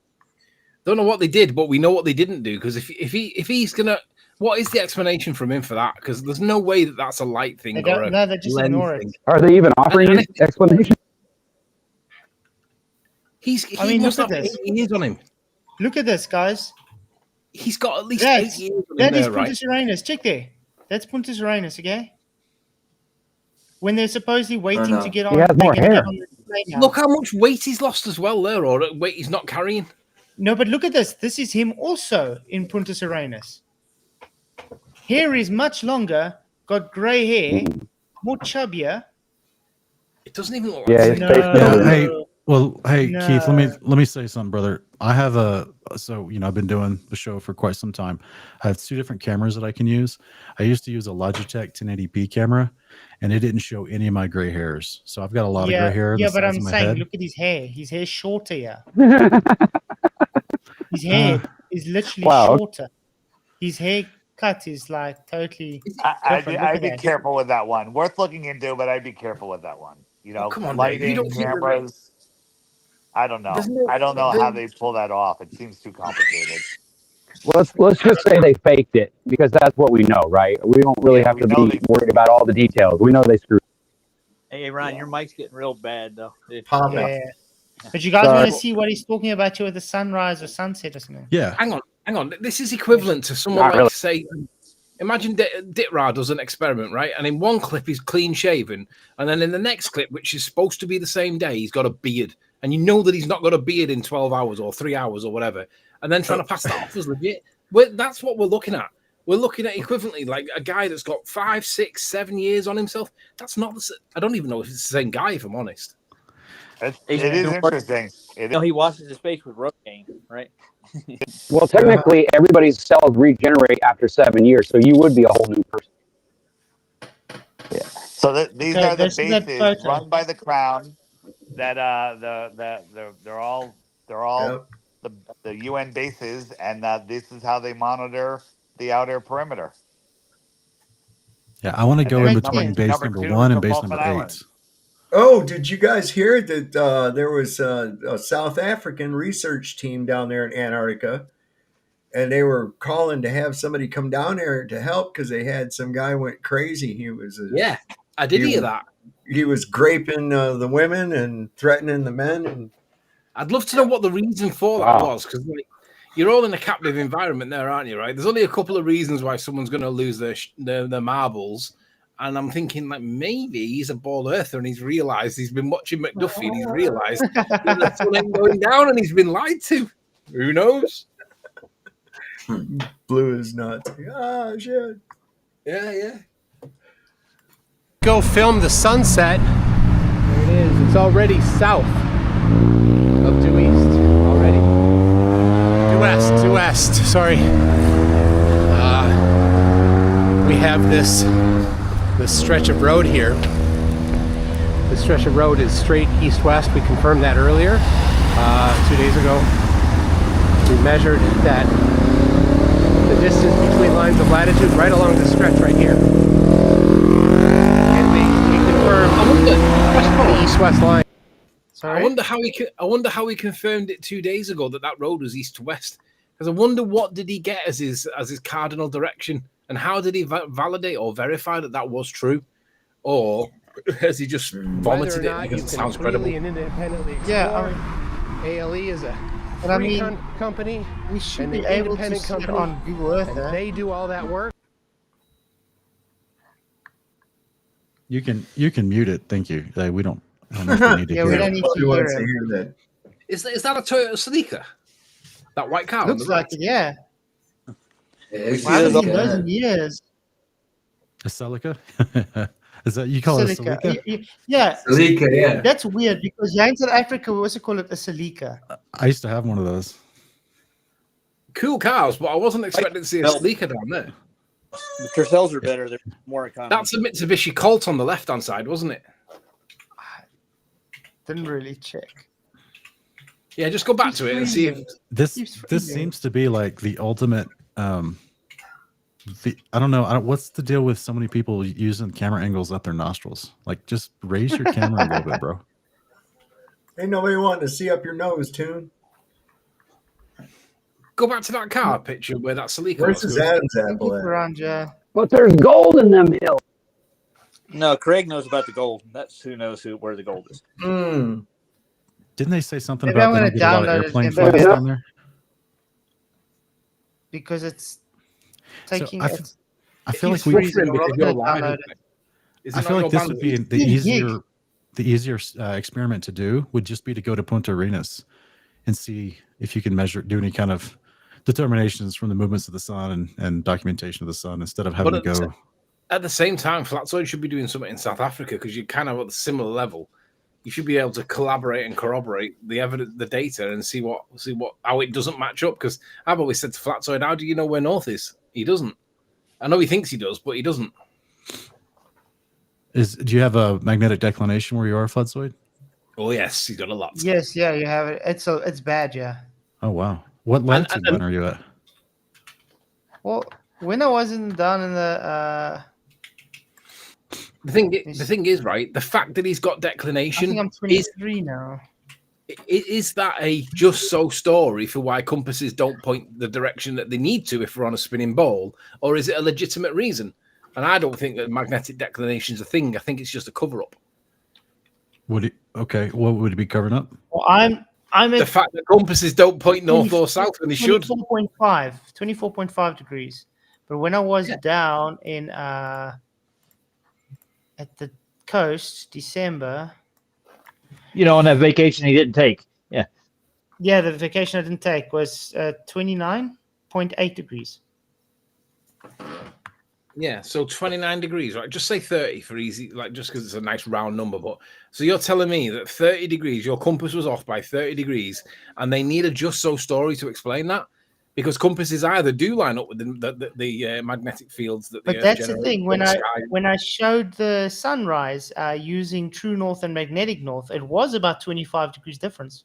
Don't know what they did, but we know what they didn't do. Because if he's gonna, what is the explanation from him for that? Because there's no way that that's a light thing. They just ignore it. Are they even offering an explanation? He must have 8 years on him. Look at this, guys. He's got at least 8 years on him. That is there, Punta right? Arenas. Check there. That's Punta Arenas, okay? When they're supposedly waiting to get on. He has more hair. Look how much weight he's lost as well there, or weight he's not carrying. No, but look at this. This is him also in Punta Arenas. Hair is much longer, got grey hair, more chubbier. It doesn't even look like Keith, let me say something, brother. I have I've been doing the show for quite some time. I have 2 different cameras that I can use. I used to use a Logitech 1080p camera, and it didn't show any of my gray hairs. So I've got a lot of gray hair. Yeah, but I'm saying, head. look at his hair. His hair's shorter, yeah. His hair is literally shorter. His hair cut is like totally. I'd be careful with that one. Worth looking into, but I'd be careful with that one. You know, come on, lighting, you don't cameras. I don't know. I don't know how they pull that off. It seems too complicated. Let's just say they faked it because that's what we know, right? We don't really have to be worried about all the details. We know they screwed. Hey, Ryan, your mic's getting real bad though. Yeah. But you guys want to see what he's talking about here with the sunrise or sunset or something? Yeah. Hang on. This is equivalent to someone like say, imagine Ditrar does an experiment, right? And in one clip he's clean shaven, and then in the next clip, which is supposed to be the same day, he's got a beard, and you know that he's not got a beard in 12 hours or 3 hours or whatever, and then trying to pass that off as legit. That's what we're looking at. We're looking at equivalently like a guy that's got 5, 6, 7 years on himself. That's not. I don't even know if it's the same guy, if I'm honest. It is interesting. He watches his face with Rogaine, right? Well, technically, everybody's cells regenerate after 7 years, so you would be a whole new person. Yeah. So these are the bases run by the Crown. That they're all the UN bases, and this is how they monitor the outer perimeter. Yeah, I want to go in between base number 1 and base number 8. Oh, did you guys hear that there was a South African research team down there in Antarctica, and they were calling to have somebody come down there to help because they had some guy went crazy. He was I did hear that. He was graping the women and threatening the men. And I'd love to know what the reason for that was, because you're all in a captive environment there, aren't you? Right? There's only a couple of reasons why someone's going to lose their marbles. And I'm thinking, like, maybe he's a bald earther and he's realized he's been watching McDuffie and he's realized that the sun ain't going down and he's been lied to. Who knows? Blew his nuts. Ah, shit. Yeah. Go film the sunset. There it is. It's already south of due east already. Due west. Sorry. We have this stretch of road here. This stretch of road is straight east-west. We confirmed that earlier, 2 days ago. We measured that the distance between lines of latitude right along this stretch right here. And we confirmed the east-west line. Sorry? I wonder how he confirmed it 2 days ago that road was east to west. Because I wonder what did he get as his cardinal direction, and how did he validate or verify that was true, or has he just vomited it because it sounds credible? And independently explore. Yeah, ALE is a but free company. we should and be the able to independent see it company, on Google Earth. and they do all that work. You can mute it. Thank you. We don't. I don't know if we need to Yeah, hear we it. don't need to Nobody hear wants to him. hear that. Is that a Toyota Celica? That white car on Looks the right? like it, yeah. It's I haven't just, seen those in years. A Celica? Is that you call it a Silica. Celica? Yeah. Celica, yeah. That's weird because here in South Africa we also call it a Celica. I used to have one of those. Cool cars, but I wasn't expecting to see a Celica down there. The Tercels are better. They're more economical. That's a Mitsubishi Colt on the left-hand side, wasn't it? Didn't really check. Yeah, just go back to it and see if This seems to be like the ultimate. I don't know. What's the deal with so many people using camera angles at their nostrils? Like, just raise your camera a little bit, bro. Ain't nobody wanting to see up your nose, Tune. go back to that car picture where that Celica Where's was. his Adam's apple at? Around, yeah. But there's gold in them hills. No, Craig knows about the gold. That's who knows where the gold is. Mm. Didn't they say something Maybe about I'm they gonna don't get a lot of download it airplane and flights back it down up. there? Because it's So taking. I feel like It's we. freezing because you're Download live, it. isn't it? Is I it feel not like your this would bandwidth? be the easier experiment to do would just be to go to Punta Arenas and see if you can do any kind of determinations from the movements of the sun and documentation of the sun instead of having to go. At the same time, Flatzoid should be doing something in South Africa because you're kind of at a similar level. You should be able to collaborate and corroborate the evidence, the data, and see how it doesn't match up. Because I've always said to Flatzoid, "How do you know where north is?" He doesn't. I know he thinks he does, but he doesn't. Do you have a magnetic declination where you are, Flatzoid? Oh yes, he's got a lot. Yes, yeah, you have it. It's bad, yeah. Oh wow! What latitude line are you at? Well, when I wasn't down in the The thing is, right? The fact that he's got declination. I think I'm 23 now. Is that a just so story for why compasses don't point the direction that they need to if we're on a spinning ball, or is it a legitimate reason? And I don't think that magnetic declination is a thing. I think it's just a cover up. Okay? What would it be covering up? Well, I'm the at fact that compasses don't point north or south when they should. 24.5 degrees. But when I was down in at the coast, December. You know, on that vacation he didn't take. Yeah. Yeah, the vacation I didn't take was 29.8 degrees. Yeah, so 29 degrees, right? Just say 30 for easy, like just because it's a nice round number. But so you're telling me that 30 degrees, your compass was off by 30 degrees, and they need a just so story to explain that? Because compasses either do line up with the magnetic fields that the But Earth that's the generates thing. from the sky. When I showed the sunrise using true north and magnetic north, it was about 25 degrees difference.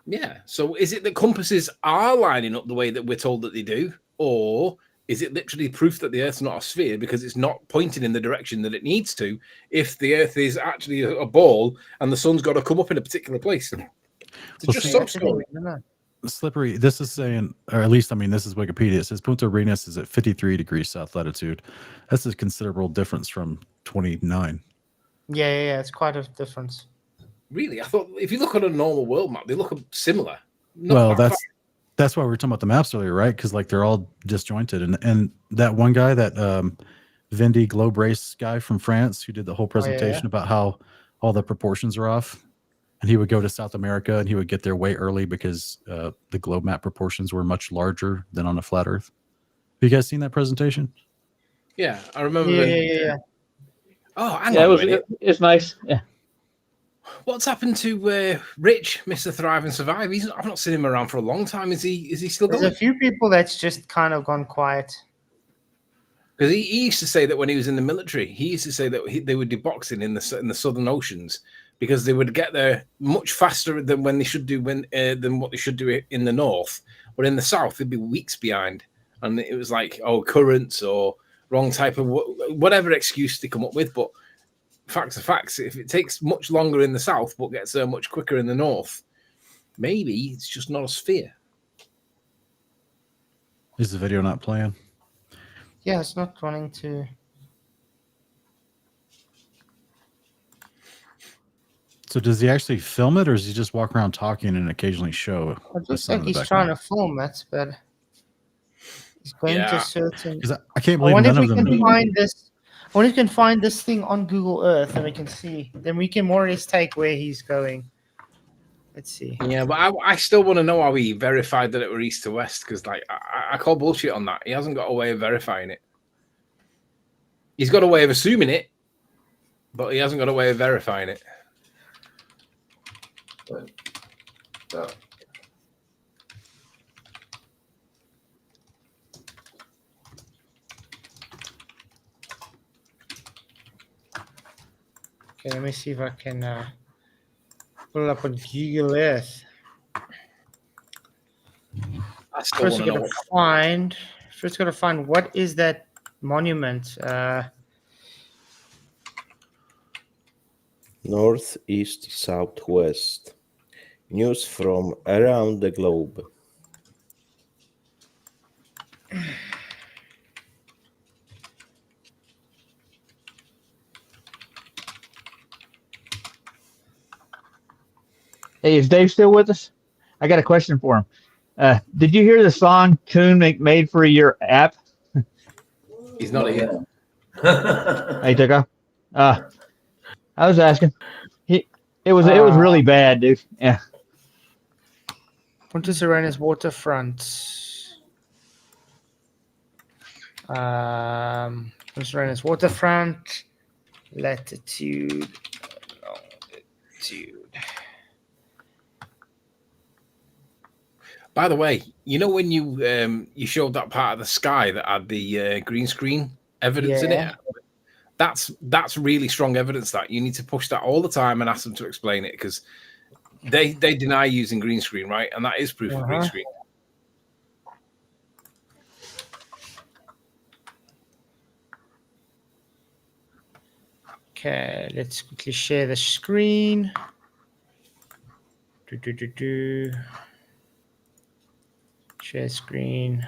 Yeah. So is it that compasses are lining up the way that we're told that they do, or is it literally proof that the Earth's not a sphere because it's not pointing in the direction that it needs to if the Earth is actually a ball and the sun's got to come up in a particular place? It's just some story. Slippery. This is saying, or at least, I mean, this is Wikipedia. It says Punta Arenas is at 53 degrees south latitude. That's a considerable difference from 29. Yeah, it's quite a difference. Really? I thought if you look at a normal world map, they look similar. Well, that's why we were talking about the maps earlier, right? Because like they're all disjointed. And that one guy, that Vindy Globe Race guy from France, who did the whole presentation about how all the proportions are off. And he would go to South America and he would get there way early because the globe map proportions were much larger than on a flat Earth. Have you guys seen that presentation? Yeah, I remember. Yeah. Oh, hang Yeah, on it's nice. Yeah. What's happened to Rich, Mr. Thrive and Survive? I've not seen him around for a long time. Is he still going? There's a few people that's just kind of gone quiet. Because he used to say that when he was in the military, he used to say that they would do boxing in the southern oceans because they would get there much faster than when they should do than what they should do in the north. But in the south, they'd be weeks behind, and it was like currents or wrong type of whatever excuse they come up with. But facts are facts. If it takes much longer in the south but gets there much quicker in the north, maybe it's just not a sphere. Is the video not playing? Yeah, it's not wanting to. So does he actually film it, or does he just walk around talking and occasionally show? I just think he's trying to film it, but he's going to certain. I can't believe none of them. I wonder if we can find this thing on Google Earth, and we can see. Then we can more or less take where he's going. Let's see. Yeah, but I still want to know how he verified that it were east to west, because like I call bullshit on that. He hasn't got a way of verifying it. He's got a way of assuming it, but he hasn't got a way of verifying it. Okay, let me see if I can pull it up on Google Earth. First, we gotta find what is that monument? North, east, southwest. News from around the globe. Hey, is Dave still with us? I got a question for him. Did you hear the song tune made for your app? He's not here. He took off. I was asking. It was really bad, dude. Yeah. Punta Arenas waterfront. Punta Arenas waterfront. Latitude. Longitude. By the way, you know when you showed that part of the sky that had the green screen evidence in it? That's really strong evidence that you need to push that all the time and ask them to explain it, because they deny using green screen, right? And that is proof of green screen. Okay, let's quickly share the screen. Share screen.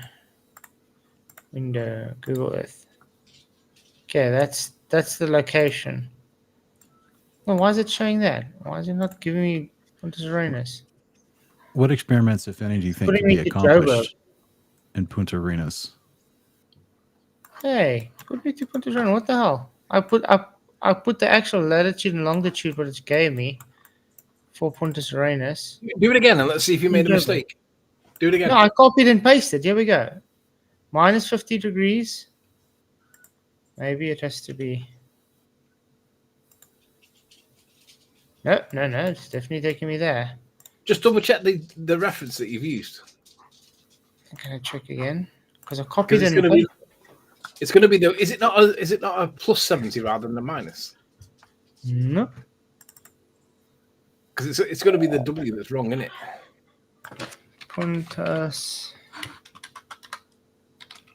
Window. Google Earth. Okay, that's the location. Well, why is it showing that? Why is it not giving me Punta Arenas? What experiments, if any, do you think could be accomplished in Punta Arenas? Hey, put me to Punta Arenas. What the hell? I put the actual latitude and longitude what it gave me for Punta Arenas. Do it again and let's see if you made a mistake. Do it again. No, I copied and pasted. Here we go. Minus 50 degrees. Maybe it has to be. No, it's definitely taking me there. Just double check the reference that you've used. I'm gonna check again because I copied It's and going to be the. Is it not a plus 70 rather than a minus? No. Because it's going to be the W that's wrong, isn't it? Puntas.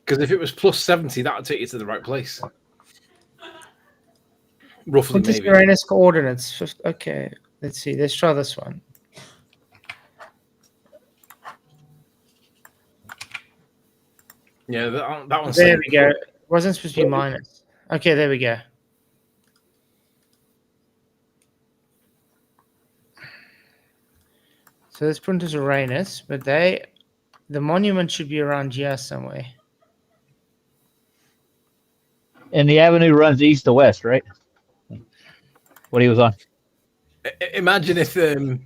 Because if it was plus 70, that would take you to the right place. Roughly, Punta maybe. Arenas coordinates. Okay, let's see. Let's try this one. Yeah, that one's. There we go. It wasn't supposed to be minus. Okay, there we go. So this Punta Arenas, but the monument should be around here somewhere. And the avenue runs east to west, right? What he was on. Imagine if the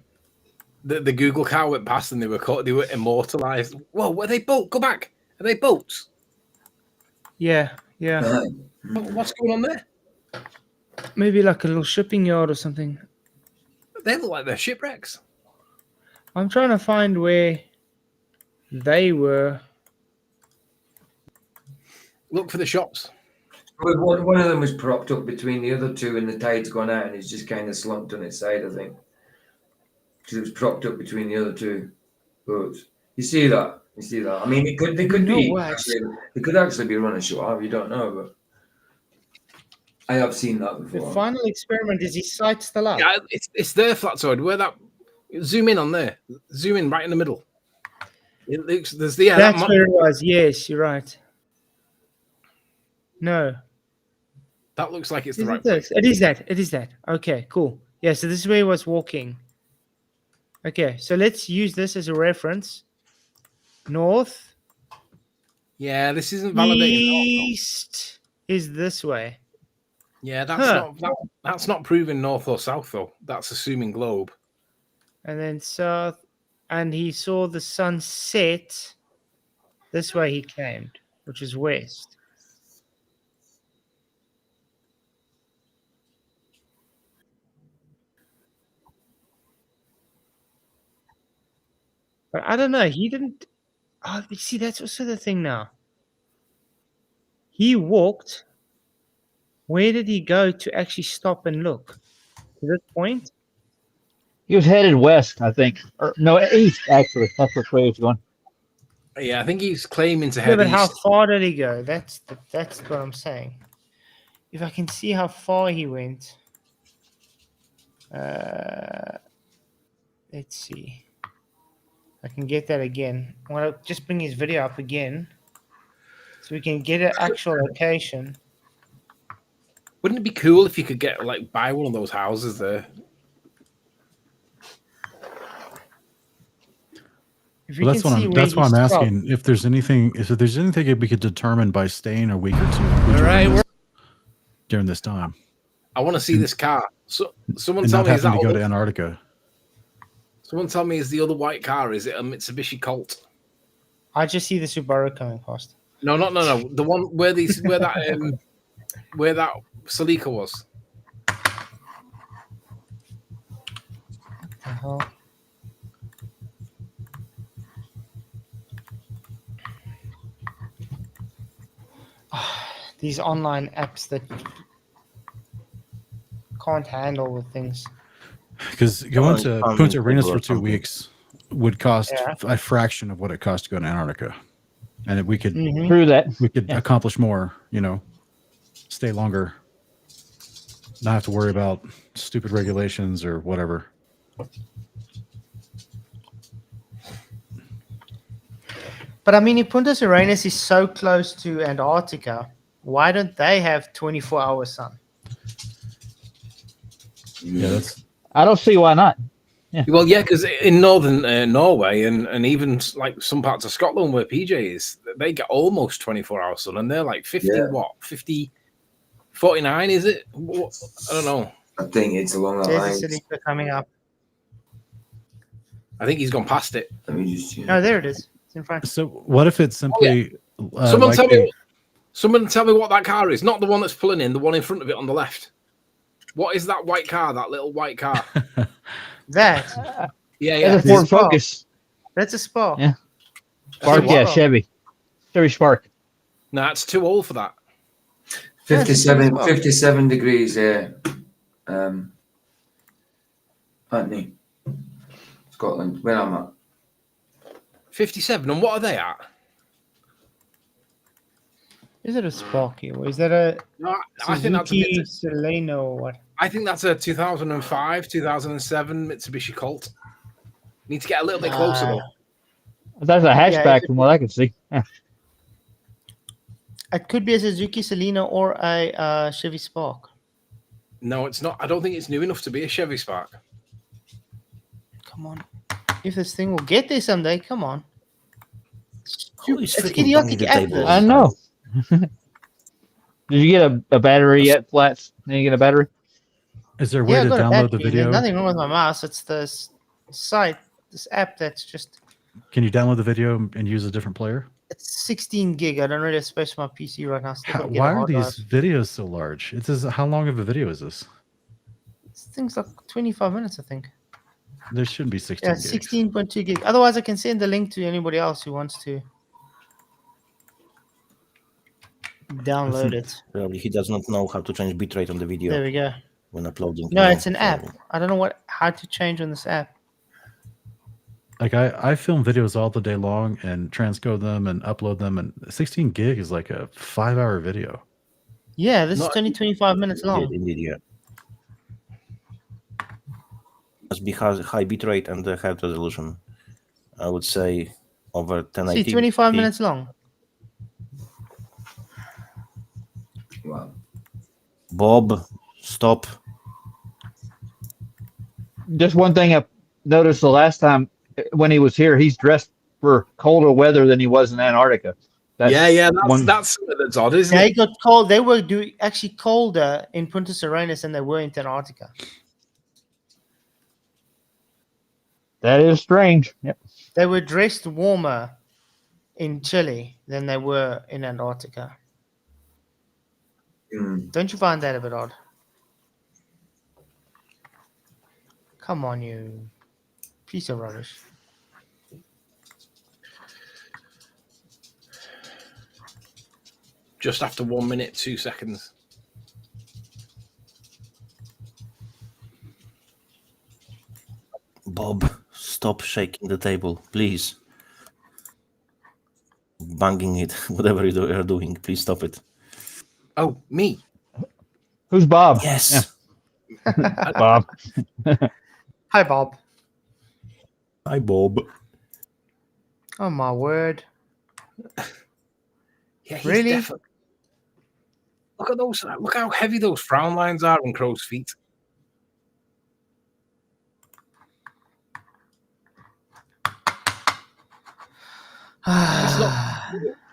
Google car went past and they were immortalized. Whoa, were they boats? Go back. Are they boats? Yeah. What's going on there? Maybe like a little shipping yard or something. They look like they're shipwrecks. I'm trying to find where they were. Look for the shops. One of them was propped up between the other two, and the tide's gone out, and it's just kind of slumped on its side, I think. Because it was propped up between the other two boats. You see that? I mean, they could be. They could actually be running short. You don't know, but I have seen that The before. final experiment is his sight still up. Yeah, it's there, Flatzoid. Where that? Zoom in on there. Zoom in right in the middle. It looks there's the That's where it was. Yes, you're right. No. That looks like it's Is the right it this? place. It is that. It is that. Okay, cool. Yeah, so this is where he was walking. Okay, so let's use this as a reference. North. Yeah, this isn't validating. East is this way. Yeah, that's not proving north or south though. That's assuming globe. And then south. And he saw the sun set. This way he came, which is west. But I don't know. He didn't. Oh, you see, that's also the thing now. He walked. Where did he go to actually stop and look? To this point? He was headed west, I think. Or no, east, actually. That's where Trey was going. Yeah, I think he's claiming to Yeah, head but east. how far did he go? That's what I'm saying. If I can see how far he went. Let's see. I can get that again. I want to just bring his video up again so we can get an actual location. Wouldn't it be cool if you could get like buy one of those houses there? Well, that's why I'm asking if there's anything we could determine by staying a week or two during this time. I want to see this car. So someone And tell not me is having that to go other, to Antarctica. someone tell me is the other white car? Is it a Mitsubishi Colt? I just see the Subaru coming past. No. The one where that Celica was. Uh-huh. These online apps that can't handle the things. Because going to Punta Arenas for 2 weeks would cost a fraction of what it cost to go to Antarctica, and if we could Through that, we could accomplish more. Stay longer, not have to worry about stupid regulations or whatever. But I mean, if Punta Arenas is so close to Antarctica, why don't they have 24-hour sun? Yeah, I don't see why not. Yeah. Well, yeah, because in northern Norway and even like some parts of Scotland where PJ is, they get almost 24-hour sun, and they're like 50, 49, is it? I don't know. I think it's along that line. There's a coming up. I think he's gone past it. Let me just. Oh, there it is. It's in front. So what if it's simply Someone like tell me what that car is. Not the one that's pulling in, the one in front of it on the left. What is that white car? That little white car? That. Yeah. That's a Ford Focus. That's a Spark. Yeah. Spark, yeah, Chevy Spark. No, it's too old for that. 57 degrees here. Anthony. Scotland. Where am I? 57. And what are they at? Is it a Sparky or is that a No, I think that's a Suzuki Selena or what? I think that's a 2005, 2007 Mitsubishi Colt. Need to get a little bit closer though. That's a hatchback from what I can see. Yeah. It could be a Suzuki Selena or a Chevy Spark. No, it's not. I don't think it's new enough to be a Chevy Spark. Come on. If this thing will get there someday, come on. It's idiotic app. I know. Did you get a battery yet, Flats? Did you get a battery? Is there a way to download the video? There's nothing wrong with my mouse. It's this site, this app that's just... Can you download the video and use a different player? It's 16 gig. I don't really have space for my PC right now. Why are these videos so large? It says, how long of a video is this? This thing's like 25 minutes, I think. There shouldn't be 16 Yeah, gigs. 16.2 gig. Otherwise, I can send the link to anybody else who wants to download it. Probably he does not know how to change bitrate on the video. There we go. When uploading. No, it's an app. I don't know how to change on this app. Like I film videos all the day long and transcode them and upload them, and 16 gig is like a 5-hour video. Yeah, this Not is 25 minutes long. Indeed, yeah. It's because high bitrate and the high resolution. I would say over 1080. See, 25 minutes long. Wow. Bob, stop. Just one thing I noticed the last time when he was here, he's dressed for colder weather than he was in Antarctica. That's odd, isn't They it? got cold. They were actually colder in Punta Arenas than they were in Antarctica. That is strange. Yep. They were dressed warmer in Chile than they were in Antarctica. Don't you find that a bit odd? Come on, you piece of rubbish. Just after 1 minute, 2 seconds. Bob, stop shaking the table, please. Banging it, whatever you're doing, please stop it. Oh, me? Who's Bob? Yes. Yeah. Bob. Hi, Bob. Hi, Bob. Oh, my word. Yeah, he's Really? definitely. Look at those. Look how heavy those frown lines are on crow's feet.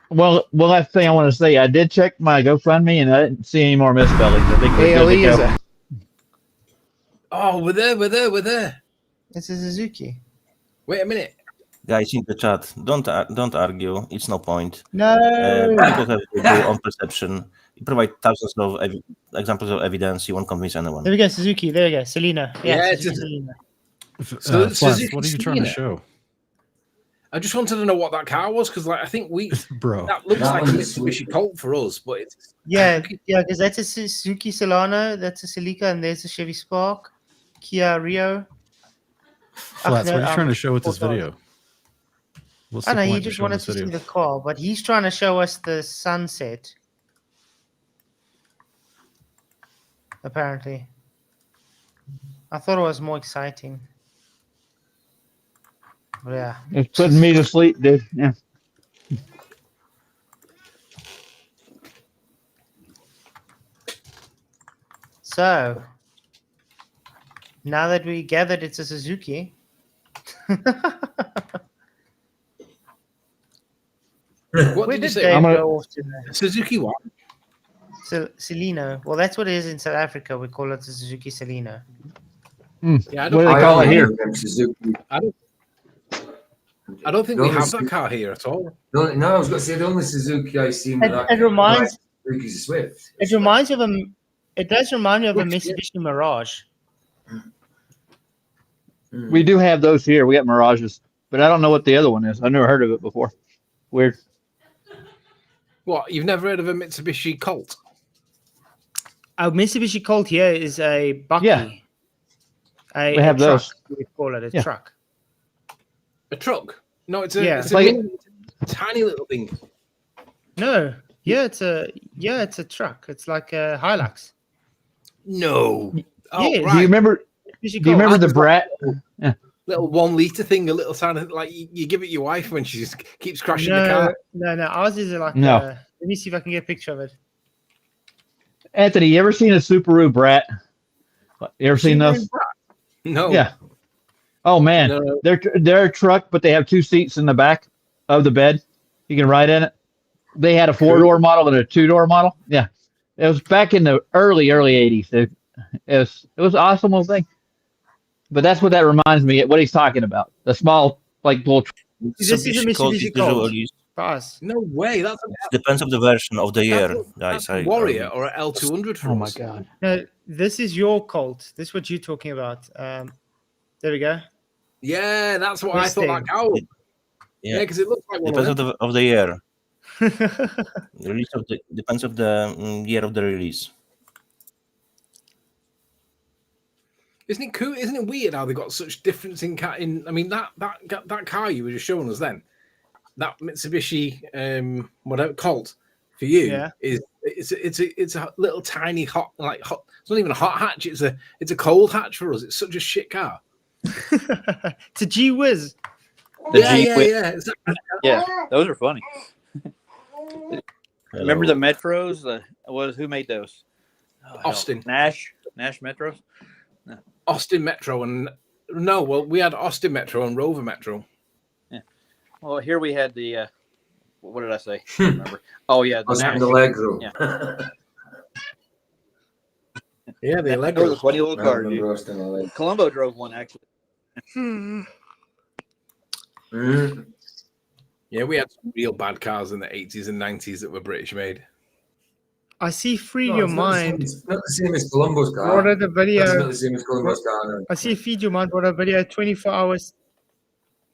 Well, last thing I want to say, I did check my GoFundMe and I didn't see any more misspellings. I think we're good to go. Oh, we're there. It's a Suzuki. Wait a minute. Guys in the chat, don't argue. It's no point. No. People have their own perception. You provide thousands of examples of evidence. You won't convince anyone. There we go, Suzuki. There we go, Selena. Yeah, it's Suzuki just- Selena. Flats, what are you trying to show? I just wanted to know what that car was because, I think Bro, that looks That like a one's Mitsubishi Colt for us, but it's Yeah, because that's a Suzuki Solano, that's a Celica, and there's a Chevy Spark, Kia Rio. Flats, what are you trying to show with this video? What's I the know, he point of just showing wanted this to see video? the car, but he's trying to show us the sunset. Apparently. I thought it was more exciting. But yeah. It's putting me to sleep, dude. Yeah. So, now that we gathered it's a Suzuki. what Where did you did say? Dave go off to? Suzuki what? Celino. Well, that's what it is in South Africa. We call it the Suzuki Celino. Yeah, What do they call it here? I don't think we have that car here at all. No, I was going to say the only Suzuki I've seen with that It reminds. Suzuki Swift. It reminds you of a. It does remind me of a Mitsubishi Mirage. We do have those here. We got Mirages, but I don't know what the other one is. I've never heard of it before. Weird. What? You've never heard of a Mitsubishi Colt? A Mitsubishi Colt here is a Bucky. Yeah. We have truck, those. We call it a Yeah. truck. A truck? No, it's a, Yeah. it's a Like- mini, tiny little thing. No, it's a truck. It's like a Hilux. No. Oh, Yeah. right. Do you remember? Mitsubishi Do you remember Colt. the Brat? Yeah. Little 1 liter thing, a little sound like you give it your wife when she just keeps crashing the No, car. no. Ours is like. No. Let me see if I can get a picture of it. Anthony, you ever seen a Subaru Brat? You ever seen those? No. Yeah. Oh man, No. they're a truck, but they have 2 seats in the back of the bed. You can ride in it. They had a 4-door model and a 2-door model. Yeah, it was back in the early '80s. It was an awesome little thing. But that's what that reminds me of. What he's talking about, the small little. This is a Mitsubishi Colt. Pass. No way. That's Depends on the version of the year, guys. a Warrior or an L200 for us. God. No, this is your Colt. This is what you're talking about. There we go. Yeah, that's what This I thought that car was. Yeah, because it looks like one Depends of them. of the year. Release of the depends of the year of the release. Isn't it cool? Isn't it weird how they got such difference in car? I mean, that car you were just showing us then, that Mitsubishi whatever Colt, for you Yeah. is it's a little tiny hot. It's not even a hot hatch. It's a cold hatch for us. It's such a shit car. It's a G Whiz. Yeah, those are funny. Remember the Metros? Who made those? Austin. Nash Metros. No. Austin Metro we had Austin Metro and Rover Metro. Yeah. Well, here we had the. What did I say? I don't remember. Oh yeah, the Allegro. Yeah. Yeah, the Allegro. That was a funny little car. Dude. Colombo drove one actually. Yeah, we had some real bad cars in the 80s and 90s that were British made. I see Feed Your Mind. It's not the same as Columbo's car. Brought out a video. That's not the same as Columbo's car. I see Feed Your Mind brought out a video 24 hours.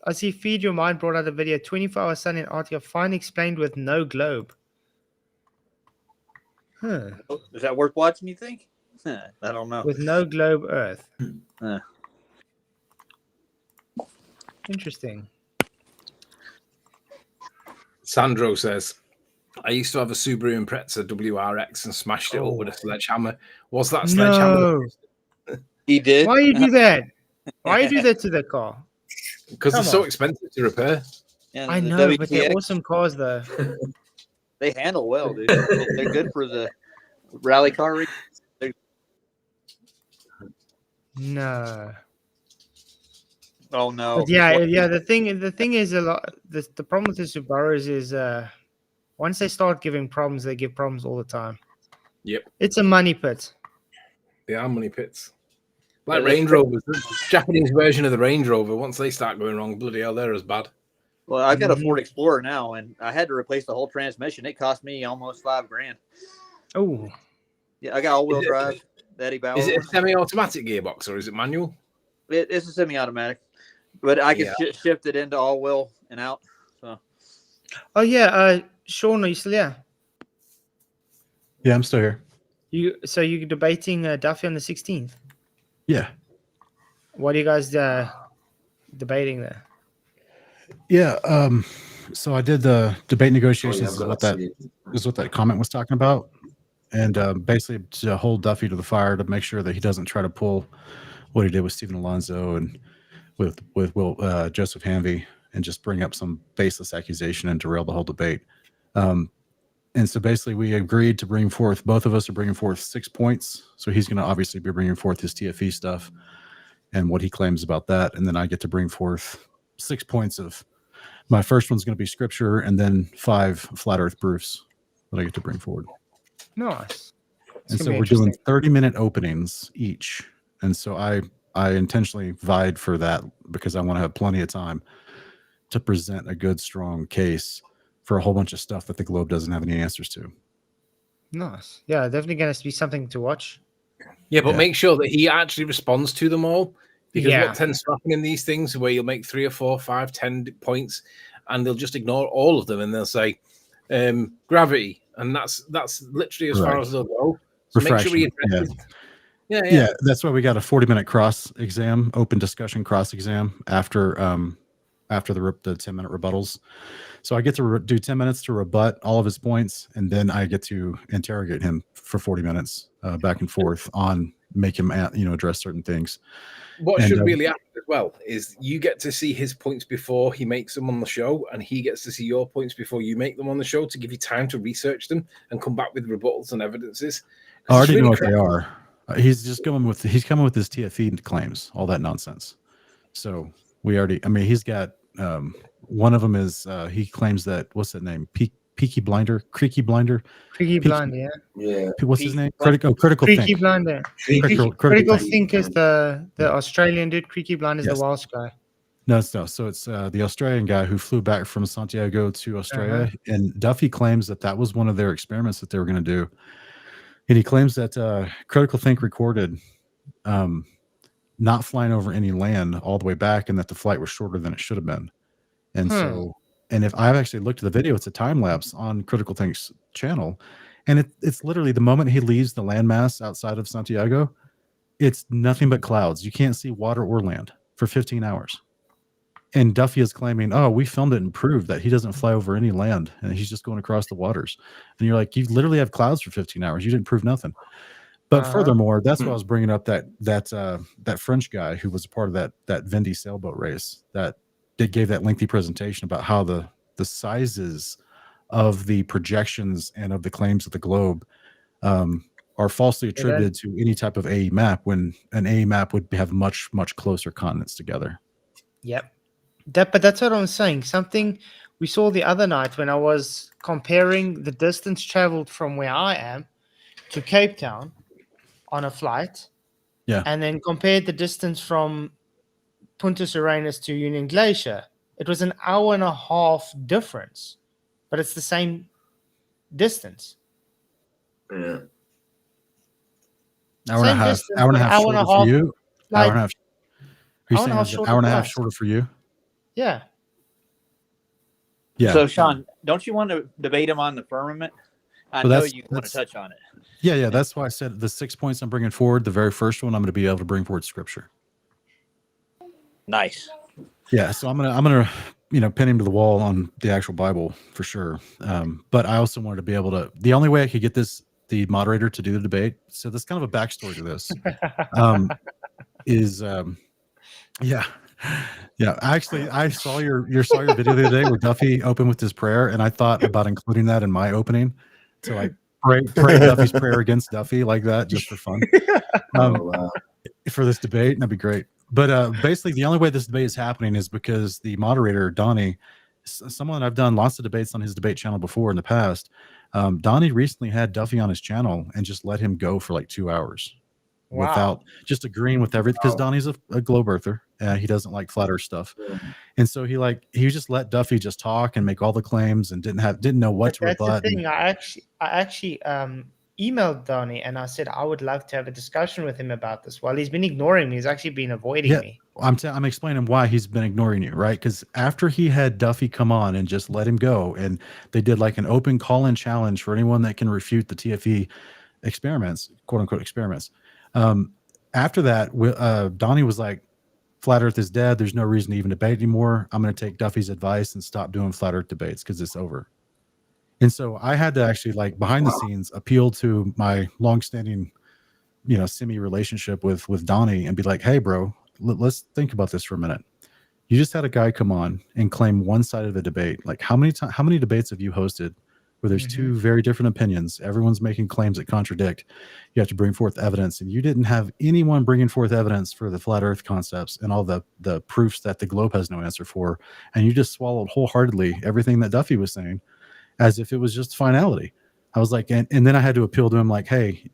I see Feed Your Mind brought out a video 24 hours sun in Antarctica, finally explained with no globe. Huh. Is that worth watching, you think? I don't know. With no globe Earth. Interesting. Sandro says, I used to have a Subaru Impreza WRX and smashed it up with a sledgehammer. Was that sledgehammer? No. He did? Why you do that? Why you do that to the car? Because it's so expensive to repair. Yeah, I know, but they're awesome cars, though. They handle well, dude. They're good for the rally car. No. Oh no. But yeah. The thing is a lot. The problem with the Subarus is once they start giving problems, they give problems all the time. Yep. It's a money pit. They are money pits. Like Range Rovers, the Japanese version of the Range Rover. Once they start going wrong, bloody hell, they're as bad. Well, I've got a Ford Explorer now, and I had to replace the whole transmission. It cost me almost $5,000. Oh. Yeah, I got all-wheel drive. Eddie Bauer. Is it a semi-automatic gearbox or is it manual? It's a semi-automatic, but I can shift it into all-wheel and out. So. Oh yeah, Sean, are you still there? Yeah, I'm still here. You're debating Duffy on the 16th? Yeah. What are you guys debating there? Yeah. So I did the debate negotiations. Is what that comment was talking about, and basically to hold Duffy to the fire to make sure that he doesn't try to pull what he did with Stephen Alonso and with Joseph Hanvey and just bring up some baseless accusation and derail the whole debate. And so basically we agreed to bring forth, both of us are bringing forth 6 points. So he's going to obviously be bringing forth his TFE stuff and what he claims about that. And then I get to bring forth 6 points of, my first one's going to be scripture and then 5 flat earth proofs that I get to bring forward. Nice. And so we're doing 30-minute openings each. And so I intentionally vied for that because I want to have plenty of time to present a good, strong case for a whole bunch of stuff that the Globe doesn't have any answers to. Nice. Yeah, definitely going to be something to watch. Yeah, but make sure that he actually responds to them all. Because Yeah. what tends to happen in these things where you'll make 3 or 4, 5, 10 points and they'll just ignore all of them and they'll say gravity. And that's literally as far as they'll go. So make sure we address it. Yeah, that's why we got a 40-minute cross exam, open discussion cross exam after the 10-minute rebuttals. So I get to do 10 minutes to rebut all of his points, and then I get to interrogate him for 40 minutes back and forth on make him address certain things. What should really happen as well is you get to see his points before he makes them on the show, and he gets to see your points before you make them on the show to give you time to research them and come back with rebuttals and evidences. I already know what they are. He's coming with his TFE claims, all that nonsense. So he's got one of them is he claims that, what's that name? Creaky Blinder. Creaky Blinder, yeah. What's his name? Critical Creaky Think. Blinder. Critical Think is the Australian dude. Creaky Blinder is the Welsh guy. No. So it's the Australian guy who flew back from Santiago to Australia, and Duffy claims that was one of their experiments that they were going to do. And he claims that Critical Think recorded not flying over any land all the way back, and that the flight was shorter than it should have been. And and if I've actually looked at the video, it's a time lapse on Critical Think's channel, and it's literally the moment he leaves the landmass outside of Santiago, it's nothing but clouds. You can't see water or land for 15 hours. and Duffy is claiming, oh, we filmed it and proved that he doesn't fly over any land and he's just going across the waters. And you're like, you literally have clouds for 15 hours. You didn't prove nothing. But furthermore, that's why I was bringing up that French guy who was a part of that Vendée sailboat race that gave that lengthy presentation about how the sizes of the projections and of the claims of the globe are falsely attributed to any type of AE map, when an AE map would have much, much closer continents together. Yep. But that's what I'm saying. Something we saw the other night when I was comparing the distance traveled from where I am to Cape Town on a flight. Yeah. And then compared the distance from Punta Arenas to Union Glacier. It was an hour and a half difference, but it's the same distance. Yeah. Hour and a half shorter for you. Hour and a half. Are you saying hour and a half shorter for you? Yeah. Yeah. So, Sean, don't you want to debate him on the firmament? I know you want to touch on it. Yeah. That's why I said the 6 points I'm bringing forward. The very first one, I'm going to be able to bring forward scripture. Nice. Yeah. So I'm gonna pin him to the wall on the actual Bible for sure. But I also wanted to be able to. The only way I could get the moderator to do the debate. So there's kind of a backstory to this. Actually, I saw your video the other day where Duffy opened with his prayer, and I thought about including that in my opening to like pray Duffy's prayer against Duffy like that, just for fun. For this debate, and that'd be great. But basically, the only way this debate is happening is because the moderator, Donnie, someone I've done lots of debates on his debate channel before in the past. Donnie recently had Duffy on his channel and just let him go for like 2 hours without just agreeing with everything, because Donnie's a globe earther and he doesn't like flat earth stuff. And so he just let Duffy just talk and make all the claims and didn't know what to rebut. That's the thing. I actually emailed Donnie and I said I would love to have a discussion with him about this. While he's been ignoring me, he's actually been avoiding me. I'm explaining why he's been ignoring you, right? Because after he had Duffy come on and just let him go, and they did like an open call-in challenge for anyone that can refute the TFE experiments, quote unquote experiments. After that, Donnie was like, "Flat Earth is dead. There's no reason to even debate anymore. I'm going to take Duffy's advice and stop doing flat Earth debates because it's over." And so I had to actually, like, behind the scenes, appeal to my longstanding, semi relationship with Donnie and be like, "Hey, bro, let's think about this for a minute. You just had a guy come on and claim one side of the debate. Like, how many debates have you hosted where there's two very different opinions? Everyone's making claims that contradict. You have to bring forth evidence, and you didn't have anyone bringing forth evidence for the flat Earth concepts and all the proofs that the globe has no answer for, and you just swallowed wholeheartedly everything that Duffy was saying as if it was just finality." I was like, and then I had to appeal to him like, "Hey,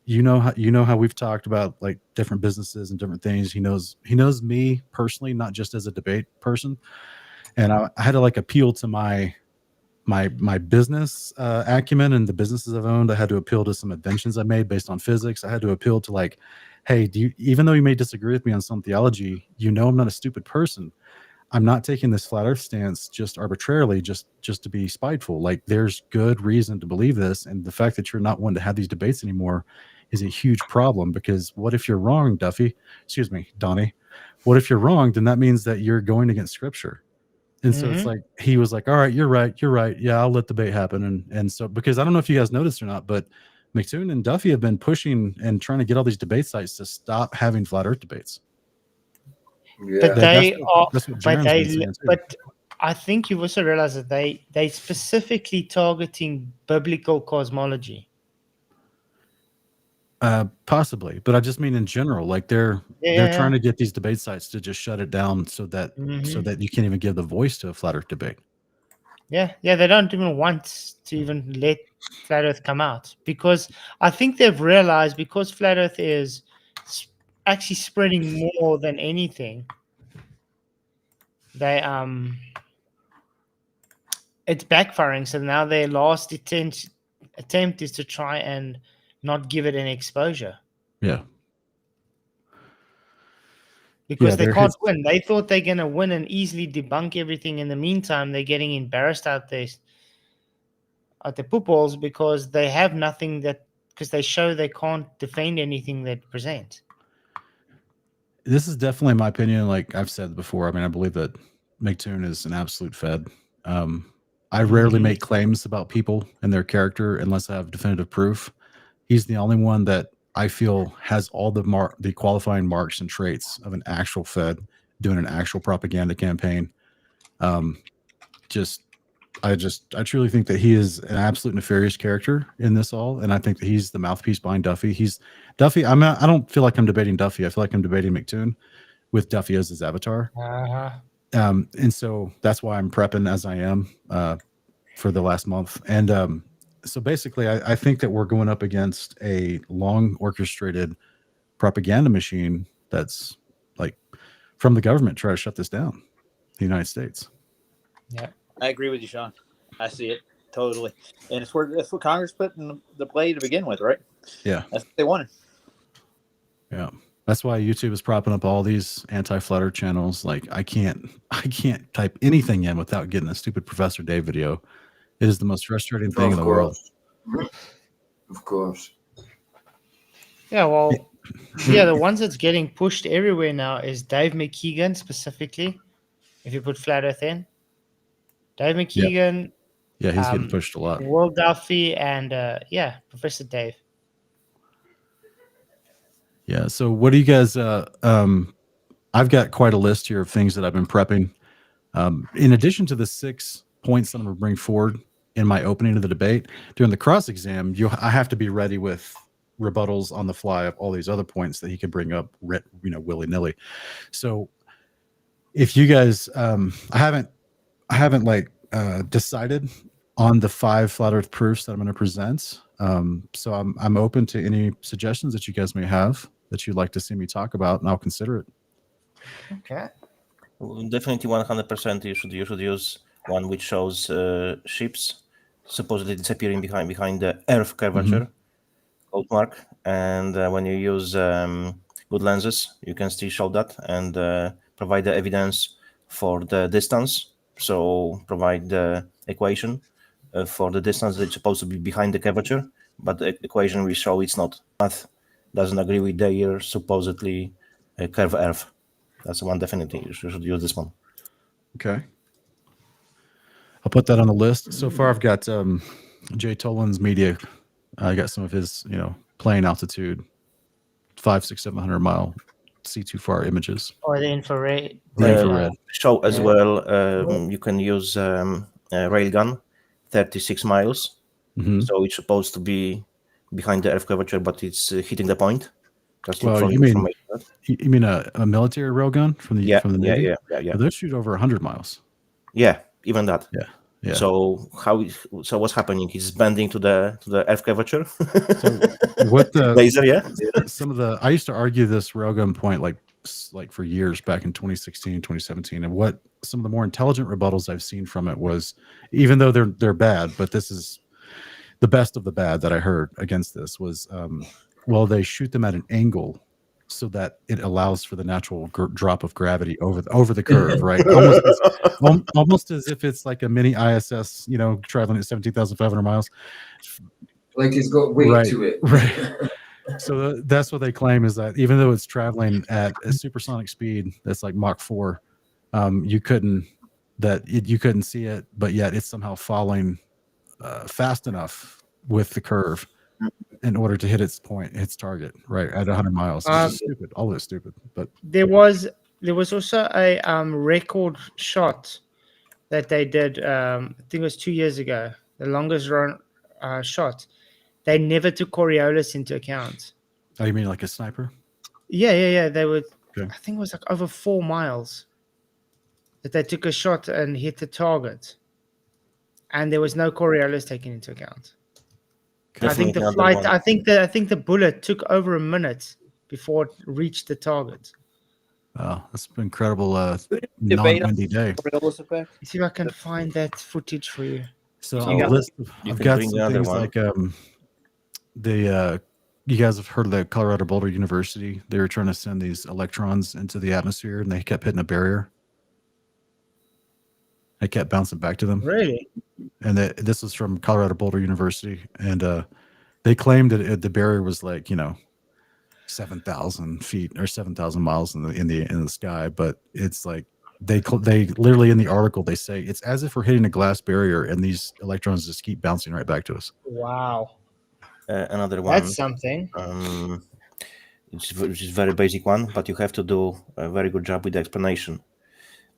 you know how we've talked about like different businesses and different things. He knows me personally, not just as a debate person." And I had to like appeal to my business acumen and the businesses I've owned. I had to appeal to some inventions I made based on physics. I had to appeal to like, "Hey, even though you may disagree with me on some theology, I'm not a stupid person. I'm not taking this flat earth stance just arbitrarily, just to be spiteful. Like, there's good reason to believe this. And the fact that you're not one to have these debates anymore is a huge problem, because what if you're wrong, Donnie? What if you're wrong? Then that means that you're going against scripture." And so it's like, he was like, "All right, you're right. Yeah, I'll let debate happen." And so, because I don't know if you guys noticed or not, but McToon and Duffy have been pushing and trying to get all these debate sites to stop having flat earth debates. Yeah. But I think you also realize that they specifically targeting biblical cosmology. Possibly, but I just mean in general, like they're trying to get these debate sites to just shut it down so that you can't even give the voice to a flat earth debate. Yeah, they don't even want to even let flat earth come out, because I think they've realized, because flat earth is actually spreading more than anything, it's backfiring. So now their last attempt is to try and not give it any exposure. Yeah. Because they can't win. They thought they're going to win and easily debunk everything. In the meantime, they're getting embarrassed out there at the footballs, because they have nothing because they show they can't defend anything they present. This is definitely my opinion. Like I've said before, I mean, I believe that McToon is an absolute fed. I rarely make claims about people and their character unless I have definitive proof. He's the only one that I feel has all the qualifying marks and traits of an actual fed doing an actual propaganda campaign. I truly think that he is an absolute nefarious character in this all, and I think that he's the mouthpiece behind Duffy. Duffy. I don't feel like I'm debating Duffy. I feel like I'm debating McToon with Duffy as his avatar. And so that's why I'm prepping as I am for the last month. And so basically, I think that we're going up against a long orchestrated propaganda machine that's like from the government try to shut this down, the United States. Yeah, I agree with you, Sean. I see it totally, and that's what Congress put in the play to begin with, right? Yeah, that's what they wanted. Yeah, that's why YouTube is propping up all these anti-Flat Earth channels. Like I can't type anything in without getting a stupid Professor Dave video. It is the most frustrating thing in the world. Of course. Yeah, well, yeah, the ones that's getting pushed everywhere now is Dave McKeegan specifically. If you put Flat Earth in, Dave McKeegan. Yeah, he's getting pushed a lot. Will Duffy and Professor Dave. Yeah. So what do you guys? I've got quite a list here of things that I've been prepping. In addition to the 6 points that I'm going to bring forward in my opening of the debate during the cross exam, I have to be ready with rebuttals on the fly of all these other points that he could bring up, willy nilly. So if you guys, I haven't decided on the 5 Flat Earth proofs that I'm going to present. So I'm open to any suggestions that you guys may have that you'd like to see me talk about, and I'll consider it. Okay. Definitely 100%. You should use one which shows ships supposedly disappearing behind the Earth curvature, code mark. And when you use good lenses, you can still show that and provide the evidence for the distance. So provide the equation for the distance that's supposed to be behind the curvature, but the equation will show it's not. Math doesn't agree with their supposedly curve Earth. That's one definitely. You should use this one. Okay. I'll put that on the list. So far, I've got Jay Tolan's media. I got some of his, plane altitude, 500, 600, 700 mile C2FAR images. Or the infrared. Show as well. You can use a railgun, 36 miles. So it's supposed to be behind the Earth curvature, but it's hitting the point. Well, you mean a military railgun from the Navy? Yeah. Well, they shoot over 100 miles. Yeah, even that. Yeah. So what's happening? It's bending to the Earth curvature. So what the laser? Yeah. I used to argue this railgun point like for years back in 2016, 2017, and what some of the more intelligent rebuttals I've seen from it was, even though they're bad, but this is the best of the bad that I heard against this was, well, they shoot them at an angle so that it allows for the natural drop of gravity over the curve, right? Almost as if it's like a mini ISS, traveling at 17,500 miles. Like it's got weight to it. Right. So that's what they claim, is that even though it's traveling at a supersonic speed that's like Mach 4, you couldn't see it, but yet it's somehow falling fast enough with the curve in order to hit its target, right, at 100 miles. It's stupid. All this stupid. But there was also a record shot that they did. I think it was 2 years ago. The longest run shot. They never took Coriolis into account. Oh, you mean like a sniper? Yeah. They would. Okay. I think it was like over 4 miles that they took a shot and hit the target, and there was no Coriolis taken into account. I think the flight. I think the bullet took over a minute before it reached the target. Wow, that's an incredible non-windy day. See if I can find that footage for you. So I've got some things like you guys have heard of the Colorado Boulder University. They were trying to send these electrons into the atmosphere, and they kept hitting a barrier. They kept bouncing back to them. Really? And this was from Colorado Boulder University, and they claimed that the barrier was like 7,000 feet or 7,000 miles in the sky, but it's like they literally in the article they say it's as if we're hitting a glass barrier and these electrons just keep bouncing right back to us. Wow. Another one. That's something. Which is very basic one, but you have to do a very good job with the explanation,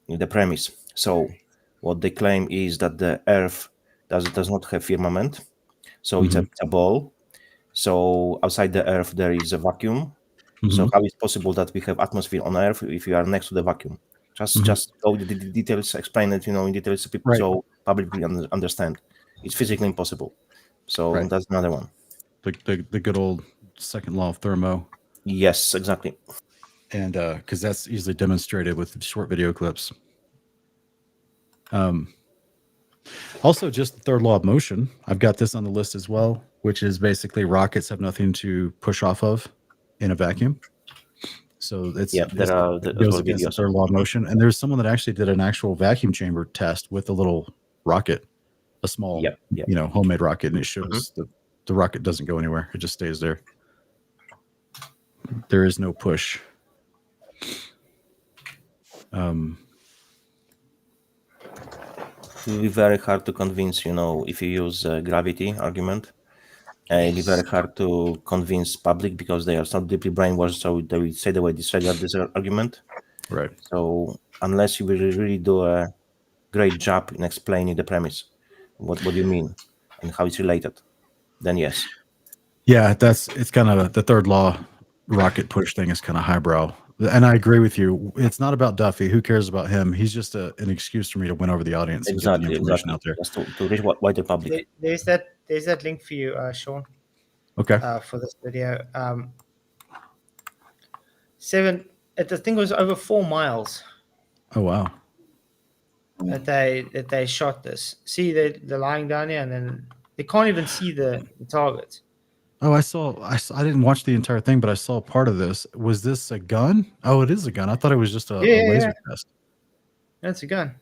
with the premise. So what they claim is that the Earth does not have firmament. So it's a ball. So outside the Earth there is a vacuum. So how is it possible that we have atmosphere on Earth if you are next to the vacuum? Just go the details, explain it, in details so people so public understand. It's physically impossible. So that's another one. The good old second law of thermo. Yes, exactly. And because that's easily demonstrated with short video clips. Also, just the third law of motion. I've got this on the list as well, which is basically rockets have nothing to push off of in a vacuum. So it goes against the third law of motion. And there's someone that actually did an actual vacuum chamber test with a little rocket, a small, homemade rocket, and it shows that the rocket doesn't go anywhere. It just stays there. There is no push. It will be very hard to convince, if you use gravity argument. It'll be very hard to convince public because they are so deeply brainwashed, so they will say the way this argument. Right. So unless you will really do a great job in explaining the premise, what do you mean and how it's related, then yes. Yeah, it's kind of the third law rocket push thing is kind of highbrow. And I agree with you. It's not about Duffy. Who cares about him? He's just an excuse for me to win over the audience and get the information out there. Just to reach wider public. There's that link for you, Sean. Okay. For this video. I think it was over 4 miles. Oh wow. That they shot this. See, they're lying down here, and then they can't even see the target. Oh, I didn't watch the entire thing, but I saw part of this. Was this a gun? Oh, it is a gun. I thought it was just a laser test. That's a gun.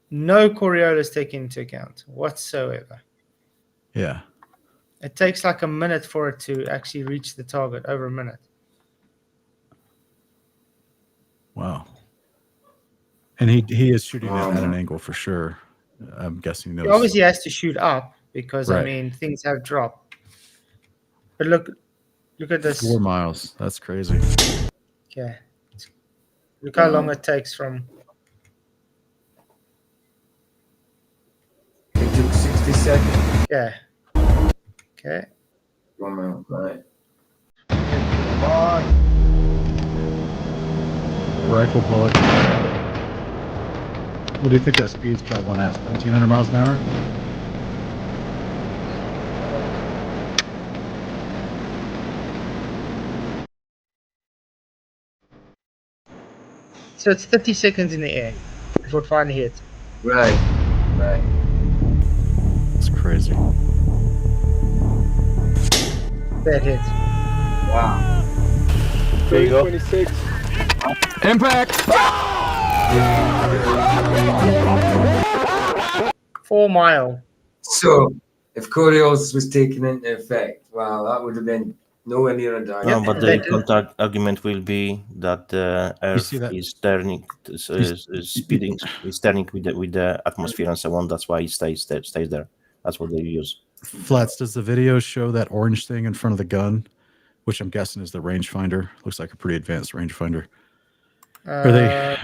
No Coriolis taken into account whatsoever. Yeah. It takes like a minute for it to actually reach the target, over a minute. Wow. And he is shooting at an angle for sure. I'm guessing those. He obviously has to shoot up because, Right. I mean, things have dropped. But look at this. 4 miles. That's crazy. Okay. Look how long it takes from. It took 60 seconds. Yeah. Okay. 1 minute, right? Rifle bullet. What do you think that speed's probably going at? 1,700 miles an hour? So it's 30 seconds in the air before it finally hits. Right. It's crazy. That hits. Wow. There you go. 26. Impact! 4 mile. So, if Coriolis was taken into effect, wow, that would have been nowhere near Antarctica. No, but the contact argument will be that the Earth is turning, is turning with the atmosphere and so on. That's why it stays there. That's what they use. Flats, does the video show that orange thing in front of the gun, which I'm guessing is the rangefinder? Looks like a pretty advanced rangefinder. Are they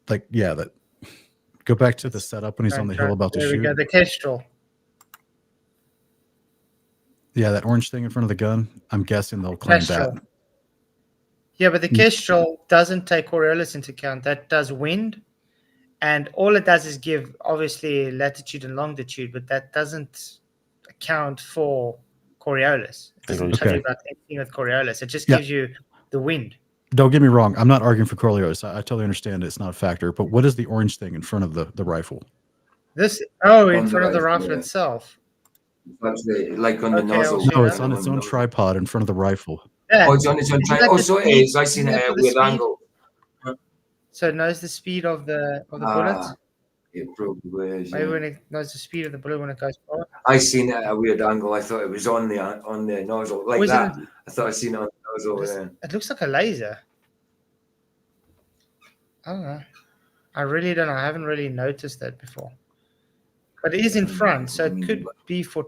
that? Go back to the setup when he's on the hill about to shoot. There we go, the Kestrel. Yeah, that orange thing in front of the gun. I'm guessing they'll claim that. Yeah, but the Kestrel doesn't take Coriolis into account. That does wind, and all it does is give obviously latitude and longitude, but that doesn't account for Coriolis. It doesn't tell you about anything with Coriolis. It just gives you the wind. Don't get me wrong. I'm not arguing for Coriolis. I totally understand it's not a factor. But what is the orange thing in front of the rifle? In front of the rifle itself. Like on the nozzle. No, it's on its own tripod in front of the rifle. Yeah. Oh, it's on its own tripod. Oh, so it is. I seen it at a weird angle. So it knows the speed of the bullet. It probably is. Maybe when it knows the speed of the bullet when it goes forward. I seen it at a weird angle. I thought it was on the nozzle like that. I thought I seen it on the nozzle. It looks like a laser. I don't know. I really don't know. I haven't really noticed that before. But it is in front, so it could be for.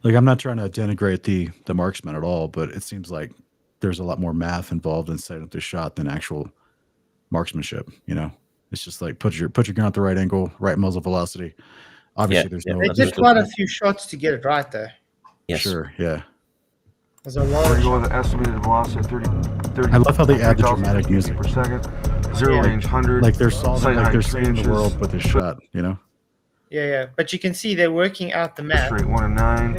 Like, I'm not trying to denigrate the marksman at all, but it seems like there's a lot more math involved in setting up the shot than actual marksmanship. You know, it's just like put your gun at the right angle, right muzzle velocity. Obviously, there's no. They did quite a few shots to get it right, though. Yes. Sure. Yeah. There's a lot. Go with the estimated velocity at 30. I love how they add the dramatic music per second. Zero range 100. Like they're solving, like they're 3 saving the inches. world with this shot. You know. Yeah. But you can see they're working out the map. Straight 1 and 9.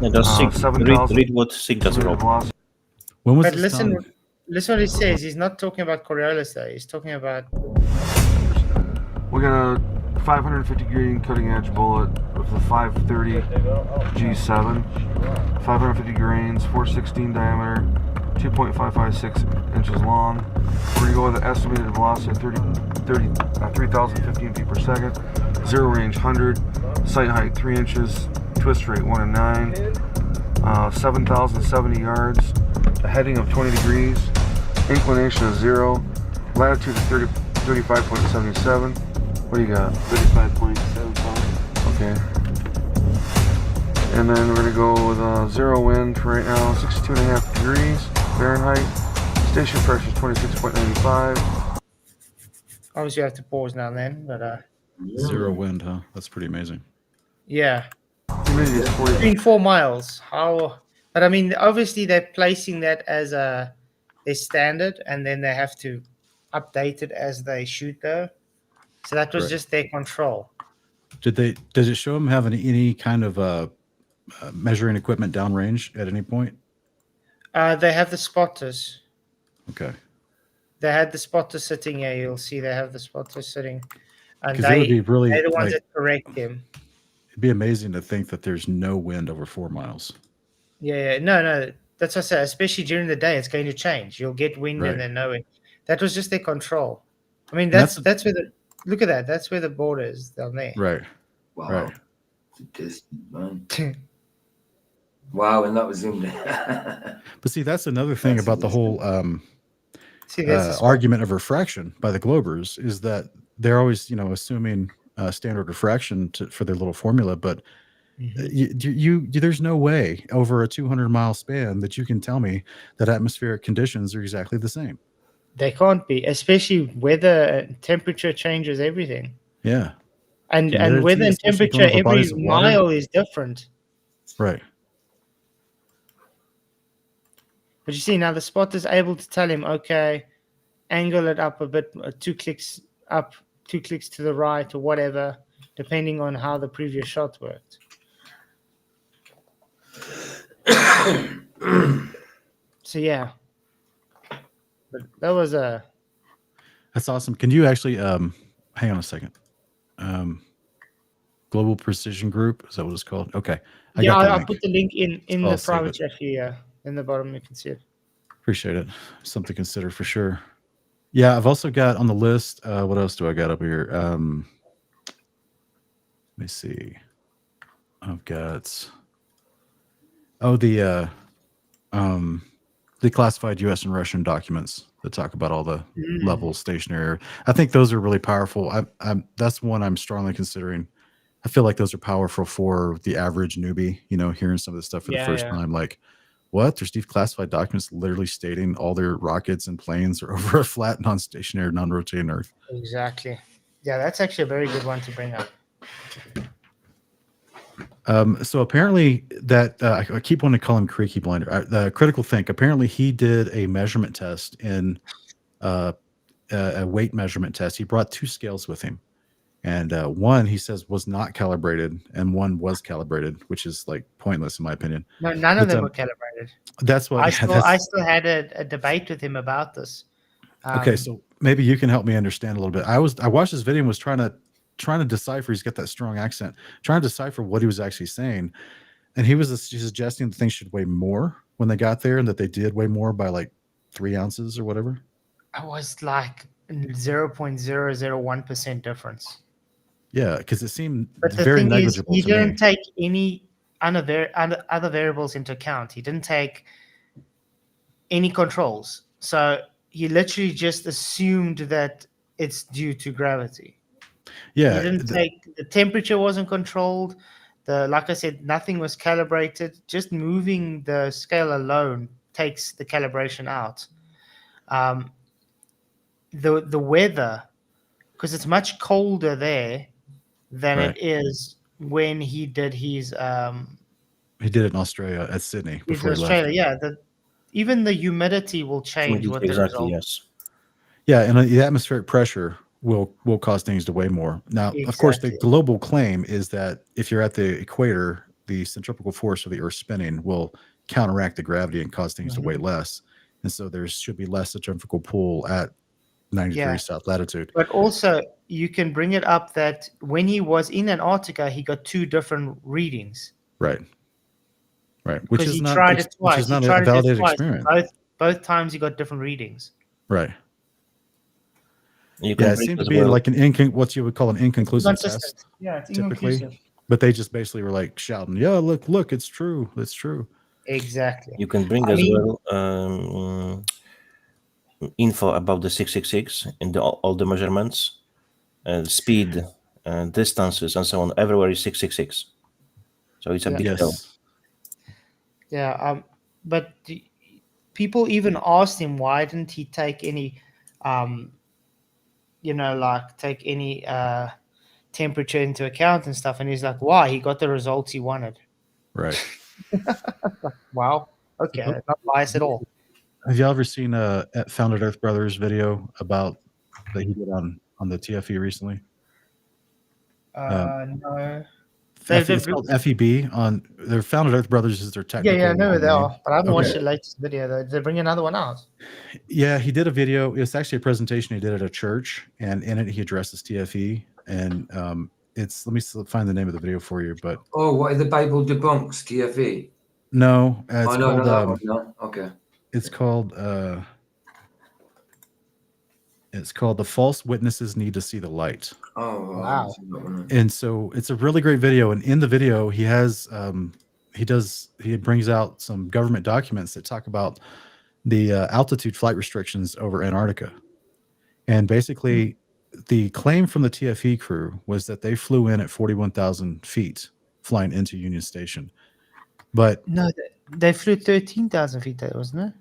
Yeah, just read 7,000. what Sig does roll. When was But this listen done? what he says. He's not talking about Coriolis, though. He's talking about. We got a 550 grain cutting edge bullet with a 530 G7, 550 grains, 416 diameter, 2.556 inches long. We're gonna go with an estimated velocity of 3,015 feet per second, zero range 100, sight height 3 inches, twist rate 1 and 9, 7,070 yards, a heading of 20 degrees, inclination of 0, latitude of 35.77. What do you got? 35.75. Okay. And then we're gonna go with zero wind for right now, 62.5 degrees Fahrenheit. Station pressure is 26.95. Obviously, you have to pause now and then, but Zero wind, huh? That's pretty amazing. yeah. Humidity is 40. Between 4 miles. How? But I mean, obviously they're placing that as their standard, and then they have to update it as they shoot, though. So that was Right. just their control. Does it show them having any kind of measuring equipment downrange at any point? They have the spotters. Okay. They had the spotters sitting here. You'll see they have the spotters sitting, and 'Cause it would be really, they're the ones like- that correct him. It'd be amazing to think that there's no wind over 4 miles. Yeah. No. That's what I said. Especially during the day, it's going to change. You'll get wind Right. and then no wind. That was just their control. I mean, And that's where the look at that. That's where the border is down there. Right. Wow. Right. It's a distance, man. Wow, and that was zoomed in. But see, that's another thing about the whole See, that's the argument of refraction by the Globers is that they're always, assuming standard refraction for their little formula, but there's no way over a 200-mile span that you can tell me that atmospheric conditions are exactly the same. They can't be, especially weather, temperature changes everything. Yeah. And Humidity, weather and especially temperature going over every bodies of water. mile is different. Right. But you see now the spot is able to tell him, okay, angle it up a bit, 2 clicks up, 2 clicks to the right, or whatever, depending on how the previous shot worked. So yeah, but that was That's awesome. Can you actually hang on a second? Global Precision Group, is that what it's called? Okay. I'll put the link in I'll the save private it. chat here. In the bottom, you can see it. Appreciate it. Something to consider for sure. Yeah, I've also got on the list. What else do I got up here? Let me see. I've got the classified U.S. and Russian documents that talk about all the levels, stationary. I think those are really powerful. That's one I'm strongly considering. I feel like those are powerful for the average newbie. Hearing some of this stuff for the first time, like, what? There's these classified documents literally stating all their rockets and planes are over a flat, non-stationary, non-rotating Earth. Exactly. Yeah, that's actually a very good one to bring up. So apparently that I keep wanting to call him Creaky Blinder. The Critical Think. Apparently he did a measurement test in a weight measurement test. He brought 2 scales with him, and one he says was not calibrated, and one was calibrated, which is like pointless in my opinion. No, none of them were calibrated. That's what I still had a debate with him about this. Okay, so maybe you can help me understand a little bit. I watched this video and was trying to decipher. He's got that strong accent, trying to decipher what he was actually saying, and he was suggesting that things should weigh more when they got there, and that they did weigh more by like 3 ounces or whatever. I was like 0.001% difference. Yeah, because it seemed But the very thing is, negligible. he to me. didn't take any other variables into account. He didn't take any controls. So he literally just assumed that it's due to gravity. Yeah, He didn't take the temperature wasn't controlled. Like I said, nothing was calibrated. Just moving the scale alone takes the calibration out. The weather, because it's much colder there than Right. it is when he did his he did it in Australia at Sydney in before he Australia. left. Yeah, even the humidity will change with the Exactly, result. yes. Yeah, and the atmospheric pressure will cause things to weigh more. Now, of course, the Exactly. global claim is that if you're at the equator, the centrifugal force of the Earth spinning will counteract the gravity and cause things to weigh less. And so there should be less centrifugal pull at 90 Yeah. degrees south latitude. But also, you can bring it up that when he was in Antarctica, he got 2 different readings. Right. Which Because is he not tried it twice. which is He not a tried it validated twice. experiment. Both times he got different readings. Right. You can Yeah, it bring seemed to as be well- like what you would call an inconclusive test. Inconsistent. Yeah, it's typically. inconclusive. But they just basically were like shouting, "Yeah, look, it's true, it's true." Exactly. You can bring I as mean- well info about the 666 in all the measurements, speed, distances, and so on. Everywhere is 666. So it's a big deal. Yeah, but people even asked him why didn't he take any, take any temperature into account and stuff, and he's like, why? He got the results he wanted. Right. Wow. Okay, not biased at all. Have y'all ever seen at Founded Earth Brothers video about that he did on the TFE recently? No. It's called FEB on their Founded Earth Brothers is their technical. Yeah, I know who they name. are, but I haven't watched Okay. the latest video though. Did they bring another one out? Yeah, he did a video. It's actually a presentation he did at a church, and in it he addresses TFE. And it's let me find the name of the video for you. But what are the Bible debunks? TFE. no, it's no, called. that one, no. Okay. It's called. It's called "The False Witnesses Need to See the Light." Oh wow! And so it's a really great video. And in the video, he has he brings out some government documents that talk about the altitude flight restrictions over Antarctica. And basically, the claim from the TFE crew was that they flew in at 41,000 feet, flying into Union Station. But no, they flew 13,000 feet, there, wasn't it?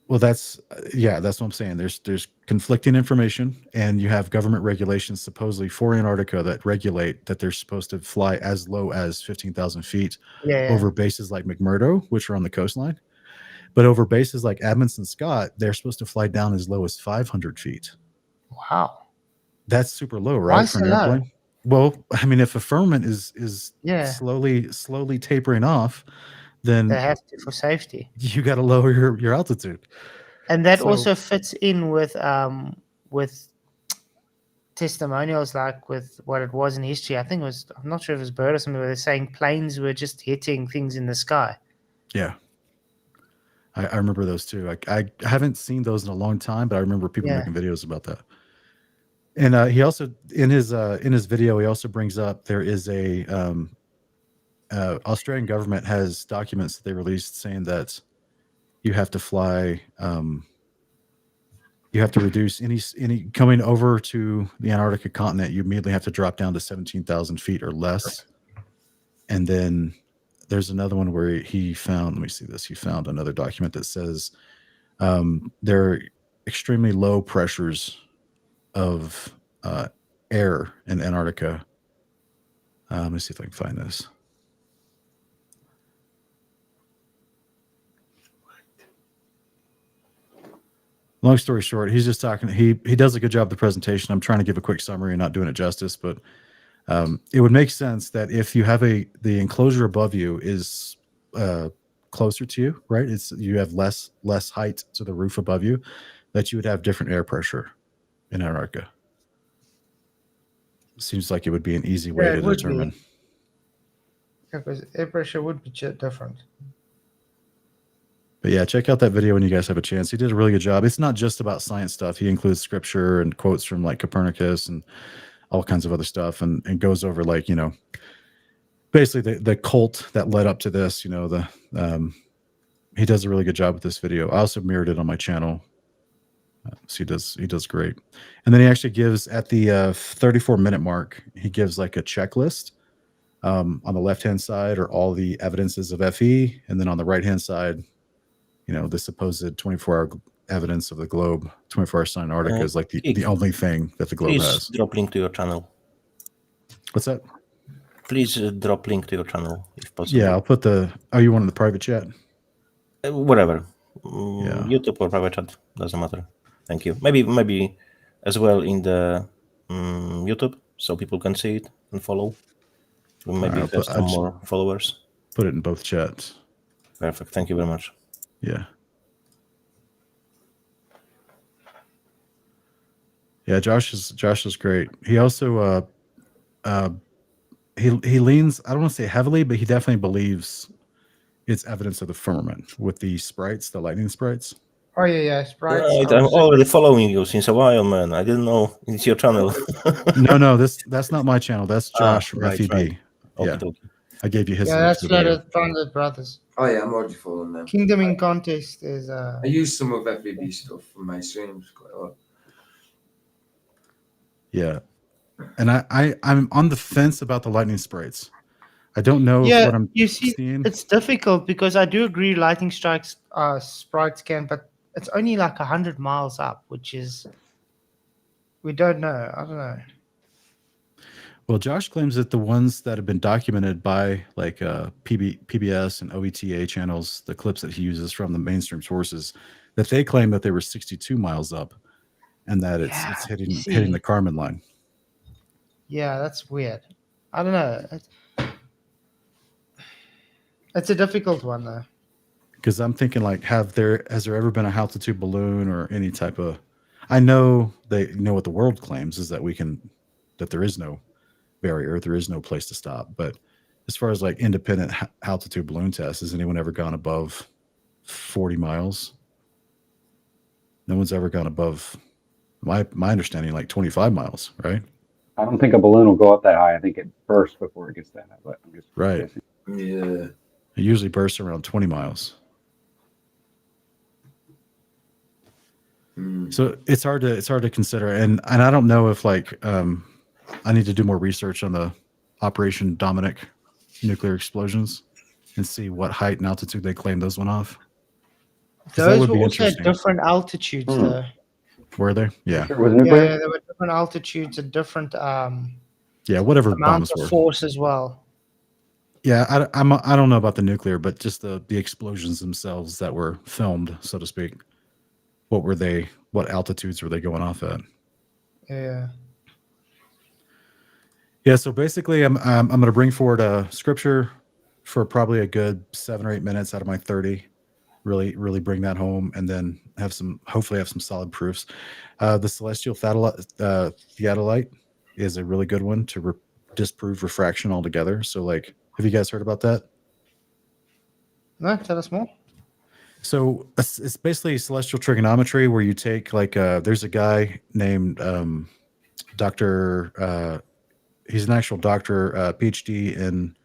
Well, that's what I'm saying. There's conflicting information, and you have government regulations supposedly for Antarctica that regulate that they're supposed to fly as low as 15,000 feet over bases like McMurdo, which are on the coastline. But over bases like Amundsen Scott, they're supposed to fly down as low as 500 feet. Wow. That's super low, right? Why For an so low? airplane? Well, I mean, if a firmament is Yeah. slowly tapering off, then They have to for safety. you got to lower your altitude. And that So- also fits in with testimonials, like with what it was in history. I think it was, I'm not sure if it was Bird or something, where they're saying planes were just hitting things in the sky. Yeah. I remember those too. I haven't seen those in a long time, but I remember people Yeah. making videos about that. And he also in his video he also brings up there is a Australian government has documents that they released saying that you have to fly you have to reduce any coming over to the Antarctica continent, you immediately have to drop down to 17,000 feet or less. And then there's another one where he found, let me see this, he found another document that says there are extremely low pressures of air in Antarctica. Let me see if I can find this. Long story short, he's just talking. He does a good job of the presentation. I'm trying to give a quick summary and not doing it justice, but it would make sense that if you have the enclosure above you is closer to you, right? You have less height to the roof above you, that you would have different air pressure in Antarctica. Seems like it would be an easy way to determine. Because air pressure would be different. But yeah, check out that video when you guys have a chance. He did a really good job. It's not just about science stuff. He includes scripture and quotes from like Copernicus and all kinds of other stuff, and goes over like, basically the cult that led up to this. He does a really good job with this video. I also mirrored it on my channel. So he does great. And then he actually gives at the 34-minute mark, he gives like a checklist. On the left-hand side are all the evidences of FE, and then on the right-hand side, the supposed 24-hour evidence of the globe. 24-hour sun Antarctica is like the only thing that the globe has. Please drop link to your channel. What's that? Please drop link to your channel if possible. Yeah, I'll put the. Oh, you wanted the private chat? Whatever. Yeah. YouTube or private chat doesn't matter. Thank you. Maybe as well in the YouTube so people can see it and follow. Maybe I'll have some more followers. Put it in both chats. Perfect. Thank you very much. Yeah. Yeah, Josh is great. He also he leans, I don't want to say heavily, but he definitely believes it's evidence of the firmament with the sprites, the lightning sprites. Oh yeah, sprites. Right, I'm already following you since a while, man. I didn't know it's your channel. No, that's not my channel. That's Josh from FEB. Right. Yeah, I gave you his. Yeah, that's Thunder Brothers. Oh yeah, I'm already following them. Kingdom in Contest is. I use some of FAB stuff for my streams quite a lot. Yeah, and I'm on the fence about the lightning sprites. I don't know what I'm seeing. It's difficult because I do agree lightning strikes sprites can, but it's only like 100 miles up, which is we don't know. I don't know. Well, Josh claims that the ones that have been documented by like PBS and OETA channels, the clips that he uses from the mainstream sources, that they claim that they were 62 miles up, and that it's hitting the Kármán line. Yeah, that's weird. I don't know. It's a difficult one though. Because I'm thinking like, has there ever been a altitude balloon or any type of? I know what the world claims is that that there is no barrier, there is no place to stop. But as far as like independent altitude balloon tests, has anyone ever gone above 40 miles? No one's ever gone above my understanding, like 25 miles, right? I don't think a balloon will go up that high. I think it bursts before it gets that high. But I'm just right. guessing. Yeah. It usually bursts around 20 miles. So it's hard to consider, and I don't know if like I need to do more research on the Operation Dominic nuclear explosions and see what height and altitude they claim those went off. Those were also at different altitudes, though. Were they? Yeah. Yeah, there were different altitudes and different whatever amounts bombs of were. force as well. Yeah, I don't know about the nuclear, but just the explosions themselves that were filmed, so to speak. What were they? What altitudes were they going off at? Yeah. Yeah. So basically, I'm going to bring forward a scripture for probably a good 7 or 8 minutes out of my 30. Really bring that home, and then hopefully have some solid proofs. The celestial theodolite is a really good one to disprove refraction altogether. So, like, have you guys heard about that? No, tell us more. So it's basically celestial trigonometry, where you take like there's a guy named Dr. He's an actual doctor, PhD in.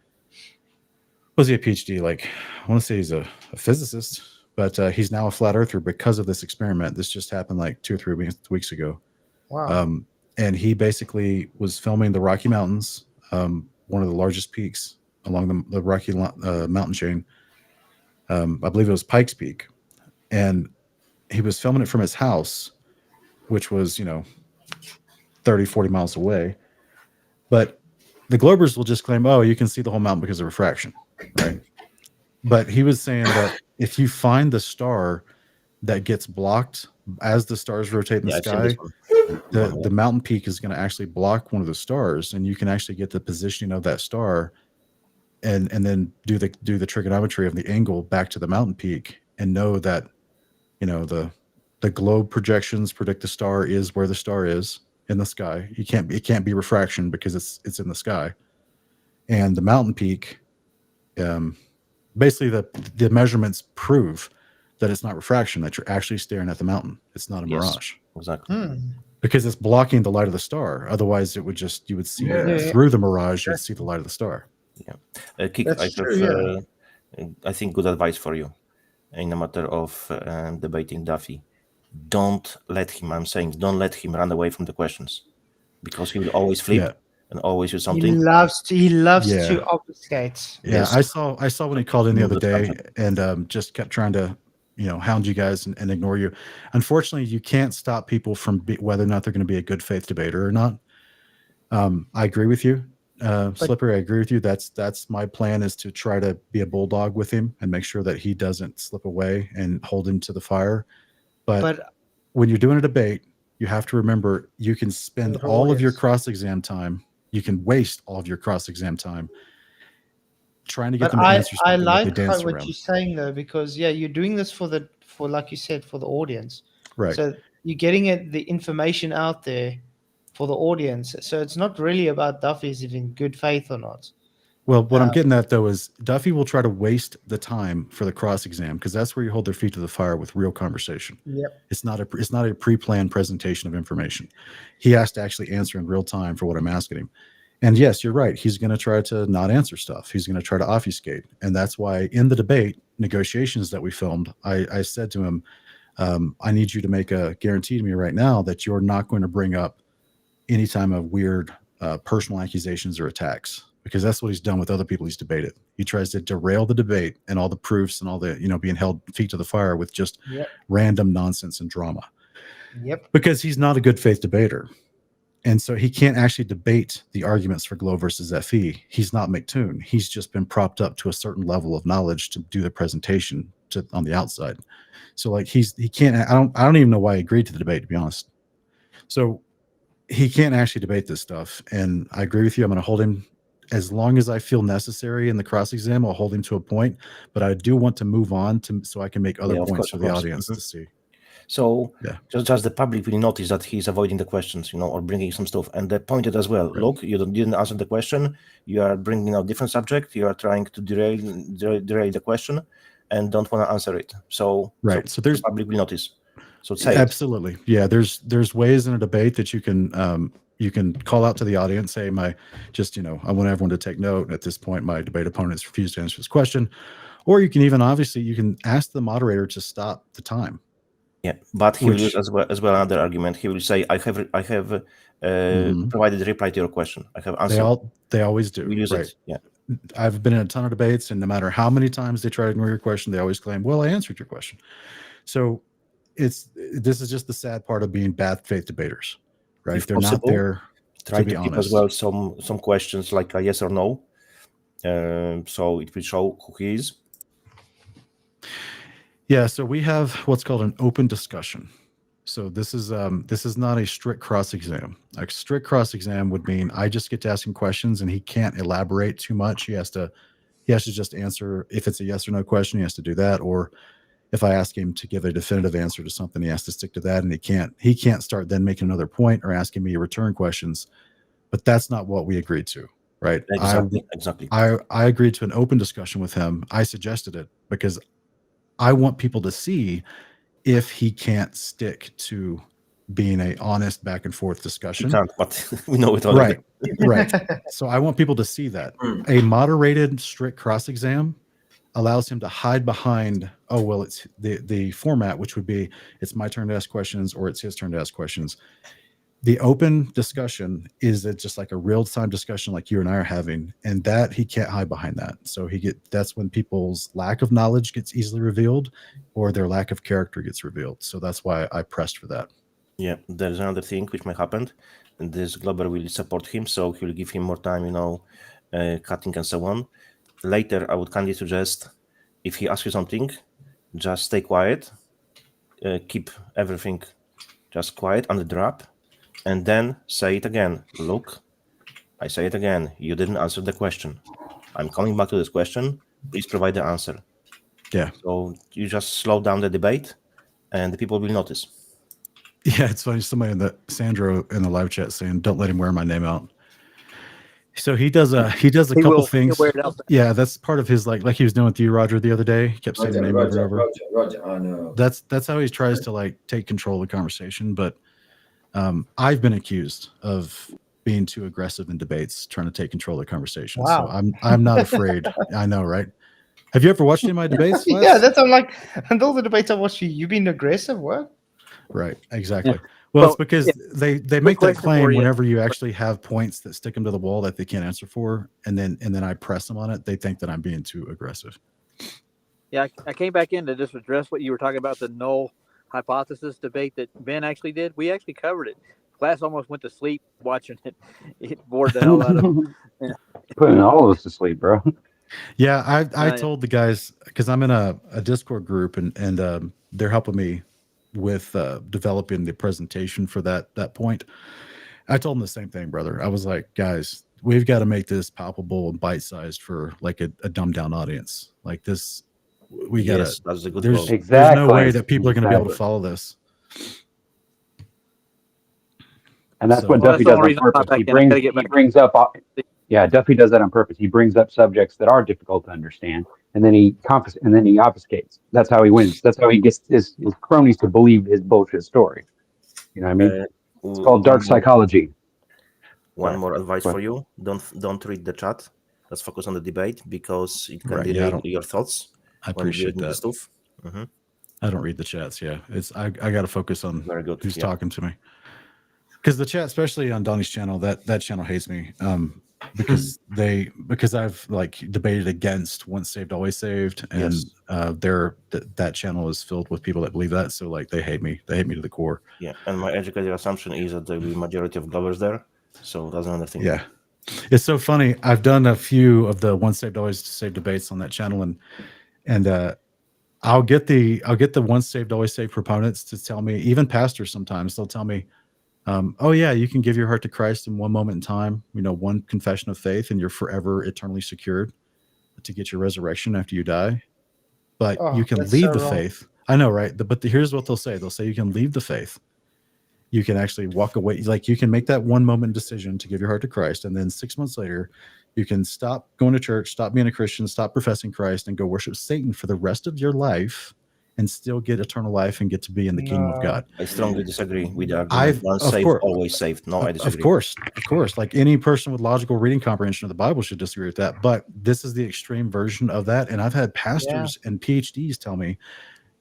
Was he a PhD? Like, I want to say he's a physicist, but he's now a flat earther because of this experiment. This just happened like 2 or 3 weeks ago. Wow. And he basically was filming the Rocky Mountains, one of the largest peaks along the Rocky mountain chain. I believe it was Pikes Peak. And he was filming it from his house, which was, 30, 40 miles away. But the Globers will just claim, oh, you can see the whole mountain because of refraction, right? But he was saying that if you find the star that gets blocked as the stars rotate in the sky, the mountain peak is going to actually block one of the stars, and you can actually get the positioning of that star and then do the trigonometry of the angle back to the mountain peak and know that, the globe projections predict the star is where the star is in the sky. It can't be refraction because it's in the sky. And the mountain peak, basically the measurements prove that it's not refraction, that you're actually staring at the mountain. It's not a mirage. Exactly. Because it's blocking the light of the star. Otherwise you would see through the mirage, you'd see the light of the star. Yeah. Kik, I think good advice for you in a matter of debating Duffy. don't let him. I'm saying don't let him run away from the questions, because he will always flip and always do something. He loves Yeah. to obfuscate. Yeah, Yes. I saw when he called in the other day Subject. and just kept trying to, hound you guys and ignore you. Unfortunately, you can't stop people from whether or not they're going to be a good faith debater or not. I agree with you, Slippery. I agree with you. That's my plan, is to try to be a bulldog with him and make sure that he doesn't slip away and hold him to the fire. But when you're doing a debate, you have to remember you can spend all of your cross-exam time. You can waste all of your cross-exam time trying to get them to answer I something that like they dance what around. you're saying though, because you're doing this for like you said, for the audience. Right. So you're getting the information out there for the audience. So it's not really about Duffy's if in good faith or not. Well, what I'm getting at though is Duffy will try to waste the time for the cross-exam, because that's where you hold their feet to the fire with real conversation. Yep. It's not a pre-planned presentation of information. He has to actually answer in real time for what I'm asking him. And yes, you're right. He's going to try to not answer stuff. He's going to try to obfuscate. And that's why in the debate negotiations that we filmed, I said to him, I need you to make a guarantee to me right now that you're not going to bring up any time of weird personal accusations or attacks, because that's what he's done with other people he's debated. He tries to derail the debate and all the proofs and all the, being held feet to the fire with just random nonsense and drama. Yep. Because he's not a good faith debater. And so he can't actually debate the arguments for Glow versus FE. He's not McToon. He's just been propped up to a certain level of knowledge to do the presentation on the outside. So like he can't, I don't even know why he agreed to the debate, to be honest. So he can't actually debate this stuff. And I agree with you. I'm going to hold him as long as I feel necessary in the cross exam. I'll hold him to a point, but I do want to move on so I can make other points for the audience to see. So just the public will notice that he's avoiding the questions, or bringing some stuff. And they pointed as well. Right. Look, you didn't answer the question. You are bringing a different subject. You are trying to derail the question, and don't want to answer it. So So there's the public will notice. So say absolutely, yeah. There's ways in a debate that you can call out to the audience, say I want everyone to take note. At this point, my debate opponents refused to answer this question, or you can even you can ask the moderator to stop the time. Yeah, but he will use as well another argument. He will say, "I have provided a reply to your question. I have answered." They always do. We use right. it. Yeah, I've been in a ton of debates, and no matter how many times they try to ignore your question, they always claim, "Well, I answered your question." So this is just the sad part of being bad faith debaters, right? If they're possible, not there try to be keep honest. as well some questions like a yes or no, so it will show who he is. Yeah, so we have what's called an open discussion. So this is not a strict cross exam. A strict cross exam would mean I just get to ask him questions and he can't elaborate too much. He has to just answer. If it's a yes or no question, he has to do that. Or if I ask him to give a definitive answer to something, he has to stick to that, and he can't start then making another point or asking me return questions. But that's not what we agreed to, right? Exactly. I agreed to an open discussion with him. I suggested it because I want people to see if he can't stick to being a honest back and forth discussion. He can't, but we know it already. Right. So I want people to see that. A moderated strict cross exam allows him to hide behind, it's the format, which would be it's my turn to ask questions or it's his turn to ask questions. The open discussion is just like a real-time discussion like you and I are having, and that he can't hide behind that. So that's when people's lack of knowledge gets easily revealed or their lack of character gets revealed. So that's why I pressed for that. Yeah, there's another thing which might happen, and this Glober will support him, so he will give him more time, cutting and so on. Later, I would kindly suggest, if he asks you something, just stay quiet, keep everything just quiet under the wrap, and then say it again. Look, I say it again. You didn't answer the question. I'm coming back to this question. Please provide the answer. Yeah. So you just slow down the debate, and the people will notice. Yeah, it's funny. Somebody Sandro in the live chat saying, "Don't let him wear my name out." So he does a couple things. Yeah, that's part of his like he was doing with you, Roger, the other day. He kept saying your name over and over. Roger, I know. That's how he tries to take control of the conversation. But I've been accused of being too aggressive in debates, trying to take control of the conversation. Wow. So I'm not afraid. I know, right? Have you ever watched any of my debates? Yeah, that's I'm like, and all the debates I watched you've been aggressive. What? Right. Exactly. Yeah. Well, Well, it's because yeah. they Quick make that question for claim you. whenever you actually have points that stick them to the wall that they can't answer for, and then I press them on it. They think that I'm being too aggressive. Yeah, I came back in to just address what you were talking about, the null hypothesis debate that Ben actually did. We actually covered it. Class almost went to sleep watching it. It bored the hell out of them. Yeah. Putting all of us to sleep, bro. Yeah, I Yeah. told the guys because I'm in a Discord group and they're helping me with developing the presentation for that point. I told them the same thing, brother. I was like, guys, we've got to make this palpable and bite-sized for like a dumbed down audience. Like this, we gotta. Yes, that's a good There's goal. there's no way that people are going to be able to follow this. And that's So- what Well, Duffy that's the does only on reason I'm purpose. back He in. I gotta brings get he back. brings up yeah, Duffy does that on purpose. He brings up subjects that are difficult to understand, and then he obfuscates. That's how he wins. That's how he gets his cronies to believe his bullshit story. You know what I mean? It's called dark psychology. One more advice Go for you: don't read the chat. Let's focus on the debate because it can Right, yeah, I derail don't- your thoughts. I when appreciate reading the that. stuff. Mhm. I don't read the chats. Yeah, it's I got to focus on Very good. who's Yeah. talking to me. Because the chat, especially on Donnie's channel, that channel hates me. Because I've like debated against once saved always saved, and Yes. that channel is filled with people that believe that. So like they hate me to the core. Yeah, and my educated assumption is that there will be majority of govers there, so that's another thing. Yeah, it's so funny. I've done a few of the once saved always saved debates on that channel, and I'll get the once saved always saved proponents to tell me, even pastors sometimes they'll tell me, oh yeah, you can give your heart to Christ in one moment in time, one confession of faith, and you're forever eternally secured to get your resurrection after you die. But you can that's leave so the wrong. faith. I know, right? But here's what they'll say. They'll say you can leave the faith. You can actually walk away. Like you can make that one moment decision to give your heart to Christ, and then 6 months later, you can stop going to church, stop being a Christian, stop professing Christ, and go worship Satan for the rest of your life, and still get eternal life and get to be in the kingdom of God. I strongly disagree with the argument. Once saved, always saved. No, I disagree. Of course. Like any person with logical reading comprehension of the Bible should disagree with that. But this is the extreme version of that. And I've had pastors and PhDs tell me,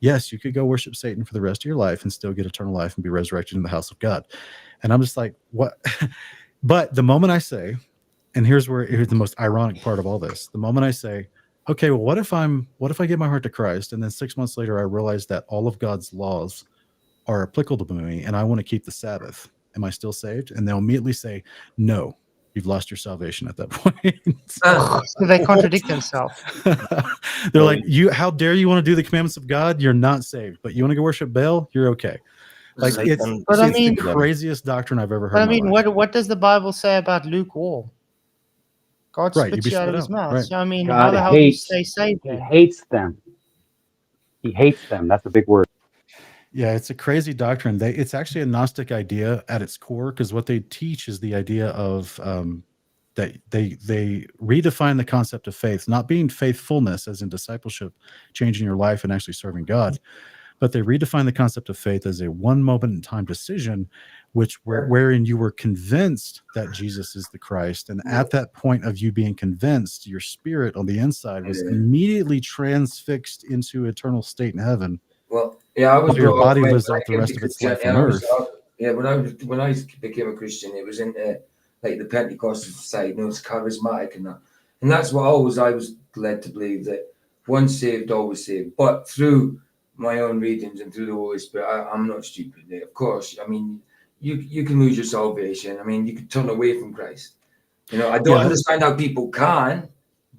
yes, you could go worship Satan for the rest of your life and still get eternal life and be resurrected in the house of God. And I'm just like, what? But the moment I say, and here's the most ironic part of all this, the moment I say, okay, well, what if I give my heart to Christ, and then 6 months later I realize that all of God's laws are applicable to me, and I want to keep the Sabbath? Am I still saved? And they'll immediately say, no, you've lost your salvation at that point. So they contradict themselves. They're like, how dare you want to do the commandments of God? You're not saved, but you want to go worship Baal? You're okay. Like it's the craziest doctrine I've ever heard. But I mean, what does the Bible say about lukewarm? God Right, spits you be you out spit of his out, mouth. right. So I mean, God how the hell do you hates- stay saved He then? hates them. He hates them. That's a big word. Yeah, it's a crazy doctrine. It's actually a Gnostic idea at its core, because what they teach is the idea of that they redefine the concept of faith, not being faithfulness as in discipleship, changing your life and actually serving God, but they redefine the concept of faith as a one moment in time decision, wherein you were convinced that Jesus is the Christ, and at that point of you being convinced, your spirit on the inside was immediately transfixed into eternal state in heaven. Well, yeah, I was. Your brought up body when lives I out the came rest to of its Christianity, life on and earth. when I became a Christian, it was in like the Pentecostal side, it's charismatic and that's what I was led to believe, that once saved, always saved. But through my own readings and through the Holy Spirit, I'm not stupid. Of course, I mean, you can lose your salvation. I mean, you can turn away from Christ. I don't understand how people can,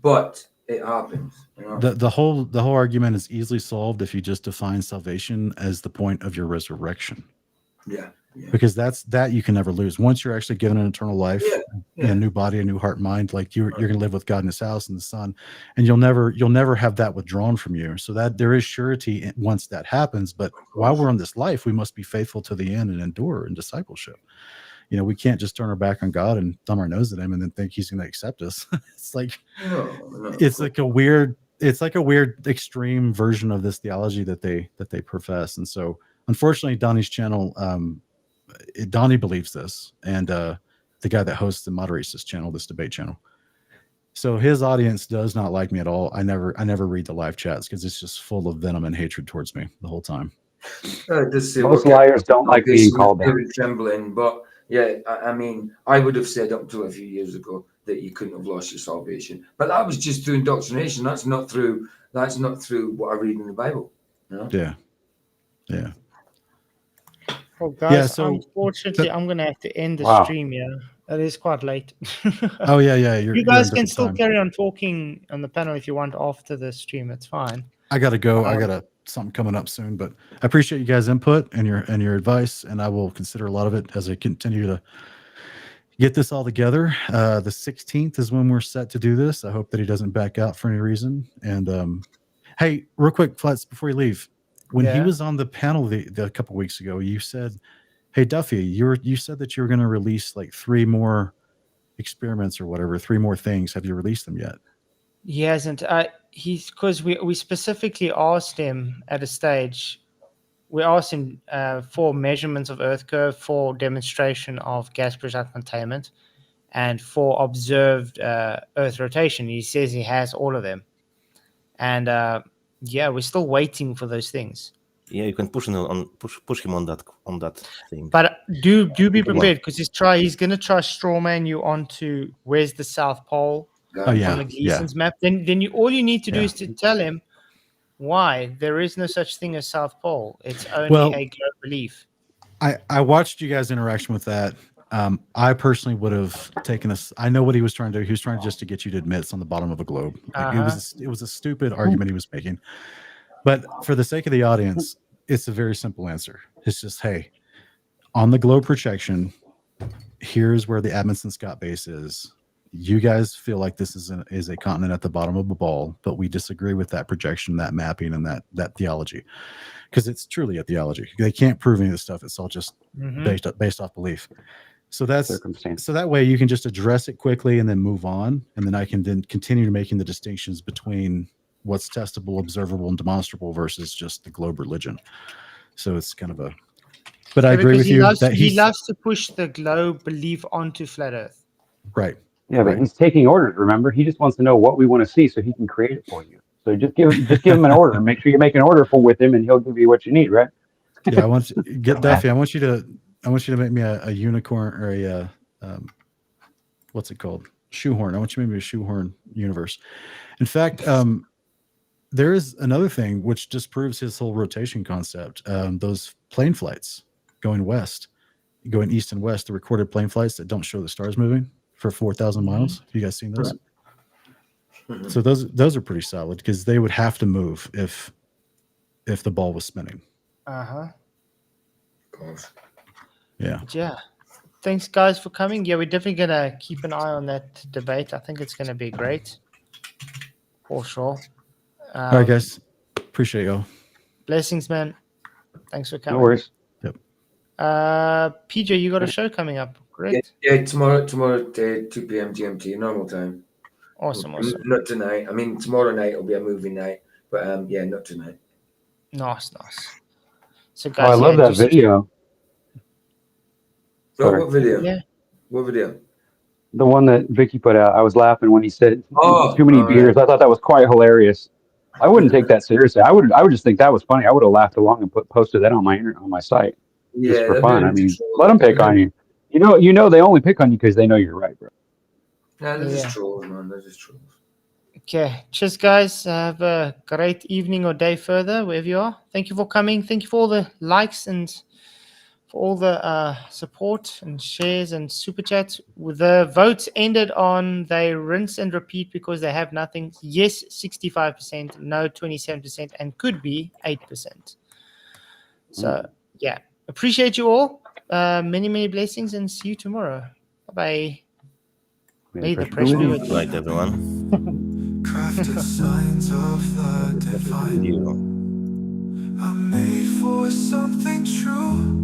but it happens. The whole argument is easily solved if you just define salvation as the point of your resurrection. Yeah. Because that you can never lose. Once you're actually given an eternal life, a new body, a new heart and mind, like you're going to live with God in his house in the Son, and you'll never have that withdrawn from you. So that there is surety once that happens. But while we're on this life, we must be faithful to the end and endure in discipleship. We can't just turn our back on God and thumb our nose at him and then think he's going to accept us. It's like it's like a weird extreme version of this theology that they profess. And so unfortunately, Donnie's channel, Donnie believes this, and the guy that hosts and moderates this channel, this debate channel. So his audience does not like me at all. I never read the live chats because it's just full of venom and hatred towards me the whole time. Just say Most what liars don't like being called down. trembling, but yeah, I mean, I would have said up to a few years ago that you couldn't have lost your salvation, but that was just through indoctrination. That's not through what I read in the Bible. You know? Yeah. Well, guys, Yeah, so unfortunately, I'm going to have to end the Wow. stream here. It is quite late. Oh yeah. You guys can still carry on talking on the panel if you want after the stream. It's fine. I gotta go. I got something coming up soon, but I appreciate you guys' input and your advice, and I will consider a lot of it as I continue to get this all together. The 16th is when we're set to do this. I hope that he doesn't back out for any reason. And hey, real quick, Flats, before you leave, when he was on the panel the couple weeks ago, you said, "Hey Duffy, you said that you were going to release like 3 more experiments or whatever, 3 more things. Have you released them yet?" He hasn't. He's because we specifically asked him at a stage. We asked him for measurements of Earth curve, for demonstration of gas pressure containment, and for observed Earth rotation. He says he has all of them, and yeah, we're still waiting for those things. Yeah, you can push him on that thing. But do be prepared because he's gonna try strawman you onto where's the South Pole on the Gleason's map. Then all you need to do is to tell him why there is no such thing as South Pole. It's only a globe relief. I watched you guys' interaction with that. I personally would have taken this. I know what he was trying to do. He was trying just to get you to admit it's on the bottom of a globe. Like, it was a stupid argument he was making. But for the sake of the audience, it's a very simple answer. It's just, hey, on the globe projection, here's where the Amundsen Scott base is. You guys feel like this is a continent at the bottom of a ball, but we disagree with that projection, that mapping, and that theology, because it's truly a theology. They can't prove any of this stuff. It's all just based off belief. So that way you can just address it quickly and then move on, and then I can then continue making the distinctions between what's testable, observable, and demonstrable versus just the globe religion. So it's kind of a. But I agree with you that he loves to push the globe belief onto flat Earth. Right. Yeah, but he's taking orders. Remember, he just wants to know what we want to see so he can create it for you. So just give him an order. Make sure you make an order with him, and he'll give you what you need. Right? Yeah, I want you get Duffy. I want you to make me a unicorn or a what's it called? Shoehorn. I want you to make me a shoehorn universe. In fact, there is another thing which disproves his whole rotation concept. Those plane flights going west, going east and west, the recorded plane flights that don't show the stars moving for 4,000 miles. Have you guys seen those? Right. So those are pretty solid because they would have to move if the ball was spinning. Of Yeah. Yeah. Thanks, guys, for coming. Yeah, we're definitely gonna keep an eye on that debate. I think it's gonna be great, for sure. All right, guys. Appreciate y'all. Blessings, man. Thanks for coming. No worries. Yep. PJ, you got a show coming up, correct? Yeah, tomorrow at 2 p.m. GMT, normal time. Awesome. Not tonight. I mean, tomorrow night will be a movie night, but yeah, not tonight. Nice. So, guys, I love that video. Oh, what video? Yeah. What video? The one that Vicky put out. I was laughing when he said too many beers. I thought that was quite hilarious. I wouldn't take that seriously. I would just think that was funny. I would have laughed along and posted that on my site just for fun. I mean, let them pick on you. You know they only pick on you because they know you're right, bro. Yeah, they're just trolls, man. They're just trolls. Okay. Cheers, guys. Have a great evening or day further, wherever you are. Thank you for coming. Thank you for all the likes and for all the support and shares and super chats. The votes ended on they rinse and repeat because they have nothing. Yes, 65%, no, 27%, and could be 8%. So, yeah. Appreciate you all. Many blessings, and see you tomorrow. Bye-bye. May the pressure be with you. Good night, everyone. Crafted signs of the divine. I'm made for something true.